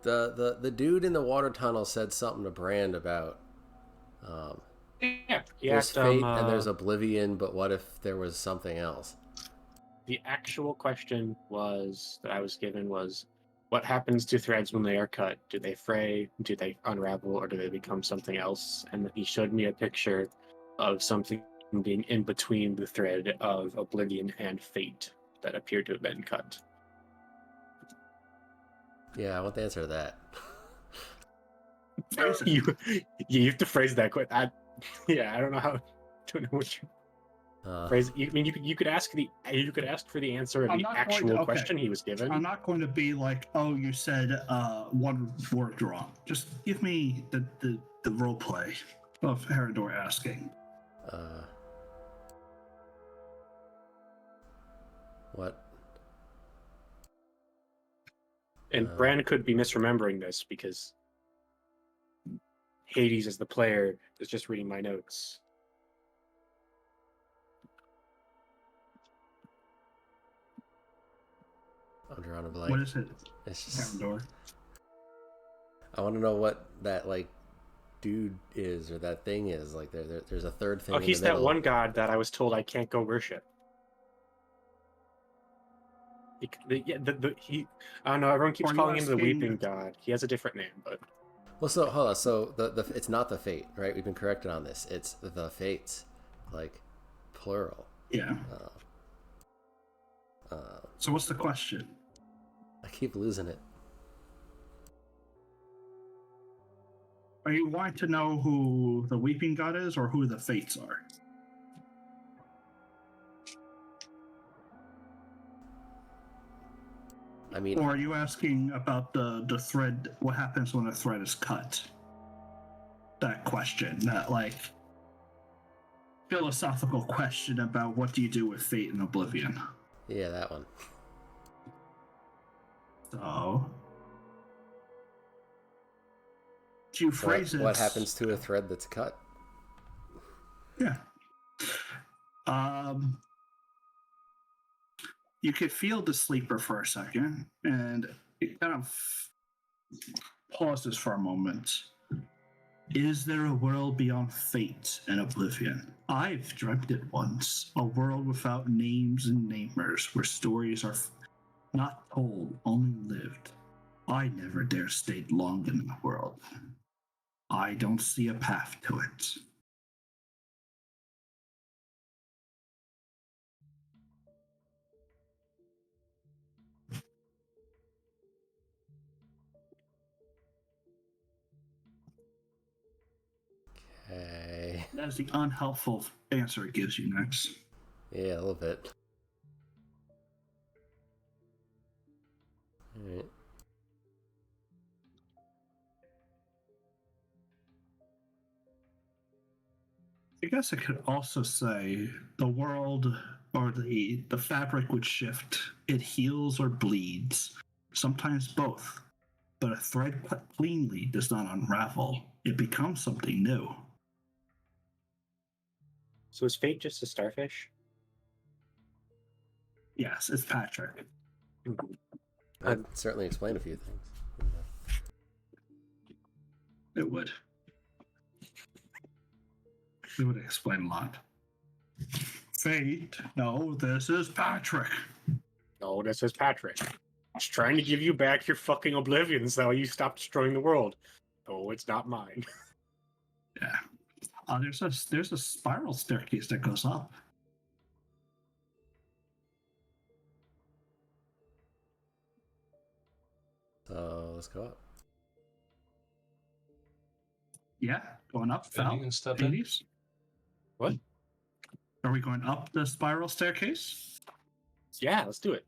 The dude in the water tunnel said something to Brand about Yeah. there's fate and there's oblivion, but what if there was something else? The actual question was that I was given was, what happens to threads when they are cut? Do they fray? Do they unravel? Or do they become something else? And he showed me a picture of something being in between the thread of oblivion and fate that appeared to have been cut. Yeah, I want the answer to that. You have to phrase that quick. I don't know how. Don't know what you phrase. I mean, you could ask for the answer of I'm the not actual going to- okay. question he was given. I'm not going to be like, oh, you said 1 word wrong. Just give me the role play of Herodor asking. What? And Bran could be misremembering this because Hades, as the player, is just reading my notes. I'm drawing a blank. What is it, It's just, Herodor? I want to know what that dude is, or that thing is. Like there's a third thing. Oh, in he's the that middle. one god that I was told I can't go worship. He I don't know. Everyone keeps Are you calling him the asking- weeping god. He has a different name, but Well, so hold on. So the it's not the fate, right? We've been corrected on this. It's the fates, like plural. Yeah. So what's the question? I keep losing it. Are you wanting to know who the weeping god is or who the fates are? I mean, Or are you asking about the thread, what happens when a thread is cut? That question, that philosophical question about what do you do with fate and oblivion? yeah, that one. So, do you phrase it? What happens to a thread that's cut? Yeah. You could feel the sleeper for a second, and it kind of pauses for a moment. Is there a world beyond fate and oblivion? I've dreamt it once. A world without names and namers, where stories are not told, only lived. I never dare stay long in that world. I don't see a path to it. Okay. That is the unhelpful answer it gives you next. Yeah, a little bit. All right. I guess I could also say the world or the fabric would shift. It heals or bleeds, sometimes both. But a thread cut cleanly does not unravel. It becomes something new. so is fate just a starfish? Yes, it's Patrick. I'd certainly explain a few things. It would. It would explain a lot. Fate. No, this is Patrick. No, this is Patrick. Just trying to give you back your fucking oblivion so you stop destroying the world. Oh, it's not mine. Yeah. There's a spiral staircase that goes up. So let's go up. Yeah, going up. Then you Val, can step in. ladies. What? Are we going up the spiral staircase? Yeah, let's do it.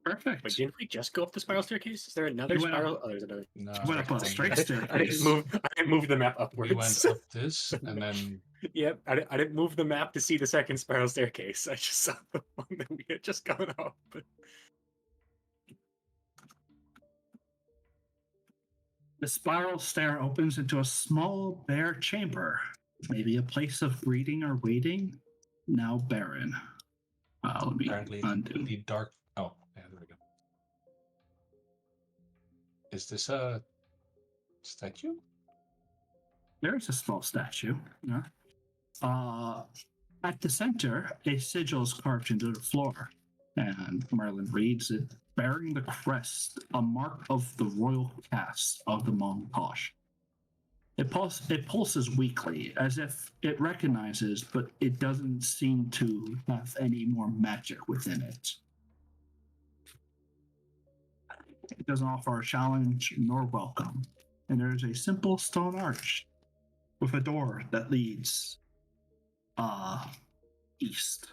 Perfect. Wait, didn't we just go up the spiral staircase? Is there another We went up- spiral? Oh, there's another. No, Went up a straight I staircase. didn't move the map upwards. we went up this, and then Yep, I didn't move the map to see the second spiral staircase. I just saw the one that we had just gone up. The spiral stair opens into a small bare chamber, maybe a place of greeting or waiting. Now barren. Let me apparently undo. the dark. Oh, yeah, there we go. Is this a statue? There is a small statue. Yeah. At the center, a sigil is carved into the floor, and Merlin reads it, bearing the crest, a mark of the royal caste of the Mongosh. It pulses weakly, as if it recognizes, but it doesn't seem to have any more magic within it. It doesn't offer a challenge nor welcome, and there is a simple stone arch with a door that leads east.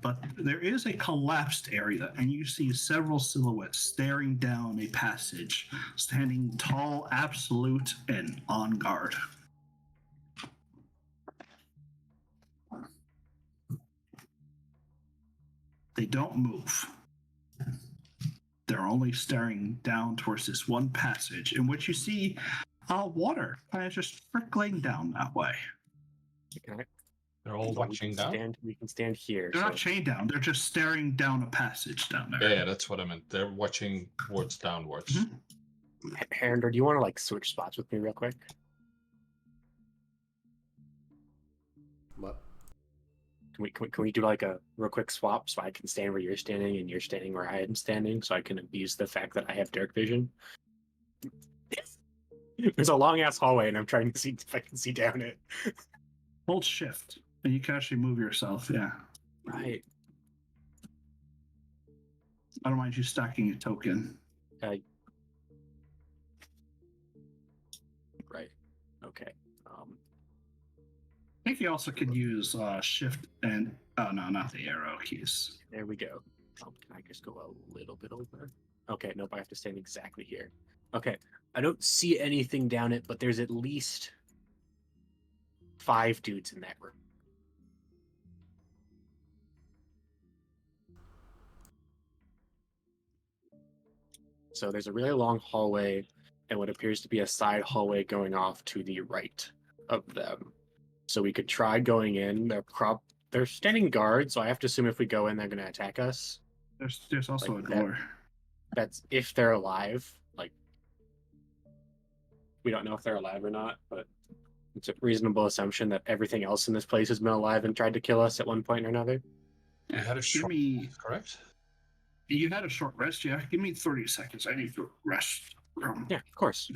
But there is a collapsed area, and you see several silhouettes staring down a passage, standing tall, absolute, and on guard. They don't move. They're only staring down towards this one passage in which you see water kind of just trickling down that way. They're all watching down. We can stand here. They're not chained down. They're just staring down a passage down there. Yeah, that's what I meant. They're watching towards downwards. Mhm. Herander, do you want to like switch spots with me real quick? What? Can we do like a real quick swap so I can stand where you're standing and you're standing where I am standing so I can abuse the fact that I have dark vision? There's a long ass hallway and I'm trying to see if I can see down it. Hold shift, and you can actually move yourself. Yeah. Right. I don't mind you stacking a token. Right. Okay. I think you also could use shift and oh no, not the arrow keys. There we go. Can I just go a little bit over? Okay, nope, I have to stand exactly here. Okay, I don't see anything down it, but there's at least 5 dudes in that room. So there's a really long hallway and what appears to be a side hallway going off to the right of them. So we could try going in. They're standing guard, so I have to assume if we go in, they're going to attack us. There's also Like a door. That's if they're alive. Like, we don't know if they're alive or not, but it's a reasonable assumption that everything else in this place has been alive and tried to kill us at one point or another. You had a Give short, me. correct? You had a short rest, yeah. Give me 30 seconds. I need to rest. Yeah, of course.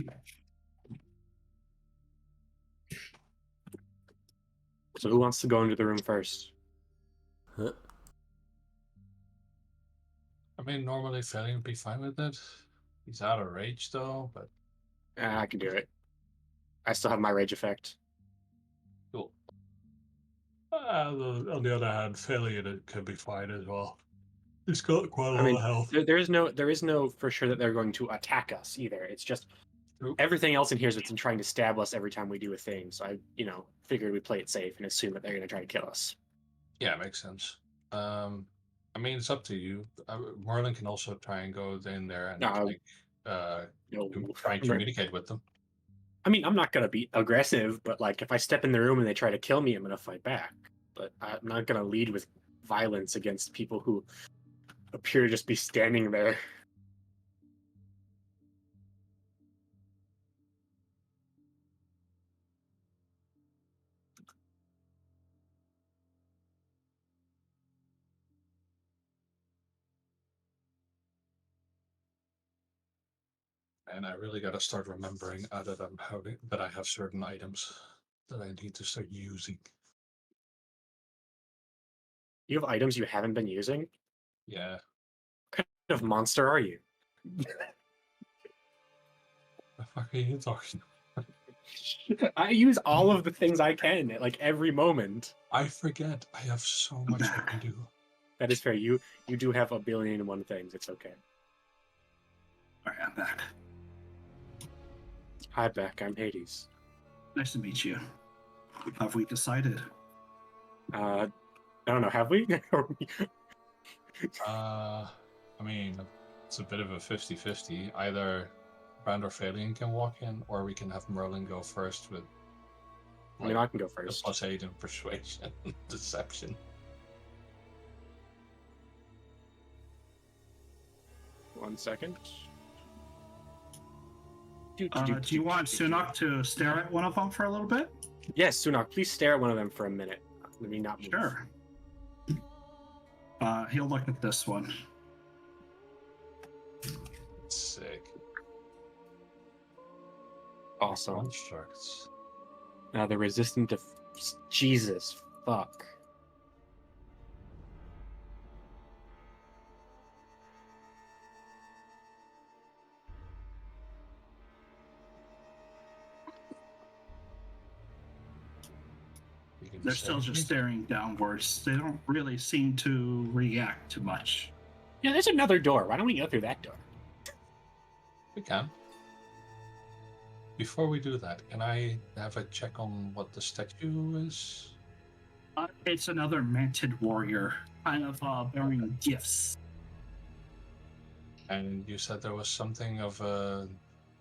So who wants to go into the room first? Huh? I mean, normally Failing would be fine with it. He's out of rage though, but I can do it. I still have my rage effect. cool. On the other hand, Failing it could be fine as well. He's got quite a lot of health. There is no for sure that they're going to attack us either. It's just everything else in here has been trying to stab us every time we do a thing. So I, figured we'd play it safe and assume that they're going to try to kill us. Yeah, makes sense. I mean, it's up to you. Merlin can also try and go in there and try and communicate with them. I mean, I'm not going to be aggressive, but like if I step in the room and they try to kill me, I'm going to fight back. But I'm not going to lead with violence against people who appear to just be standing there. And I really got to start remembering that I have certain items that I need to start using. You have items you haven't been using? Yeah. What kind of monster are you? The fuck are you talking? I use all of the things I can at like every moment. I forget. I have so much I can do. That is fair. You do have a billion and one things. It's okay. All right, I'm back. Hi, Beck. I'm Hades. Nice to meet you. Have we decided? I don't know. Have we? I mean, it's a bit of a 50-50. Either Brand or Phallion can walk in, or we can have Merlin go first with I mean, I can go the first. +8 in persuasion, deception. One second. Do you want Sunak to stare at one of them for a little bit? Yes, Sunak, please stare at one of them for a minute. Let me not move. Sure. He'll look at this one. Sick. Awesome. Constructs. Now they're resistant to... Jesus, fuck. They're still just staring downwards. They don't really seem to react to much. Yeah, there's another door. Why don't we go through that door? We can. Before we do that, can I have a check on what the statue is? It's another manted warrior, kind of bearing gifts. And you said there was something of a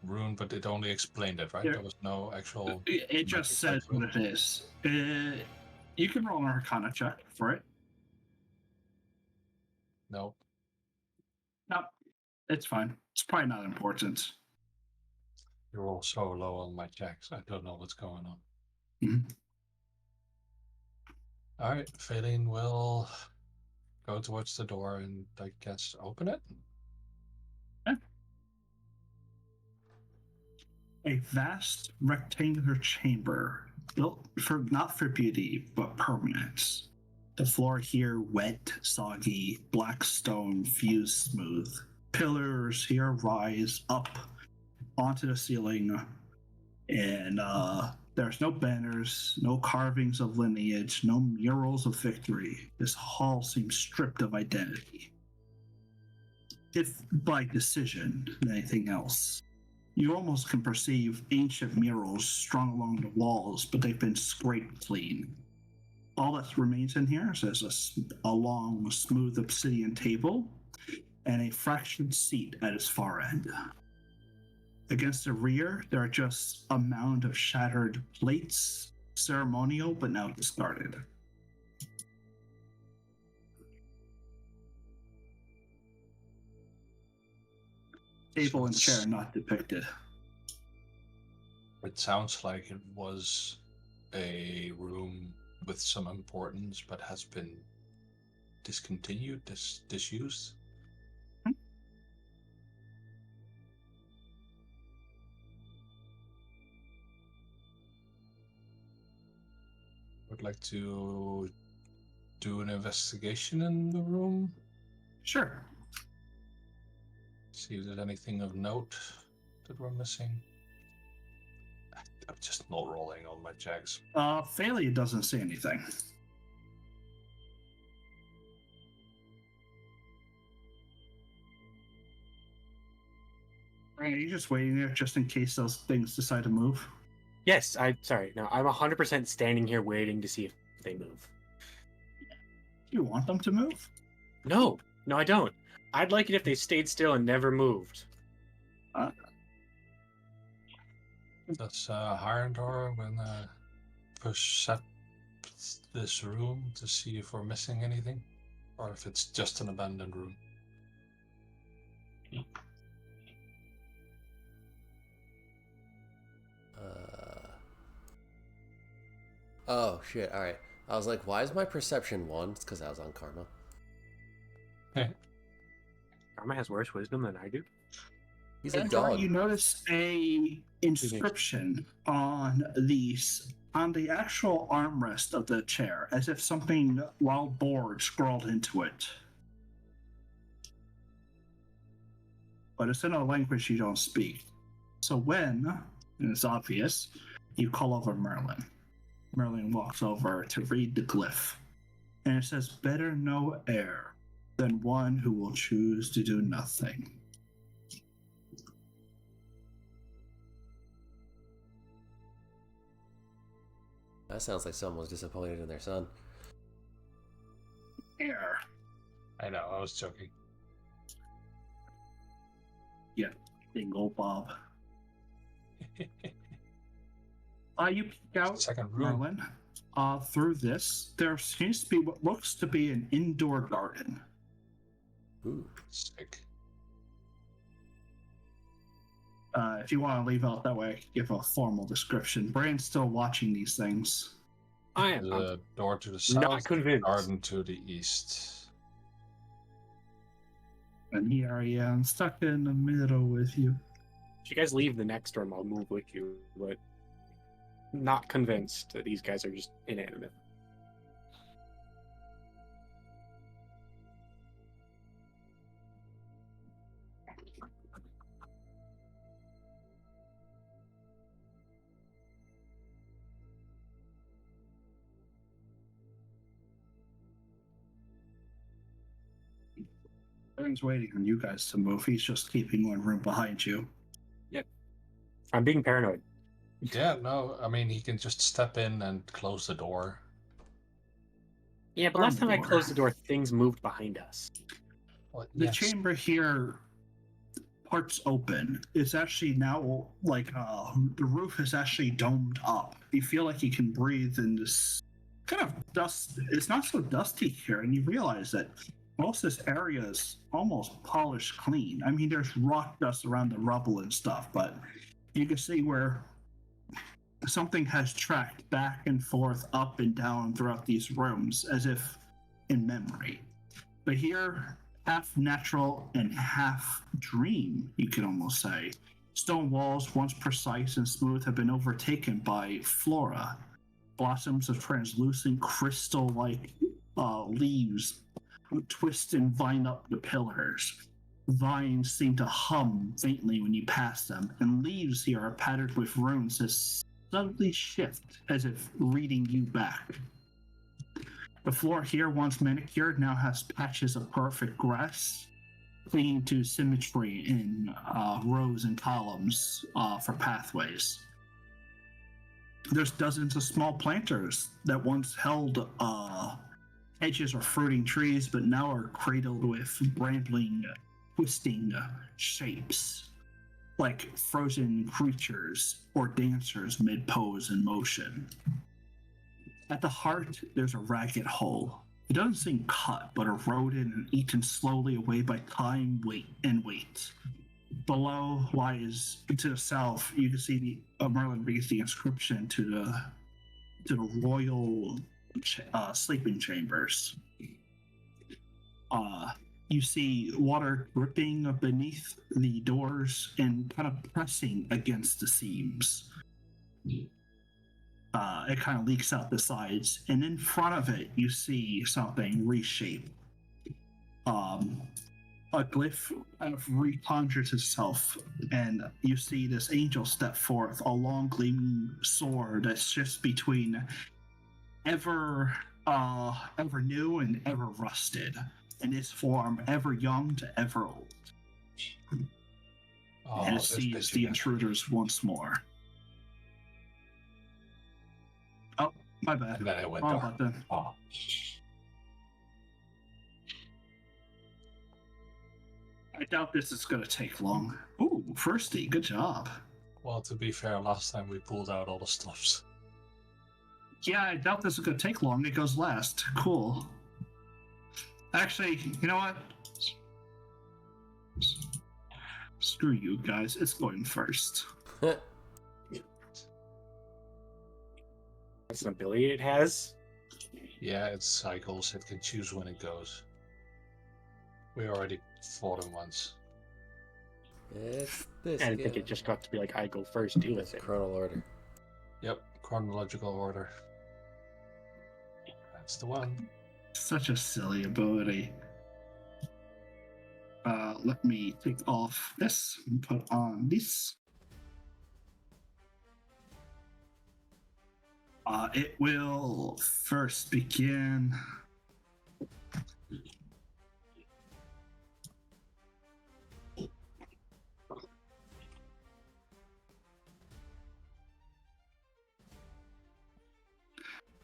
rune, but it only explained it, right? Yeah. There was no actual... It just says what it is. You can roll an Arcana check for it. No. No, it's fine. It's probably not important. You're all so low on my checks. I don't know what's going on. Mhm. All right, Phallion will go towards the door and I guess open it. A vast rectangular chamber built for not for beauty but permanence. The floor here wet, soggy, black stone fused smooth. Pillars here rise up onto the ceiling, and there's no banners, no carvings of lineage, no murals of victory. This hall seems stripped of identity, if by decision than anything else. You almost can perceive ancient murals strung along the walls, but they've been scraped clean. All that remains in here is a long, smooth obsidian table and a fractured seat at its far end. Against the rear, there are just a mound of shattered plates, ceremonial but now discarded. Table and chair not depicted. It sounds like it was a room with some importance, but has been discontinued, disused. Would like to do an investigation in the room. Sure. See if there's anything of note that we're missing. I'm just not rolling on my checks. Phallion doesn't say anything. Are you just waiting there just in case those things decide to move? Yes, sorry. No, I'm 100% standing here waiting to see if they move. Do you want them to move? No, I don't. I'd like it if they stayed still and never moved. Does Harendor gonna percept this room to see if we're missing anything? Or if it's just an abandoned room? Oh, shit, alright. I was like, why is my perception 1? It's because I was on Karma. Karma has worse wisdom than I do. He's a Alright, dog. you notice a inscription on the actual armrest of the chair, as if something wild board scrawled into it. But it's in a language you don't speak. So when, and it's obvious, you call over Merlin. Merlin walks over to read the glyph. And it says, better no heir than one who will choose to do nothing. That sounds like someone was disappointed in their son. Heir. I know, I was joking. Yeah, Dingle Bob. You peek out, Second room. Merlin. Through this, there seems to be what looks to be an indoor garden. Ooh. Sick. If you want to leave out that way, I can give a formal description. Brand's still watching these things. I am. The door to the not south, convinced. garden to the east. And here I am, stuck in the middle with you. If you guys leave the next room, I'll move with you, but not convinced that these guys are just inanimate. Brand's waiting on you guys to move. He's just keeping one room behind you. I'm being paranoid. Yeah, no, I mean, he can just step in and close the door. Yeah, but Arm last time I door. closed the door, things moved behind us. Well, The yes. chamber here, parts open. It's actually now like the roof is actually domed up. You feel like you can breathe in this kind of dust. It's not so dusty here, and you realize that most of this area is almost polished clean. I mean, there's rock dust around the rubble and stuff, but you can see where something has tracked back and forth, up and down throughout these rooms, as if in memory. But here, half natural and half dream, you could almost say. Stone walls, once precise and smooth, have been overtaken by flora. Blossoms of translucent crystal-like leaves twist and vine up the pillars. Vines seem to hum faintly when you pass them, and leaves here are patterned with runes that subtly shift as if reading you back. The floor here, once manicured, now has patches of perfect grass, clinging to symmetry in rows and columns for pathways. There's dozens of small planters that once held hedges or fruiting trees, but now are cradled with brambling, twisting shapes, like frozen creatures or dancers mid-pose in motion. At the heart, there's a ragged hole. It doesn't seem cut, but eroded and eaten slowly away by time, weight. Below lies, to the south, you can see the Merlin reads the inscription to the royal sleeping chambers. You see water dripping beneath the doors and kind of pressing against the seams. It kind of leaks out the sides, and in front of it, you see something reshaped. A glyph kind of reconjures itself, and you see this angel step forth, a long gleaming sword that shifts between ever new and ever rusted, in its form ever young to ever old. Oh, And it this sees bitch the again. intruders once more. Oh, my bad. And then it went Wrong dark. button. Oh. I doubt this is going to take long. Ooh, firsty, good job. Well, to be fair, last time we pulled out all the stops. Yeah, I doubt this is going to take long. It goes last. Cool. Actually, you know what? Screw you guys. It's going first. That's an ability it has. Yeah, it cycles. It can choose when it goes. We already fought him once. It's this I didn't think guy. it just got to be like, I go first, deal with It's it. chronal order. Yep, chronological order. That's the one. Such a silly ability. Let me take off this and put on this. It will first begin.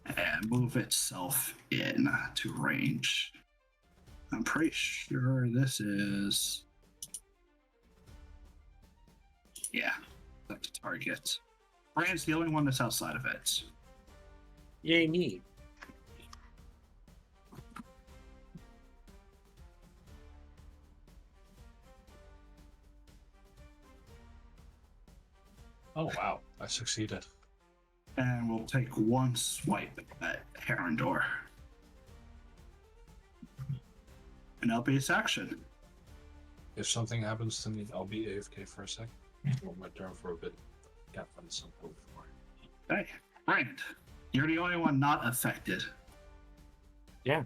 And move itself in to range. I'm pretty sure this is. Yeah, that's the target. Brand's the only one that's outside of it. Yay, me. Oh wow, I succeeded. And we'll take one swipe at Herondor. And that'll be its action. If something happens to me, I'll be AFK for a sec. Hold my turn for a bit. Can't find some food for. Hey, Brand, you're the only one not affected. Yeah.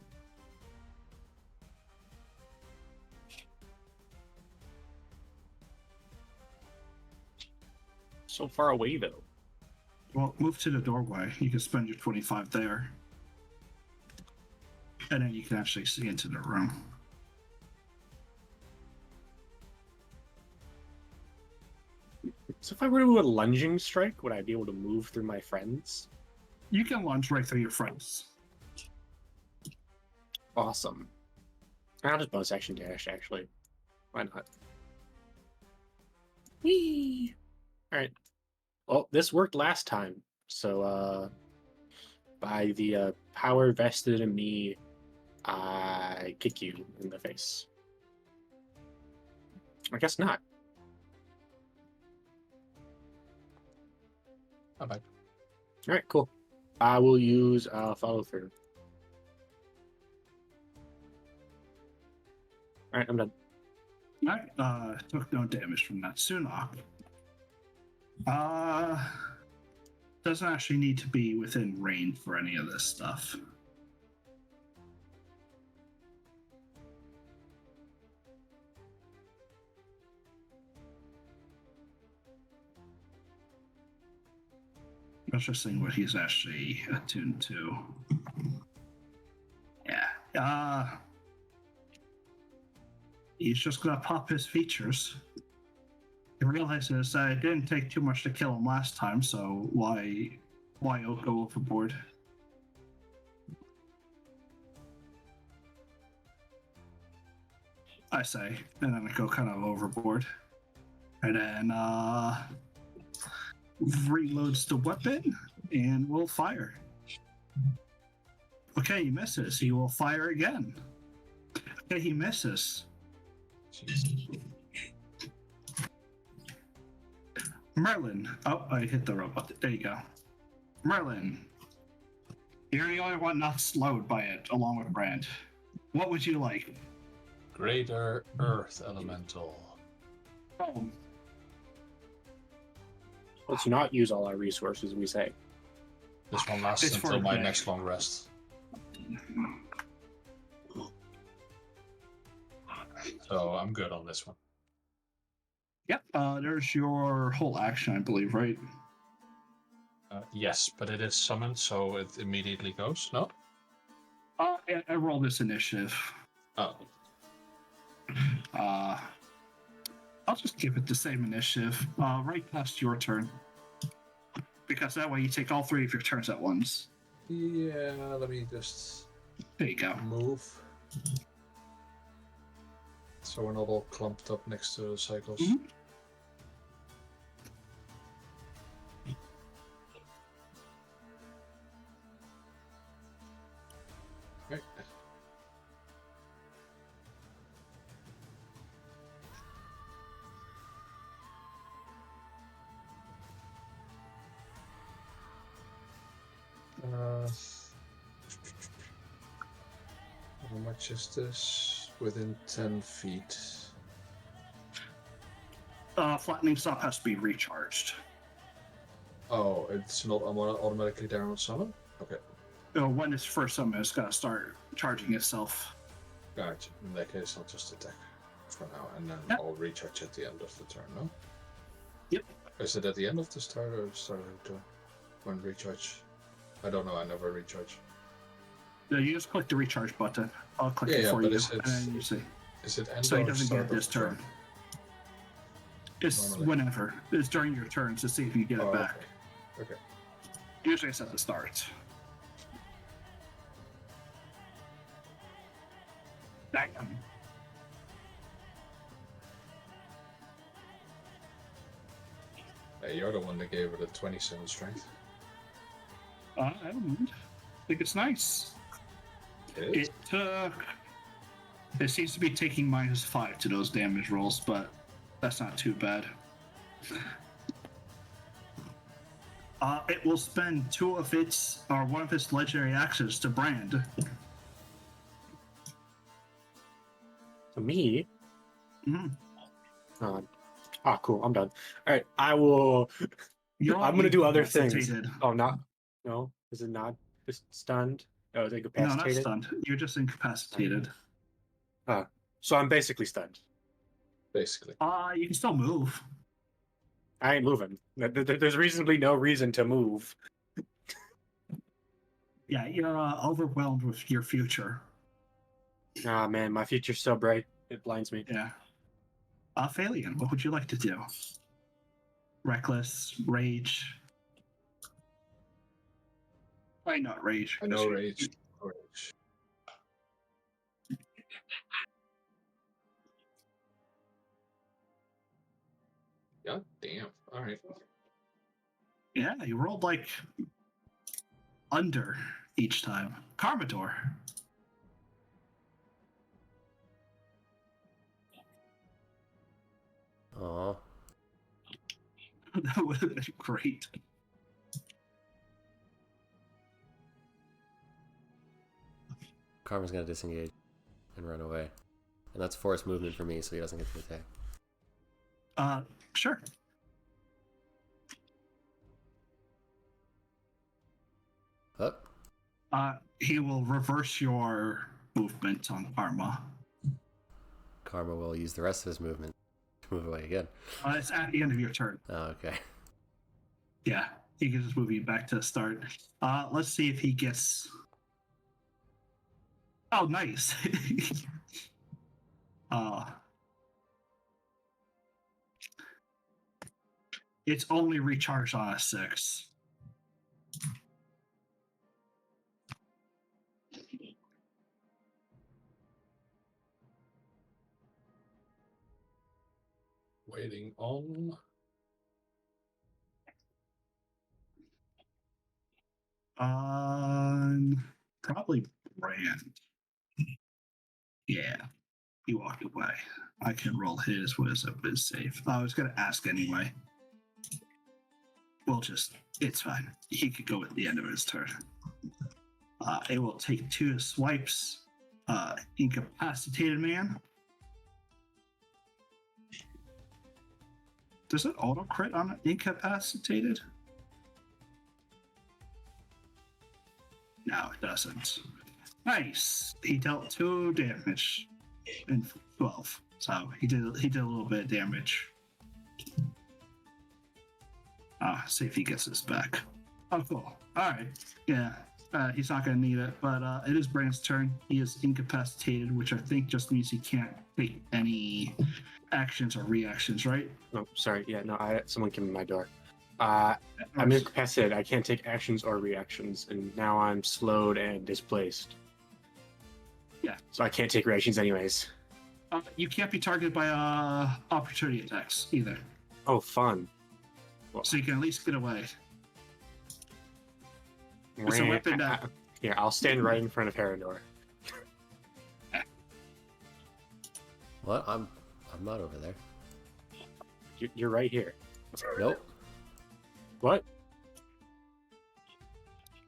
So far away, though. Well, move to the doorway. You can spend your 25 there. And then you can actually see into the room. So if I were to do a lunging strike, would I be able to move through my friends? You can lunge right through your friends. Awesome. I'll just bonus action dash, actually. Why not? Whee! Alright. Well, this worked last time. So, by the power vested in me, I kick you in the face. I guess not. Bye-bye. Alright, cool. I will use follow through. Alright, I'm done. Alright, took no damage from that Sunok. Doesn't actually need to be within range for any of this stuff. Let's just see what he's actually attuned to. Yeah. He's just gonna pop his features. He realizes that it didn't take too much to kill him last time, so why go overboard? I say, and then I go kind of overboard. And then reloads the weapon and will fire. Okay, he misses. He will fire again. Okay, he misses. Jeez. Merlin. Oh, I hit the robot. There you go. Merlin. You're the only one not slowed by it, along with Brand. What would you like? Greater Earth Elemental. Oh, Let's not use all our resources, we say. This one lasts It's for until a my day. next long rest. So I'm good on this one. yep. There's your whole action, I believe, right? Yes, but it is summoned, so it immediately goes. No? I roll this initiative. Oh. I'll just give it the same initiative. Right past your turn. Because that way you take all three of your turns at once. Yeah, let me just There you go. move. So we're not all clumped up next to the cycles. Mhm. Right. much is this? Within 10 feet. Flattening stop has to be recharged. Oh, it's not automatically there on summon? Okay, When it's first summon, it's got to start charging itself. gotcha. In that case, I'll just attack for now, and then Yep. I'll recharge at the end of the turn, no? Yep. Is it at the end of the start or start of the turn? When recharge? I don't know, I never recharge. You just click the recharge button. I'll click Yeah, it yeah, for but you, is it- and then you see. Is it end So he or doesn't start get of this the turn? turn. It's Normally. whenever. It's during your turn to see if you get Oh, it back. okay. Okay. Usually it's at the start. Damn. Hey, you're the one that gave it a 27 strength. I don't mind. I think it's nice. It is. It seems to be taking -5 to those damage rolls, but that's not too bad. It will spend one of its legendary actions to brand. To me. Mhm. Cool. I'm done. All right. I will. You're I'm gonna do other things. incapacitated. Oh, not. No, is it not? Just stunned. Oh, it's No, not incapacitated. stunned. You're just incapacitated. So I'm basically stunned. Basically. You can still move. I ain't moving. There's reasonably no reason to move. Yeah, you're overwhelmed with your future. Ah, man, my future's so bright. It blinds me. Yeah. Phalian, what would you like to do? Reckless, rage. Why not rage? I know rage. Rage. God damn. Alright. Yeah, you rolled like under each time. Carmador. Aw. That would have been great. Karma's gonna disengage and run away. And that's forced movement for me, so he doesn't get to attack. Sure. Up. He will reverse your movement on Karma. Karma will use the rest of his movement to move away again. It's at the end of your turn. Oh, okay. Yeah, he can just move you back to the start. Let's see if he gets. Oh, nice. It's only recharged on a 6. Waiting on. Probably Brand. Yeah, he walked away. I can roll his wisdom is safe. I was gonna ask anyway. It's fine. He could go at the end of his turn. It will take 2 swipes. Incapacitated man. Does it auto crit on incapacitated? No, it doesn't. Nice. He dealt 2 damage in 12. So he did a little bit of damage. See if he gets this back. Oh, cool. All right. Yeah. He's not going to need it, but it is Brand's turn. He is incapacitated, which I think just means he can't take any actions or reactions, right? Oh, sorry. Yeah, no. Someone came to my door. I'm incapacitated. I can't take actions or reactions, and now I'm slowed and displaced. Yeah. So I can't take reactions anyways. You can't be targeted by opportunity attacks either. Oh, fun. Well, So you can at least get away. It's a weapon that... Here, I'll stand right in front of Herondor. What? I'm not over there. You're right here. Nope. What?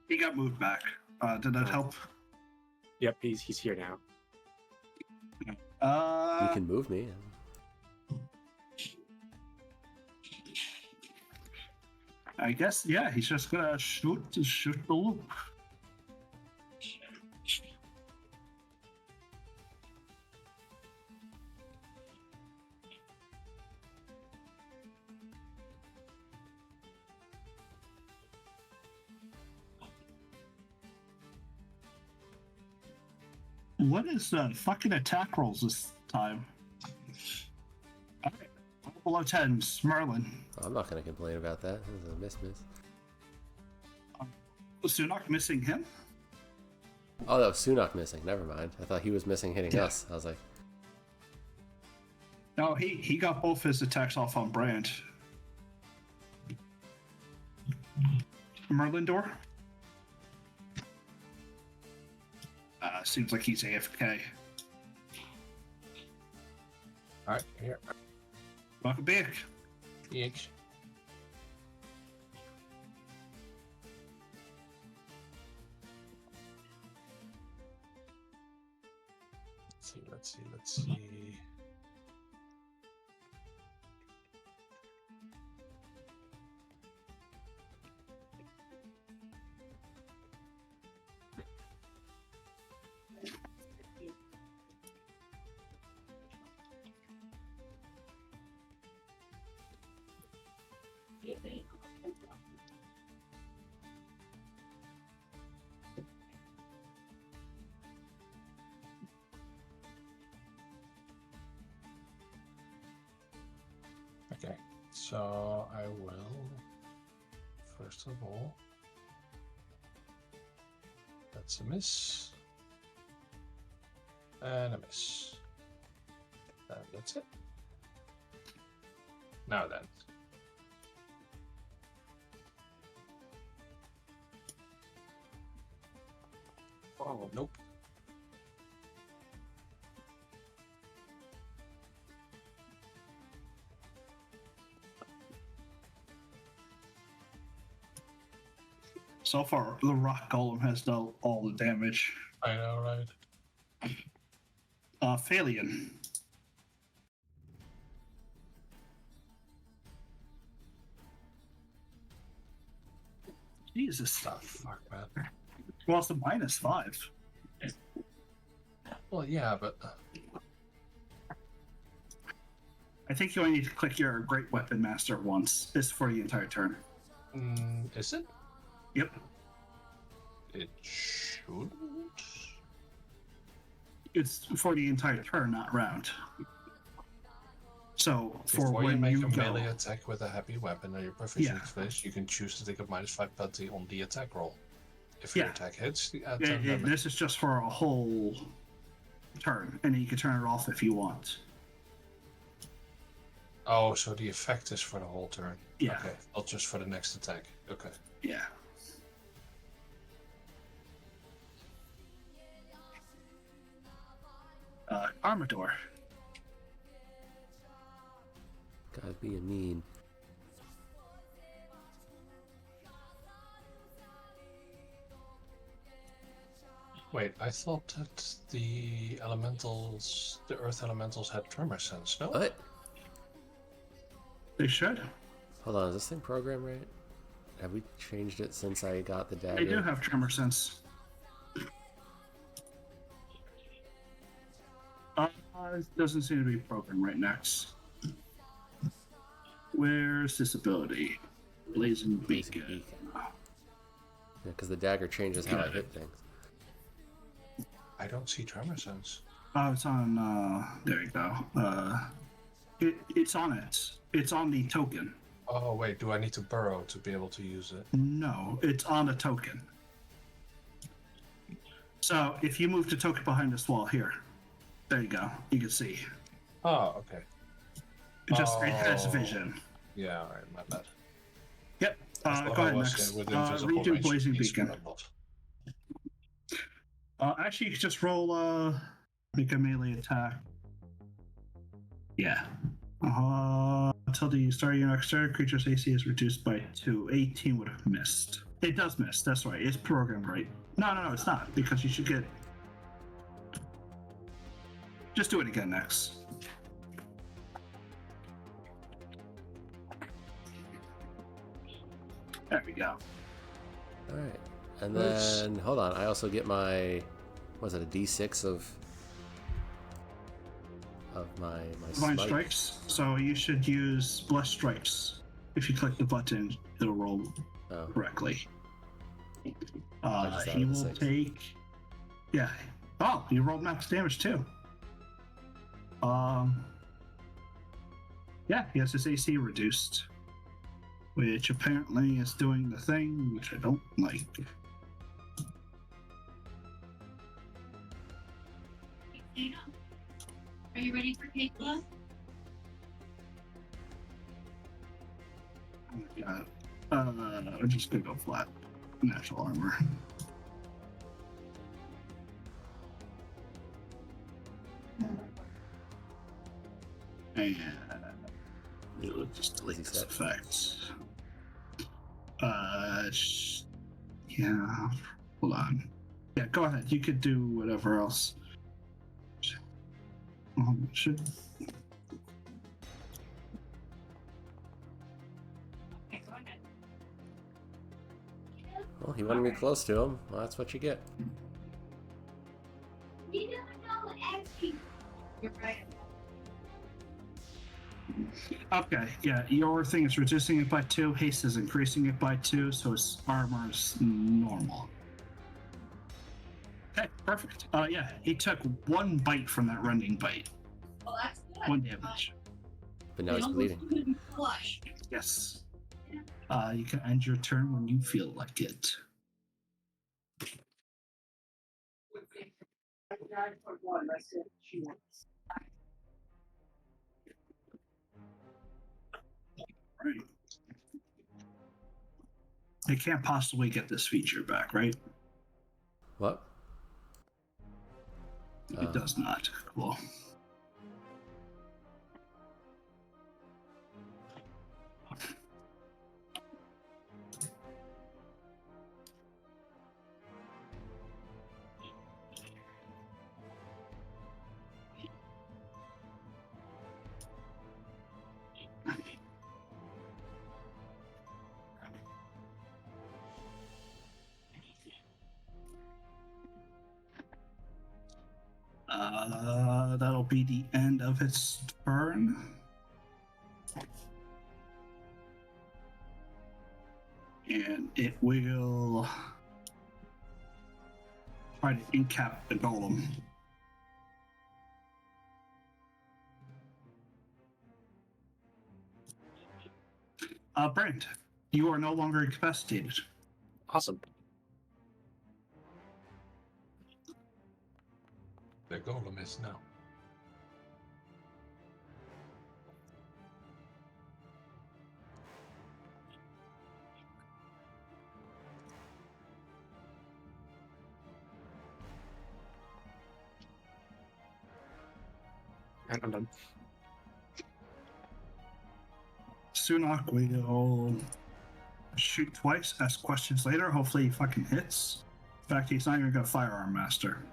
He got moved back. Did that help? Yep, he's here now. You can move me. I guess, yeah, he's just gonna shoot the loop. What is the fucking attack rolls this time? Alright, below 10s, Merlin. I'm not going to complain about that. This is a miss. Sunak missing him? Oh, that was Sunak missing. Never mind. I thought he was missing hitting Yeah. us. I was like, No, he got both his attacks off on Brand. Merlin door? Seems like he's AFK. Alright, here. Welcome back. Eek. Let's see. Okay, so I will, first of all, that's a miss, and a miss, and that's it. Now then. Oh, nope. So far, the rock golem has done all the damage. I know, right? Phalian. Jesus. Oh, fuck, man. Well, it's a -5. Well, yeah, but I think you only need to click your Great Weapon Master once. It's for the entire turn. is it? Yep. It shouldn't. It's for the entire turn, not round. So for Before when you make you a go, melee attack with a heavy weapon or your proficient Yeah. to this, you can choose to take a -5 penalty on the attack roll. If your Yeah. attack hits, you add Yeah, 10 damage. this is just for a whole turn, and then you can turn it off if you want. Oh, so the effect is for the whole turn. Yeah. Okay, not just for the next attack. Okay. Yeah. Armador. guys being mean. Wait, I thought that the elementals, the earth elementals had tremor sense, no? What? They should. Hold on, is this thing programmed right? Have we changed it since I got the dagger? They do have tremor sense. It doesn't seem to be programmed right next. Where's this ability? Blazing Beacon. Yeah, because the dagger changes how I hit things. I don't see tremor sense. Oh, it's on. There you go. It's on it. It's on the token. Oh, wait, do I need to burrow to be able to use it? No, it's on a token. So if you move the token behind this wall here, there you go. You can see. Oh, okay. It has Oh. vision. Yeah, alright, my bad. Yep. I thought Go I ahead was, next. with invisible Redo range, Blazing it's Beacon. not. Actually, you can just roll. Make a melee attack. Yeah. Until the start of your next turn, creature's AC is reduced by 2. 18 would have missed. It does miss. That's right. It's programmed right. No, it's not, because you should get. just do it again next. There we go. All right, and then hold on. I also get my, was it a D6 of my Divine smite? strikes. So you should use blessed strikes. If you click the button, it'll roll Oh, correctly. just He added the will 6. take. Yeah. Oh, you rolled max damage too. Yeah, he has his AC reduced, which apparently is doing the thing which I don't like. Are you ready for cake love? Yeah. I'm just gonna go flat. Natural armor. And we'll just delete Easy this set. effect. Yeah. Hold on. Yeah, go ahead. You could do whatever else. Should Okay, go ahead. Well, he wanted me close to him. Well, that's what you get. You never know, actually. You're right. Okay, yeah, your thing is reducing it by 2, haste is increasing it by 2, so his armor is normal. Okay, perfect. Yeah, he took 1 bite from that rending bite. Well, that's good. 1 damage. But now he's bleeding. Couldn't flush. Yes. You can end your turn when you feel like it. Right. They can't possibly get this feature back, right? What? It does not. Cool. That'll be the end of its turn. And it will try to incap the golem. Brand, you are no longer incapacitated. Awesome. The golem is now. And I'm done. Sunak will shoot twice, ask questions later. Hopefully he fucking hits. In fact, he's not even gonna firearm master.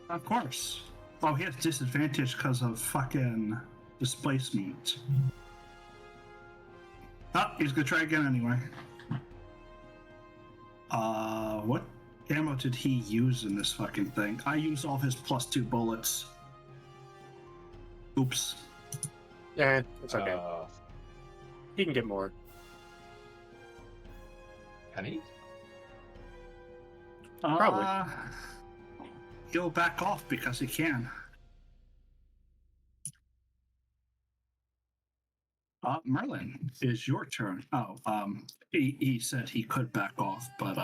Of course. Oh, he has disadvantage because of fucking displacement. Oh, he's gonna try again anyway. What ammo did he use in this fucking thing? I used all of his +2 bullets. Oops. Yeah, it's okay. He can get more. Can he? Probably. He'll back off because he can. Merlin, is your turn. Oh, he said he could back off, but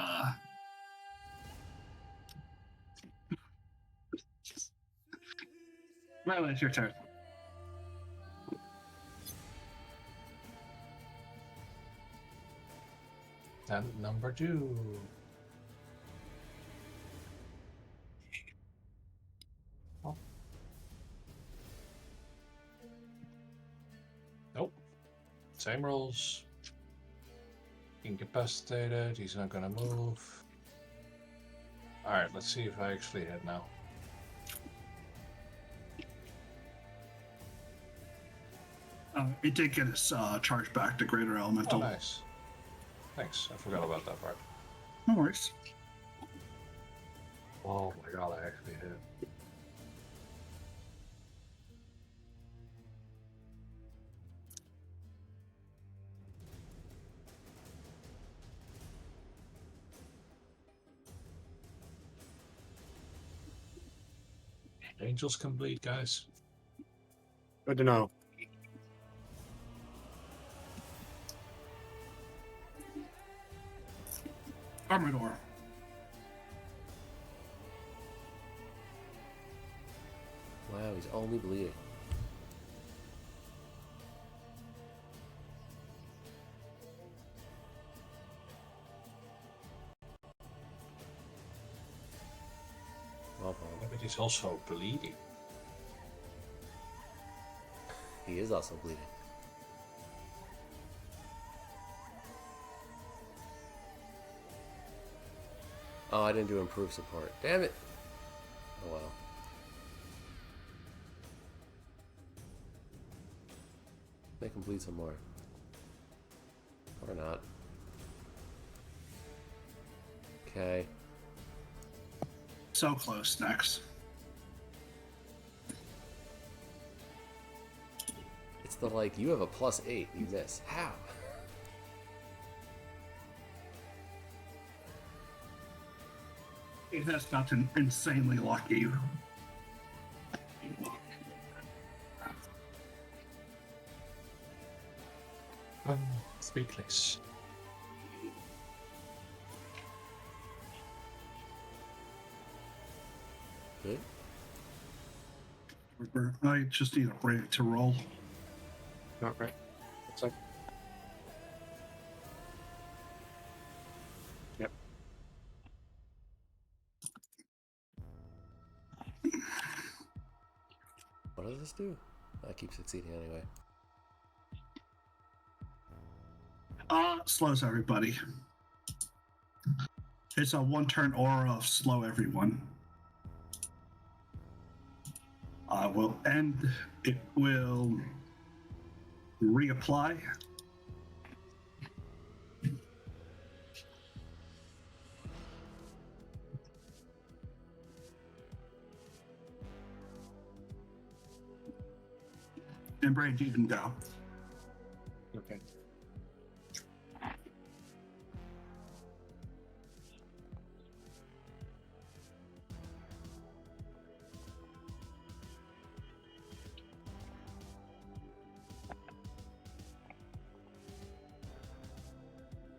Merlin, it's your turn. And number 2. same rules. Incapacitated, he's not gonna move. Alright, let's see if I actually hit now. It did get its charge back to Greater Oh, Elemental. nice. Thanks, I forgot about that part. No worries. Oh my god, I actually hit. Angels can bleed, guys. Good to know. Armador. Wow, he's only bleeding. Well, Yeah, but he's also bleeding. he is also bleeding. Oh, I didn't do improved support. Damn it. Oh well. Make him bleed some more. Or not. Okay. So close next. It's the like, you have a +8, you miss. How? It has gotten insanely lucky. Speechless. Good. I just need a break to roll. Not right. Looks like. Yep. What does this do? I keep succeeding anyway. Slows everybody. It's a one-turn aura of slow everyone. Will end. It will reapply. And Brand, you can go. Okay.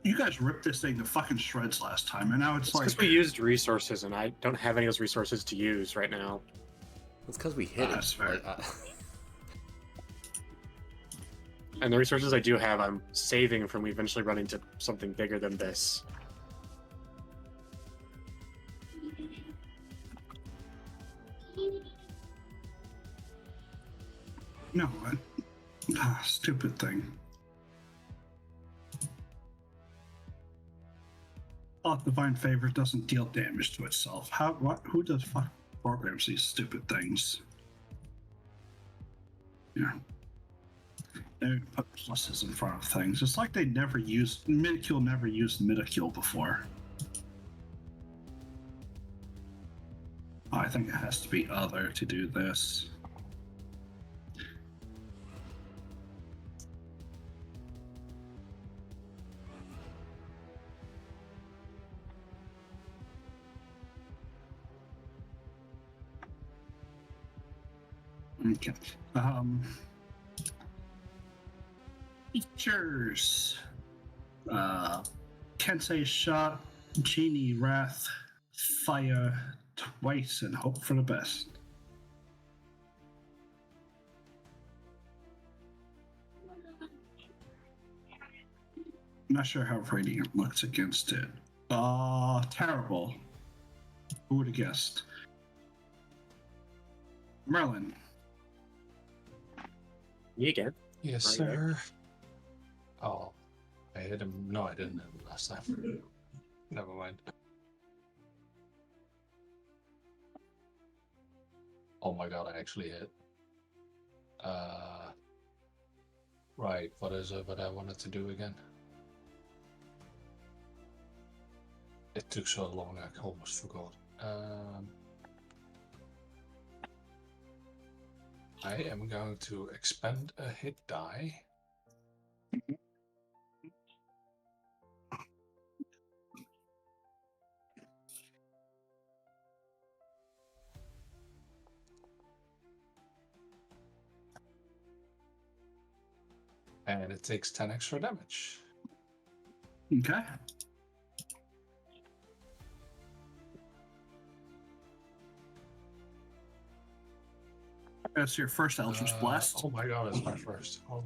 You guys ripped this thing to fucking shreds last time, and now it's like Because we used resources, and I don't have any of those resources to use right now. It's because we hit That's it. fair. Like, And the resources I do have, I'm saving from eventually running to something bigger than this. no, stupid thing. Oh, divine favor doesn't deal damage to itself. How? What? Who does fuck programs these stupid things? Yeah. They put pluses in front of things. It's like they never used Midicule. Never used Midicule before. I think it has to be other to do this. Okay. Features. Kensei shot, Genie Wrath, fire twice, and hope for the best. Not sure how Radiant looks against it. Terrible. Who would have guessed? Merlin. Me again. Yes, Right there. sir. hit him. No, I didn't hit him last time. Never mind. Oh my god, I actually hit. Right, what is it what I wanted to do again? It took so long, I almost forgot. I am going to expend a hit die. And it takes 10 extra damage. Okay. That's your first Eldritch Blast. Oh my god, it's my first. Holy.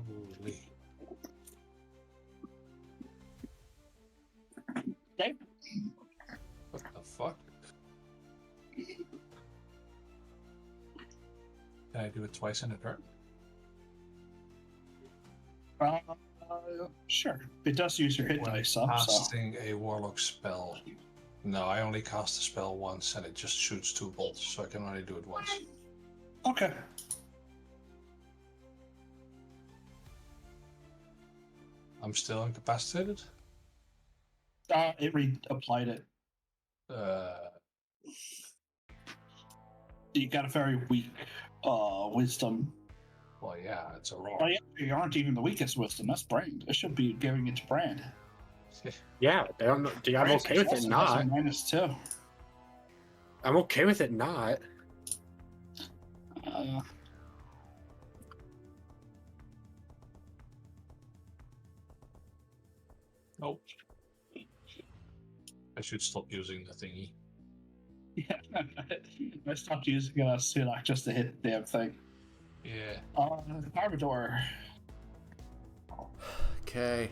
Okay. What the fuck? Can I do it twice in a turn? Sure. It does use your hit When dice up, so. casting a warlock spell. No, I only cast a spell once and it just shoots 2 bolts, so I can only do it once. Okay. I'm still incapacitated? It reapplied it. You got a very weak wisdom. Well, yeah, it's a rock. Oh, yeah, you aren't even the weakest wisdom. That's Brand. It should be giving it to Brand. Yeah, I don't know. I'm Brand okay with it also has a not. -2. I'm okay with it not. Nope. I should stop using the thingy. Yeah, I stopped using it as Sunak just to hit the damn thing. Yeah. Arbador. Okay.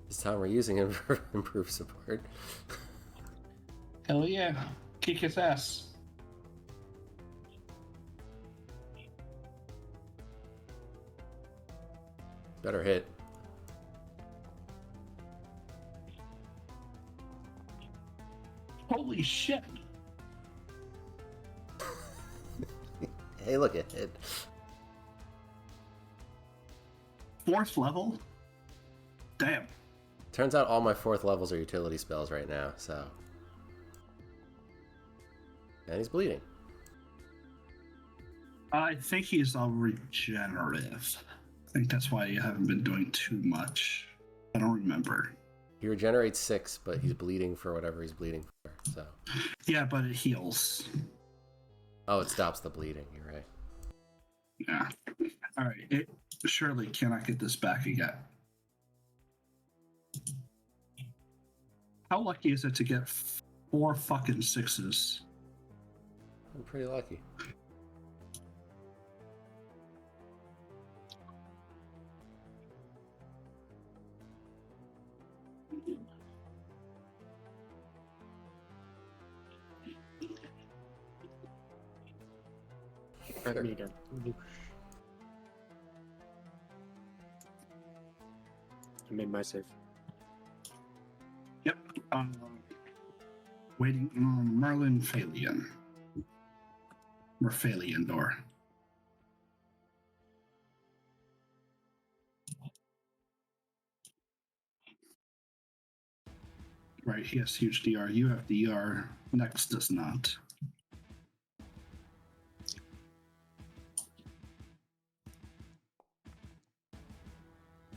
This time we're using him for improved support. Hell yeah. Kick his ass. Better hit. Holy shit. Hey, look at it. 4th level? Damn. Turns out all my 4th levels are utility spells right now, so. And he's bleeding. I think he's all regenerative. I think that's why you haven't been doing too much. I don't remember. He regenerates 6, but he's bleeding for whatever he's bleeding for, so. Yeah, but it heals. Oh, it stops the bleeding, you're right. Yeah. Alright, it surely cannot get this back again. How lucky is it to get 4 fucking 6s? I'm pretty lucky. Let me again. I made my save. Yep. Waiting on Merlin Phalion. Merphalion door. Right, he has huge DR. You have DR. Next does not.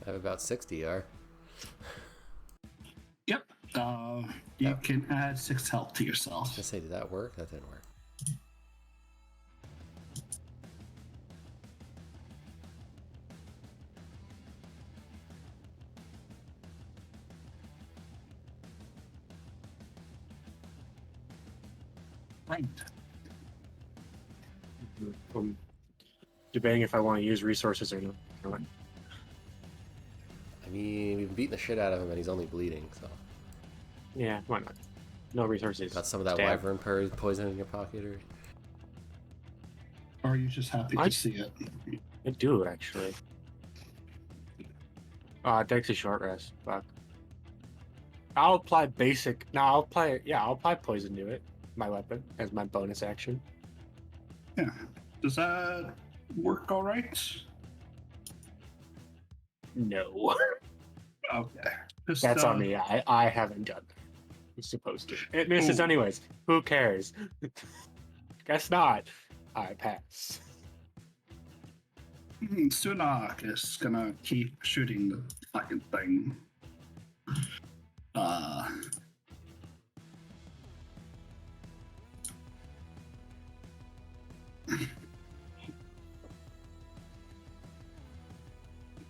I have about 60 R. Yep. You can add 6 health to yourself. I say, did that work? That didn't work. Right. I'm debating if I want to use resources or not. I mean, we've beaten the shit out of him and he's only bleeding, so. Yeah, why not? No resources. Got some of that Stab. wyvern poison in your pocket, or? Or are you just happy I- to see it? I do, actually. Takes a short rest. Fuck. I'll apply basic. No, I'll apply. Yeah, I'll apply poison to it. My weapon as my bonus action. Yeah. Does that work all right? No, Okay. Just, that's on me. I haven't done that. I'm supposed to. It misses Ooh. anyways. Who cares? Guess not. I pass. Sunak is gonna keep shooting the fucking thing.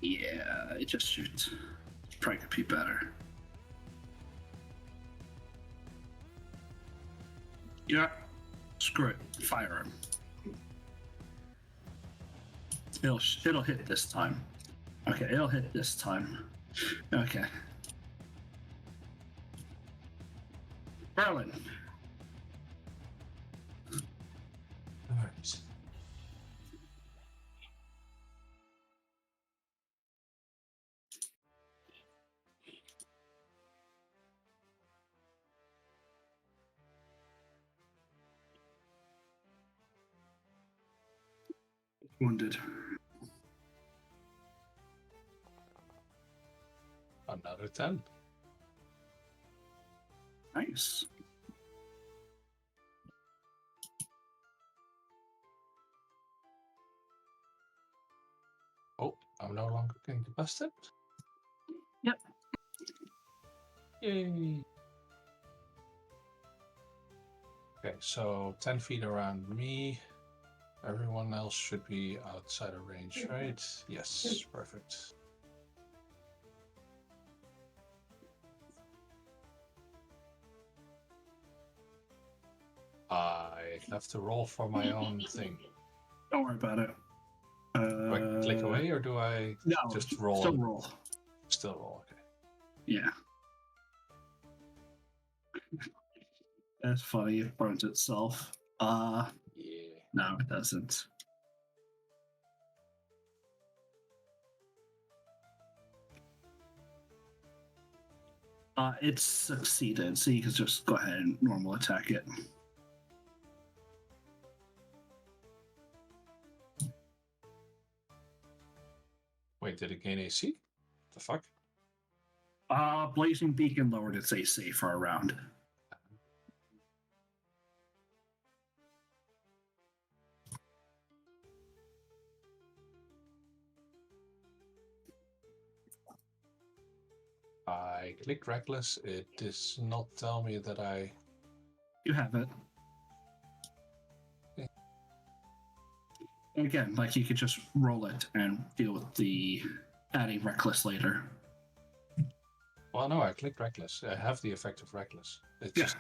Yeah, it just shoots. Probably could be better. Yeah, screw it. Fire him. It'll hit this time. Okay, it'll hit this time. Okay. Berlin. Alright. Wounded. Another 10. Nice. Oh, I'm no longer incapacitated. Yep. Yay. Okay, so 10 feet around me. Everyone else should be outside of range, right? Yes, perfect. I have to roll for my own thing. Don't worry about it. Do I click away or do I No, just roll? Still roll. Still roll, okay. Yeah. That's funny. It burns itself. Yeah. No, it doesn't. It's succeeded, so you can just go ahead and normal attack it. Wait, did it gain AC? The fuck? Blazing Beacon lowered its AC for a round. I clicked reckless. It does not tell me that I. You have it. Okay. Again, like you could just roll it and deal with the adding reckless later. Well, no, I clicked reckless. I have the effect of reckless. It just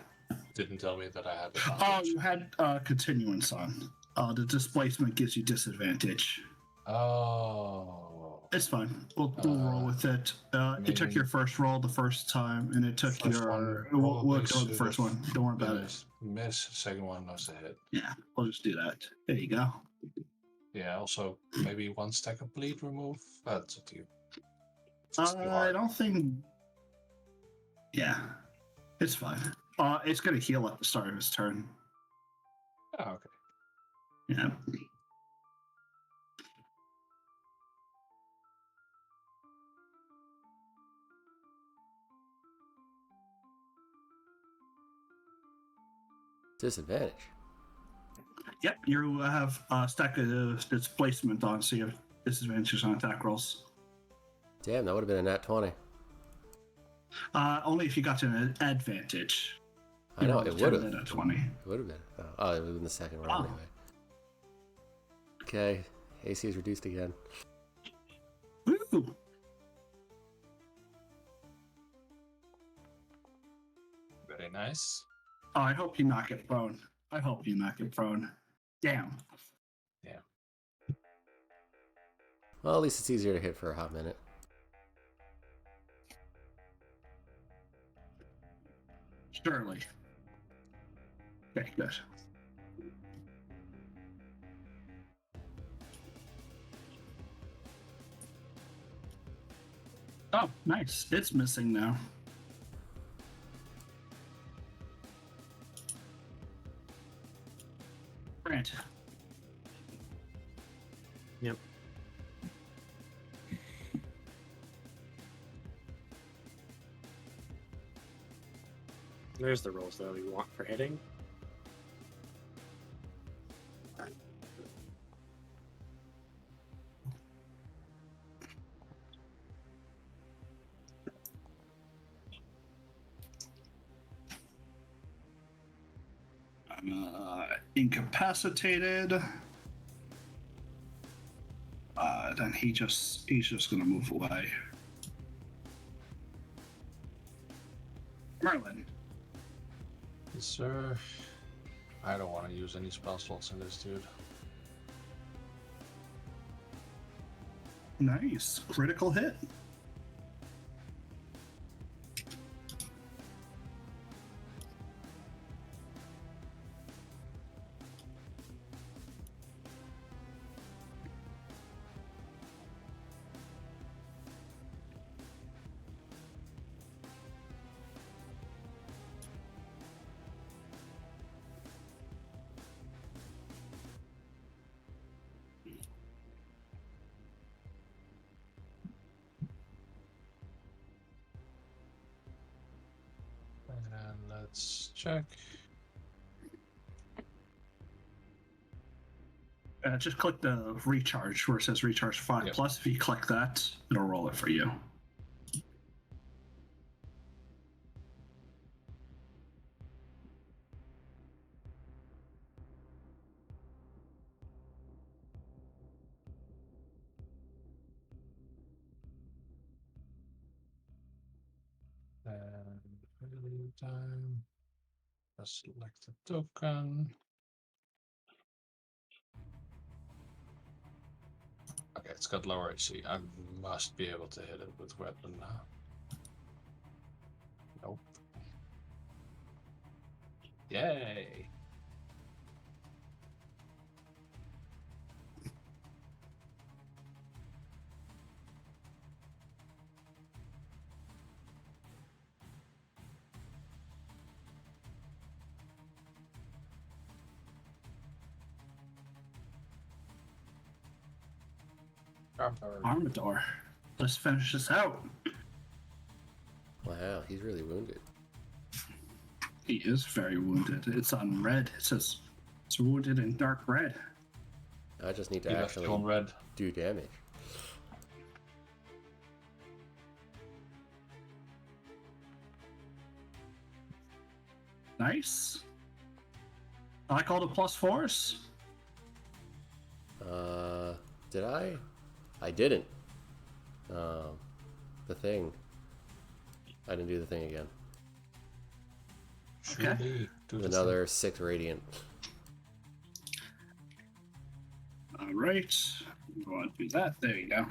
didn't tell me that I had Oh, advantage. you had continuance on. The displacement gives you disadvantage. Oh. It's fine. We'll roll with it. It took your first roll the first time, and it took First your. one We'll probably go with the first one. Don't worry about it. Miss. Second one was a hit. Yeah, we'll just do that. There you go. Yeah, also maybe one stack of bleed remove. That's up to you. It's too I hard. don't think. Yeah, it's fine. It's gonna heal at the start of his turn. Oh, okay. Yeah. Disadvantage. Yep, you have a stack of displacement on, so you have disadvantages on attack rolls. Damn, that would have been a nat 20. Only if you got to an advantage. I know, it would have. A 20. It would have been. Oh, it would have been the second round Oh. anyway. Okay, AC is reduced again. Woo! Very nice. Oh, I hope you not get prone. I hope you not get prone. Damn. Yeah. Well, at least it's easier to hit for a hot minute. Surely. Okay, good. Oh, nice. It's missing now. Grant. Yep. There's the rolls that we want for hitting. Incapacitated. Then he's just gonna move away. Merlin. Yes, sir. I don't want to use any spell slots in this dude. Nice. Critical hit. And let's check. Just click the recharge where it says recharge 5 Yep. plus. If you click that, it'll roll it for you. And prelude time. Let's select the token. Okay, it's got lower AC. I must be able to hit it with weapon now. Nope. Yay! Armador. Let's finish this out. Wow, he's really wounded. He is very wounded. It's on red. It says it's wounded in dark red. I just need to He left actually you on red. do damage. Nice. I called it +4s. Did I? I didn't. The thing. I didn't do the thing again. Okay. Truly, do this Another 6 radiant. All right. Go on, do that. There you go.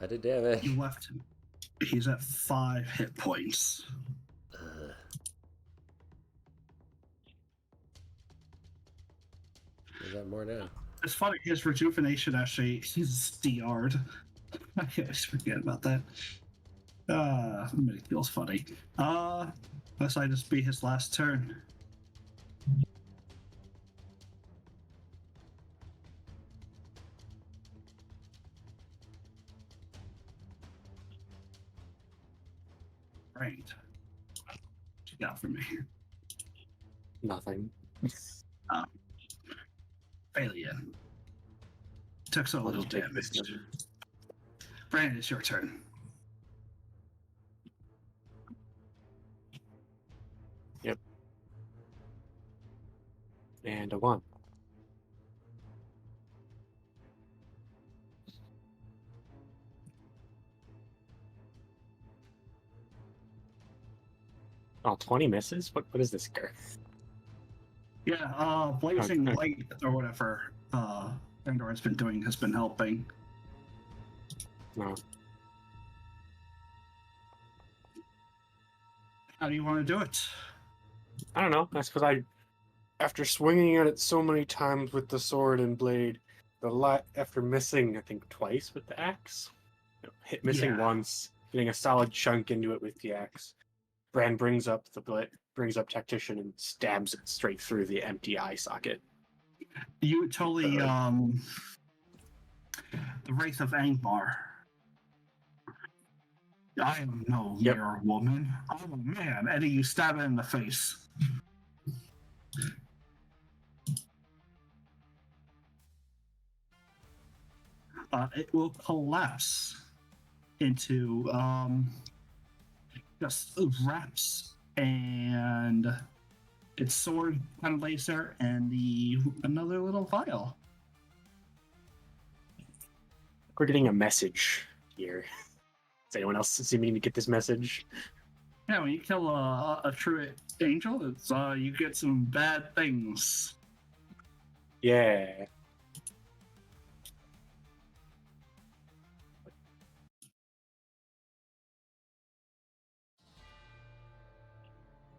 I did damage. You left him. He's at 5 hit points. Is that more now? It's funny. His rejuvenation actually he's DR'd. I always forget about that. It feels funny. Unless I just be his last turn. Right. What you got for me? Nothing. Failure. Took so little I'll take this damage. number. Brandon, it's your turn. And a 1. Oh, 20 misses? What is this girth? Yeah, blazing Okay. light or whatever Endor has been doing has been helping. No. How do you want to do it? I don't know. That's because after swinging at it so many times with the sword and blade, after missing, I think, twice with the axe, missing Yeah. once, getting a solid chunk into it with the axe. Bran brings up Tactician and stabs it straight through the empty eye socket. You totally the Wraith of Angmar. I am no Yep. mere woman. I'm a man. And then you stab it in the face. It will collapse into just wraps, and its sword kind of lays there, and another little vial. We're getting a message here. Is anyone else seeming to get this message? Yeah, when you kill a true angel, it's you get some bad things. Yeah.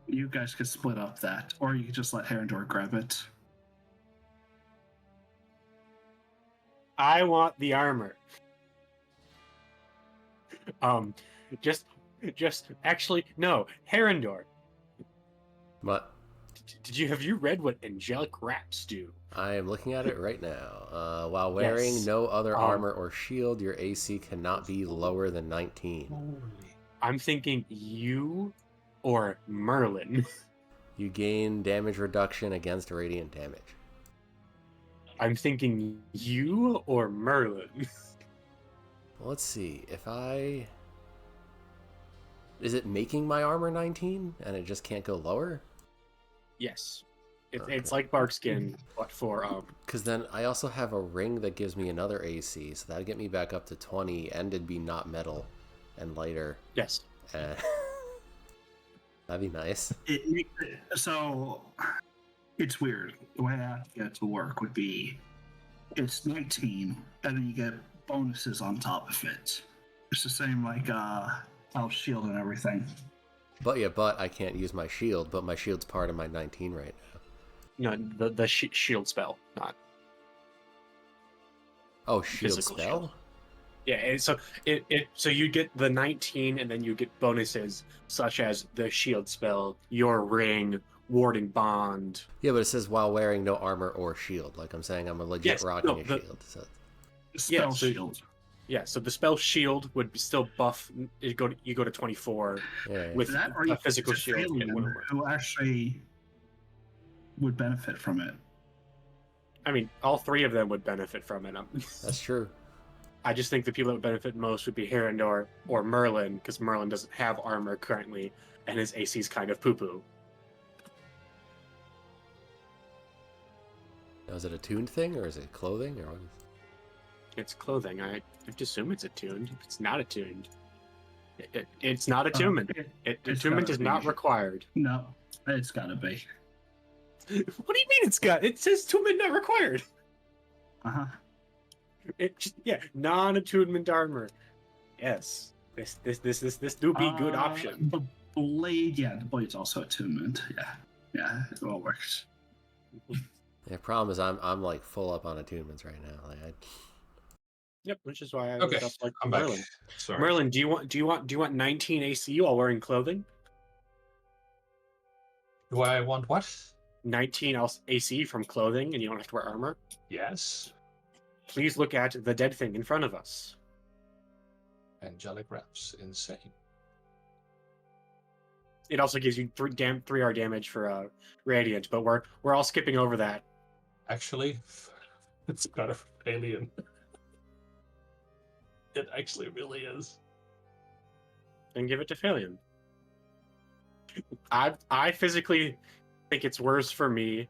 You guys could split up that, or you could just let Herondor grab it. I want the armor. Just actually, no, Herondor. What? Have you read what angelic wraps do? I am looking at it right now. While wearing Yes. no other armor or shield, your AC cannot be lower than 19. Holy. I'm thinking you or Merlin. You gain damage reduction against radiant damage. I'm thinking you or Merlin. Well, let's see. If I... Is it making my armor 19 and it just can't go lower? Yes. Okay. It's like Barkskin, but for Because then I also have a ring that gives me another AC, so that'd get me back up to 20, and it'd be not metal and lighter. yes. That'd be nice. So it's weird. The way I get it to work would be it's 19, and then you get bonuses on top of it. It's the same like health shield and everything. But I can't use my shield, but my shield's part of my 19 right now. No, the shield spell, not Oh, shield physical spell? shield. Yeah, and so you get the 19, and then you get bonuses such as the shield spell, your ring, warding bond. Yeah, but it says while wearing no armor or shield. Like I'm saying, I'm a legit Yes, rocking no, a shield. So. Spell so- shield. Yeah, so the spell shield would still buff. You go to 24 Yeah. with That or you a physical just shield. It alien wouldn't work. who actually would benefit from it. I mean, all three of them would benefit from it. That's true. I just think the people that would benefit most would be Herondor or Merlin, because Merlin doesn't have armor currently, and his AC's kind of poo-poo. Now, is it a tuned thing or is it clothing or what is... It's clothing. I have to assume it's attuned. If it's not attuned, it's not attunement. It's Attunement gotta is be. not required. No, it's gotta be. What do you mean it says attunement not required? Uh-huh. Non-attunement armor. Yes. This do be good option. The blade, the blade's also attunement. Yeah, it all works. The problem is I'm like full up on attunements right now. Like Yep, which is why I Okay, looked up like I'm Merlin. back. Sorry. Merlin, do you want 19 AC while wearing clothing? Do I want what? 19 AC from clothing, and you don't have to wear armor? Yes. Please look at the dead thing in front of us. Angelic wraps. Insane. It also gives you 3R damage for radiant, but we're all skipping over that. Actually, it's kind of alien. It actually really is. And give it to Phalion. I physically think it's worse for me.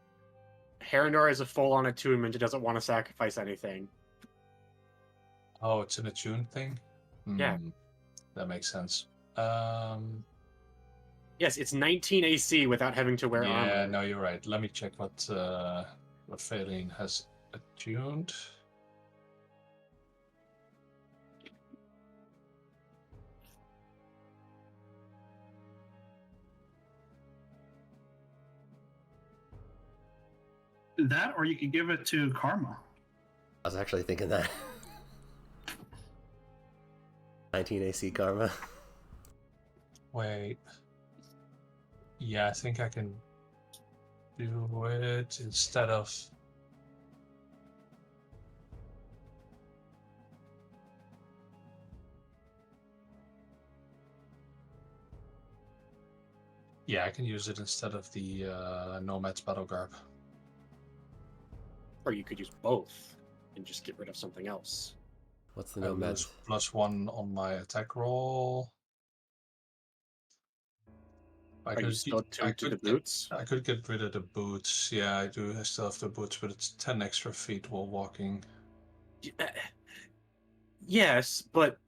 Herondor is a full-on attunement. It doesn't want to sacrifice anything. Oh, it's an attuned thing? Yeah. That makes sense. Yes, it's 19 AC without having to wear armor. Yeah, no, you're right. Let me check what Phaline has attuned. That, or you could give it to Karma. I was actually thinking that. 19 AC Karma. Wait. Yeah, I think I can do it instead of. Yeah, I can use it instead of the Nomad's Battle Garb. Or you could use both and just get rid of something else. What's the I Nomad's? lose +1 on my attack roll. Are you still tuned to the boots? I could get rid of the boots. Yeah, I do. I still have the boots, but it's 10 extra feet while walking. Yes, but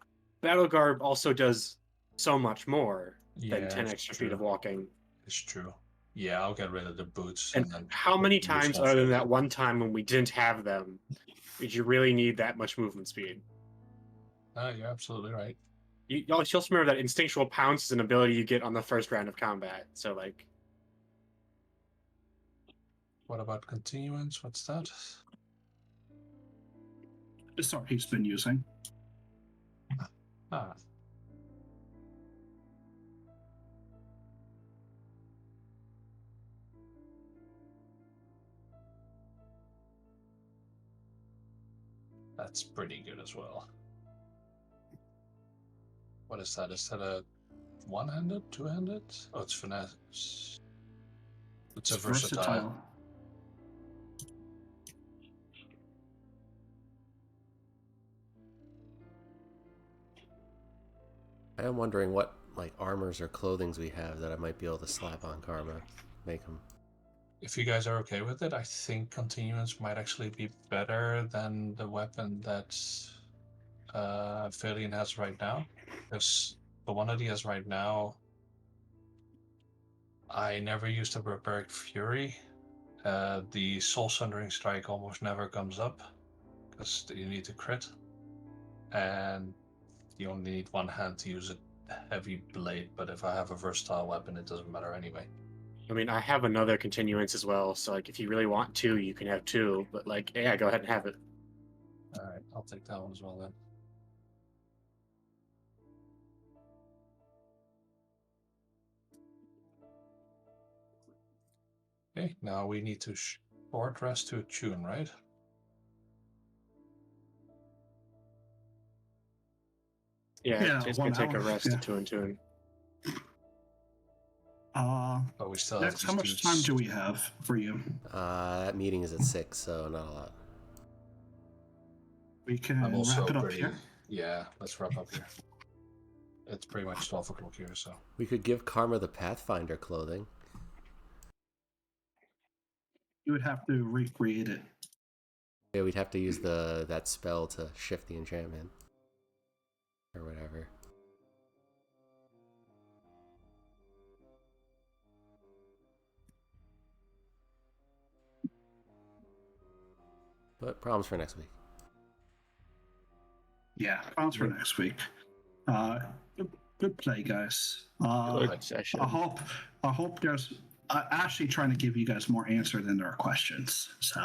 Battle Garb also does so much more than Yeah, 10 it's extra true. feet of walking. It's true. Yeah, I'll get rid of the boots. And then how many use times, one other than foot. that one time when we didn't have them, did you really need that much movement speed? You're absolutely right. You also remember that instinctual pounce is an ability you get on the first round of combat. So, like, What about continuance? What's that? Sorry, he's been using. Ah, that's pretty good as well. What is that? Is that a one-handed, two-handed? Oh, it's finesse. It's a versatile. I am wondering what like armors or clothings we have that I might be able to slap on Karma, make them. If you guys are okay with it, I think continuance might actually be better than the weapon that Philian has right now. Because the one that he has right now, I never used a Barbaric Fury. The Soul Sundering Strike almost never comes up because you need to crit, and you only need one hand to use a heavy blade. But if I have a versatile weapon, it doesn't matter anyway. I mean, I have another continuance as well. So, like, if you really want two, you can have two. But, like, yeah, go ahead and have it. All right, I'll take that one as well then. Okay, now we need to short rest to attune, right? Yeah, it's going 1 to take a hour, rest yeah. to two and tune. But we still Next, have how much time do we have for you? That meeting is at 6, so not a lot. We can I'm also wrap it up pretty. here. Yeah, let's wrap up here. It's pretty much 12 o'clock here, so. We could give Karma the Pathfinder clothing. You would have to recreate it. Yeah, we'd have to use that spell to shift the enchantment. Or whatever. But problems for next week. Yeah, plans for next week. Good play, guys. Good session. I hope there's actually trying to give you guys more answer than there are questions. So